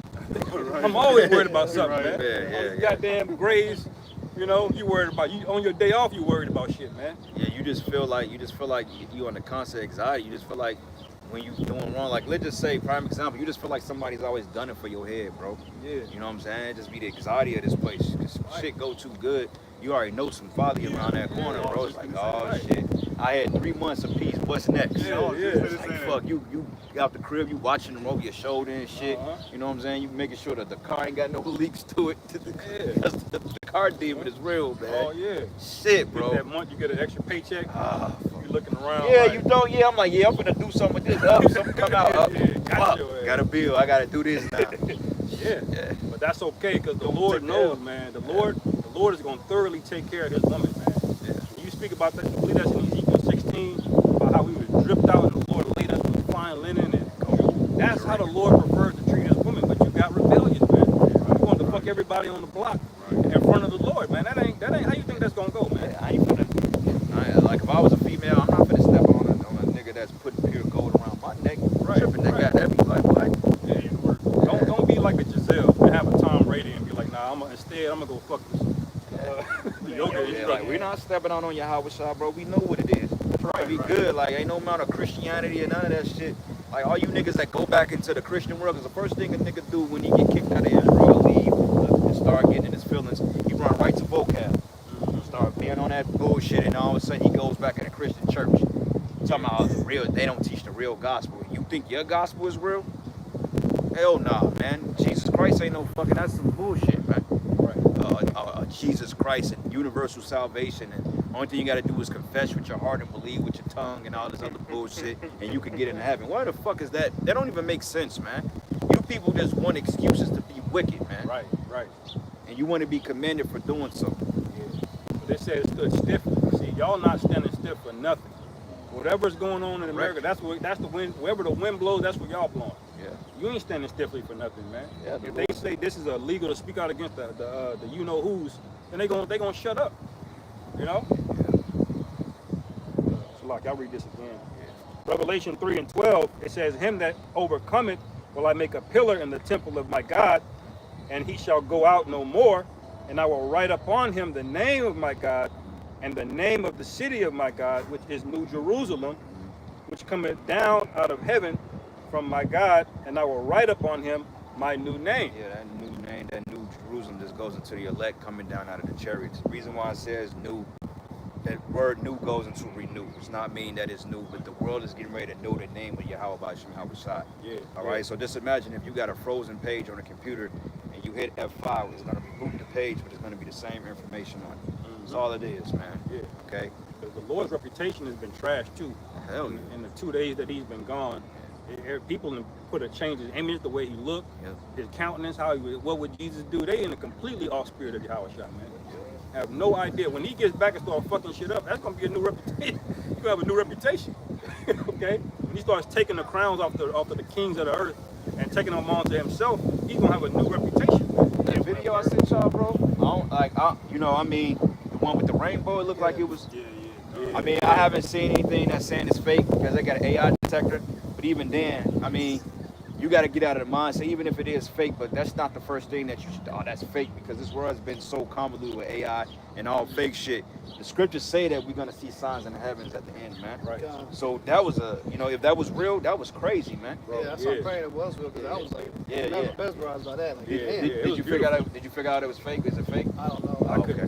I'm always worried about something, man. Yeah. Goddamn grades, you worried about you on your day off. You worried about shit, man. Yeah, you just feel like you on the constant anxiety. You just feel like when you doing wrong, like let's just say, prime example, you just feel like somebody's always done it for your head, bro. Yeah. You know what I'm saying? Just be the anxiety of this place. Cause shit go too good. You already know some folly around that corner, bro. It's like, oh shit. I had 3 months of peace. What's next? Yeah. It's like, fuck, you out the crib, you watching them over your shoulder and shit. You know what I'm saying? You making sure that the car ain't got no leaks to it. Because the car demon is real, man. Oh yeah. Shit, bro. That month you get an extra paycheck. Ah, You looking around. yeah, like, you don't. Yeah, I'm like, yeah, I'm gonna do something with this. Something come out. Fuck, got a bill. I gotta do this now. Yeah. But that's okay because the Lord knows, man. The Lord is gonna thoroughly take care of His woman, man. Yeah. You speak about that. I believe that's in Ezekiel 16 about how we were dripped out and the Lord laid us with fine linen and that's how the Lord prefers to treat His woman. But you got rebellious, man. You want to fuck everybody on the block in front of the Lord, man. That ain't how you think that's gonna go, man. I ain't like if I was a female, I'm not gonna step on a nigga that's putting pure gold around my neck. Tripping that guy, that'd be like what? Yeah, don't be like a Giselle and have a Tom Brady and be like, nah, I'm gonna go fuck this. Yoga Yeah, instructor. like we're not stepping out on your Yahweh Shai, bro. We know what it is. Right, be good. Like ain't no amount of Christianity or none of that shit. Like all you niggas that go back into the Christian world, because the first thing a nigga do when he get kicked out of Israel, leave and start getting in his feelings, he run right to vocab. on that bullshit, and all of a sudden he goes back in a Christian church. Talking about the real, they don't teach the real gospel. You think your gospel is real? Hell nah, man. Jesus Christ ain't no fucking, that's some bullshit, man. Jesus Christ and universal salvation, and only thing you gotta do is confess with your heart and believe with your tongue and all this other bullshit, and you can get into heaven. Why the fuck is that? That don't even make sense, man. You people just want excuses to be wicked, man. Right. And you want to be commended for doing so. Yeah. But they said it stood stiffly. See, y'all not standing stiff for nothing. Whatever's going on in America, that's the wind. Wherever the wind blows, that's where y'all blowing. Yeah. You ain't standing stiffly for nothing, man. Yeah, if they say this is illegal to speak out against the you know who's, then they gonna shut up. You know. So like, I'll read this again. Yeah. Revelation 3:12. It says, "Him that overcometh will I make a pillar in the temple of my God, and he shall go out no more. And I will write upon him the name of my God, and the name of the city of my God, which is New Jerusalem, which cometh down out of heaven from my God, and I will write upon him my new name." Yeah, that new name, that New Jerusalem just goes into the elect coming down out of the chariots. The reason why it says new, that word new goes into renew. It's not mean that it's new, but the world is getting ready to know the name of Yahweh Bashim Habashai. Yeah. All right, so just imagine if you got a frozen page on a computer and you hit F5, it's going to reboot the page, but it's going to be the same information on it. That's all it is, man. Yeah. Okay? Because the Lord's reputation has been trashed too. Hell yeah. In the 2 days that he's been gone, people put a change in his image, the way he looked, his countenance, what would Jesus do? They in a completely off spirit of Yahweh Shai, man. Have no idea. When he gets back and starts fucking shit up, that's gonna be a new reputation. You're gonna have a new reputation. Okay? When he starts taking the crowns off the kings of the earth and taking them onto himself, he's gonna have a new reputation. That video I sent y'all, bro, I mean, the one with the rainbow, it looked like it was. Yeah. I mean, I haven't seen anything that's saying it's fake because they got an AI detector. But even then, I mean, you got to get out of the mindset, even if it is fake, but that's not the first thing that you should, that's fake, because this world has been so convoluted with AI and all fake shit. The scriptures say that we're going to see signs in the heavens at the end, man. Right. So that was if that was real, that was crazy, man. Yeah, that's what I'm praying it was real, because I was like, Yeah. mesmerized by that. Like, Did you figure out it was fake? Is it fake? I don't know. I couldn't.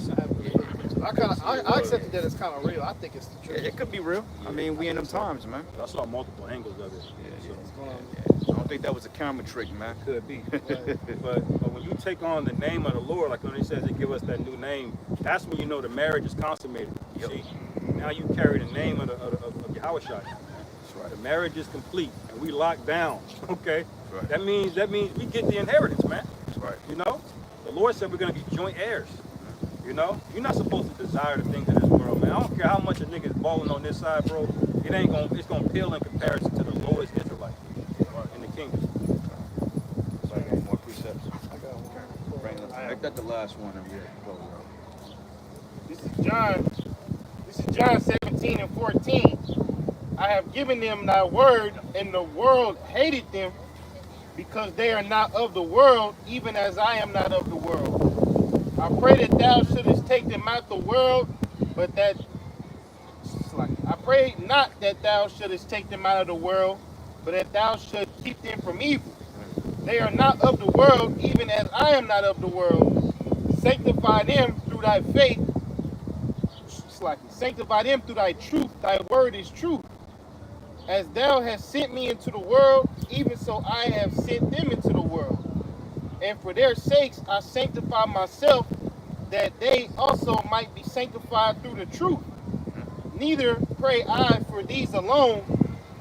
I accepted that it's kind of real. I think it's the truth. It could be real. I mean, we in them times, man. I saw multiple angles of it. I don't think that was a camera trick, man. Could be. But when you take on the name of the Lord, like when he says he give us that new name, that's when you know the marriage is consummated. You see? Now you carry the name of Yahweh Shai. That's right. The marriage is complete and we locked down. Okay? Right. That means we get the inheritance, man. That's right. You know? The Lord said we're gonna be joint heirs. You know? You're not supposed to desire the things of this world, man. I don't care how much a nigga is balling on this side, bro. It's gonna pale in comparison to the lowest Israelite in the kingdom. So I got more precepts. I got one. Make that the last one. This is John 17:14. I have given them thy word, and the world hated them, because they are not of the world, even as I am not of the world. I pray that thou shouldest take them out the world, but that I pray not that thou shouldest take them out of the world, but that thou should keep them from evil. They are not of the world, even as I am not of the world. Sanctify them through thy faith. Sanctify them through thy truth. Thy word is truth. As thou hast sent me into the world, even so I have sent them into the world. And for their sakes I sanctify myself, that they also might be sanctified through the truth. Neither pray I for these alone,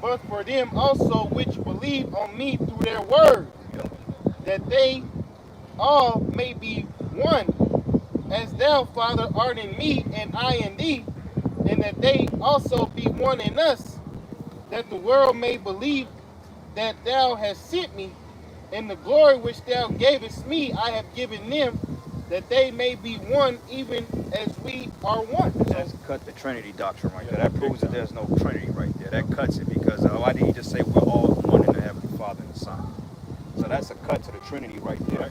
but for them also which believe on me through their word, that they all may be one, as thou, Father, art in me, and I in thee, and that they also be one in us, that the world may believe that thou hast sent me, and the glory which thou gavest me I have given them, that they may be one even as we are one. That's cut the Trinity doctrine right there. That proves that there's no Trinity right there. That cuts it, because why didn't he just say we're all one in the Heavenly Father and the Son? So that's a cut to the Trinity right there.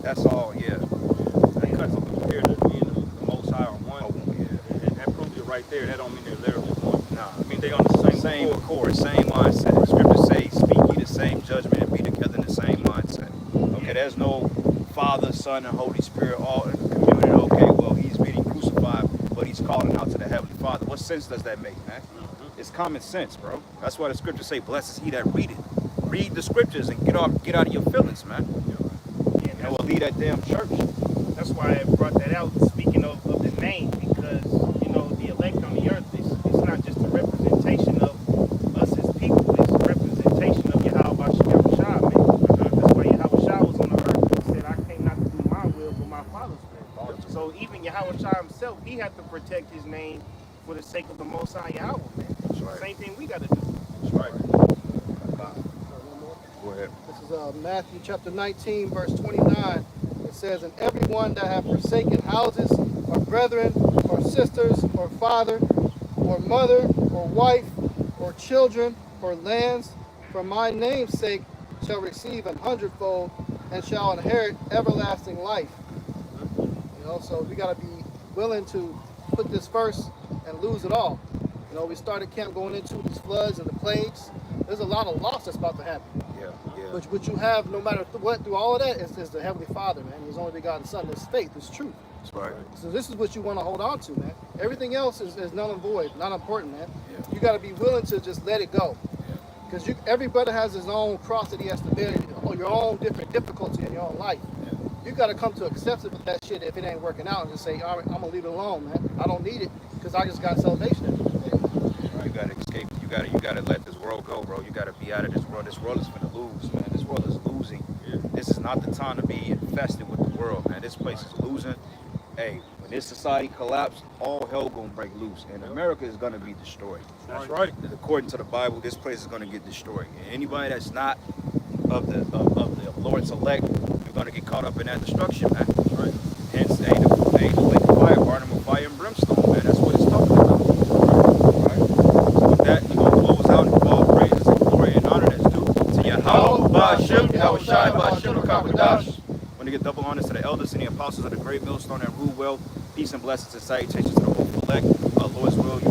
That's all, That cuts it compared to being the Most High on one. And that proves it right there. That don't mean they're literally one. Nah. I mean they on the same accord, same mindset. The scriptures say, speak ye the same judgment and be together in the same mindset. Okay, there's no Father, Son, and Holy Spirit all in community. Okay, well, he's being crucified, but he's calling much sense does that make, man? It's common sense, bro. That's why the scriptures say, blessed is he that readeth. Read the scriptures and get out of your feelings, man. Yeah, You know, we'll leave that damn church. that's why I brought that out, speaking of the name, because, you know, the elect on the earth is it's not just a representation of us as people, it's a representation of Yahweh Shah, man. That's why Yahweh Shah was on the earth and said, I came not to do my will, but my Father's will. So even Yahweh Shah himself, he had to protect his name for the sake of the Most High Yahweh, man. Right. Same thing we got to do. That's right. One more. Go ahead. This is Matthew chapter 19, verse 29. It says, and everyone that hath forsaken houses, or brethren, or sisters, or father, or mother, or wife, or children, or lands, for my name's sake, shall receive 100-fold, and shall inherit everlasting life. You know, so we got to be willing to put this first and lose it all. You know, we started camp going into these floods and the plagues. There's a lot of loss that's about to happen. Yeah, yeah. But what you have, no matter what, through all of that, is the Heavenly Father, man. His only begotten Son. It's faith. It's truth. That's right. So this is what you want to hold on to, man. Everything else is null and void, not important, man. Yeah. You got to be willing to just let it go. Because everybody has his own cross that he has to bear, or your own different difficulty in your own life. Yeah. You got to come to acceptance with that shit if it ain't working out and just say, all right, I'm going to leave it alone, man. I don't need it because I just got salvation. You gotta escape. You gotta let this world go, bro. You gotta be out of this world. This world is gonna lose, man. This world is losing. This is not the time to be infested with the world, man. This place is losing. Hey, when this society collapses, all hell gonna break loose, and America is gonna be destroyed. That's right. And according to the Bible, this place is gonna get destroyed. And anybody that's not of the Lord's elect, you're gonna get caught up in that destruction, man. Right. Hence, the lake of fire, burning with fire and brimstone, man. That's what it's talking about. Right? So with that, we're gonna close out and give all praises and glory and honor that's due to Yahweh, Ba'ashem, Yahweh Shai, Ba'ashem, Kakadash. Want to give double honors to the elders and the apostles of the great millstone and rule well. Peace and blessings and salutations to the whole elect. Lord's will, you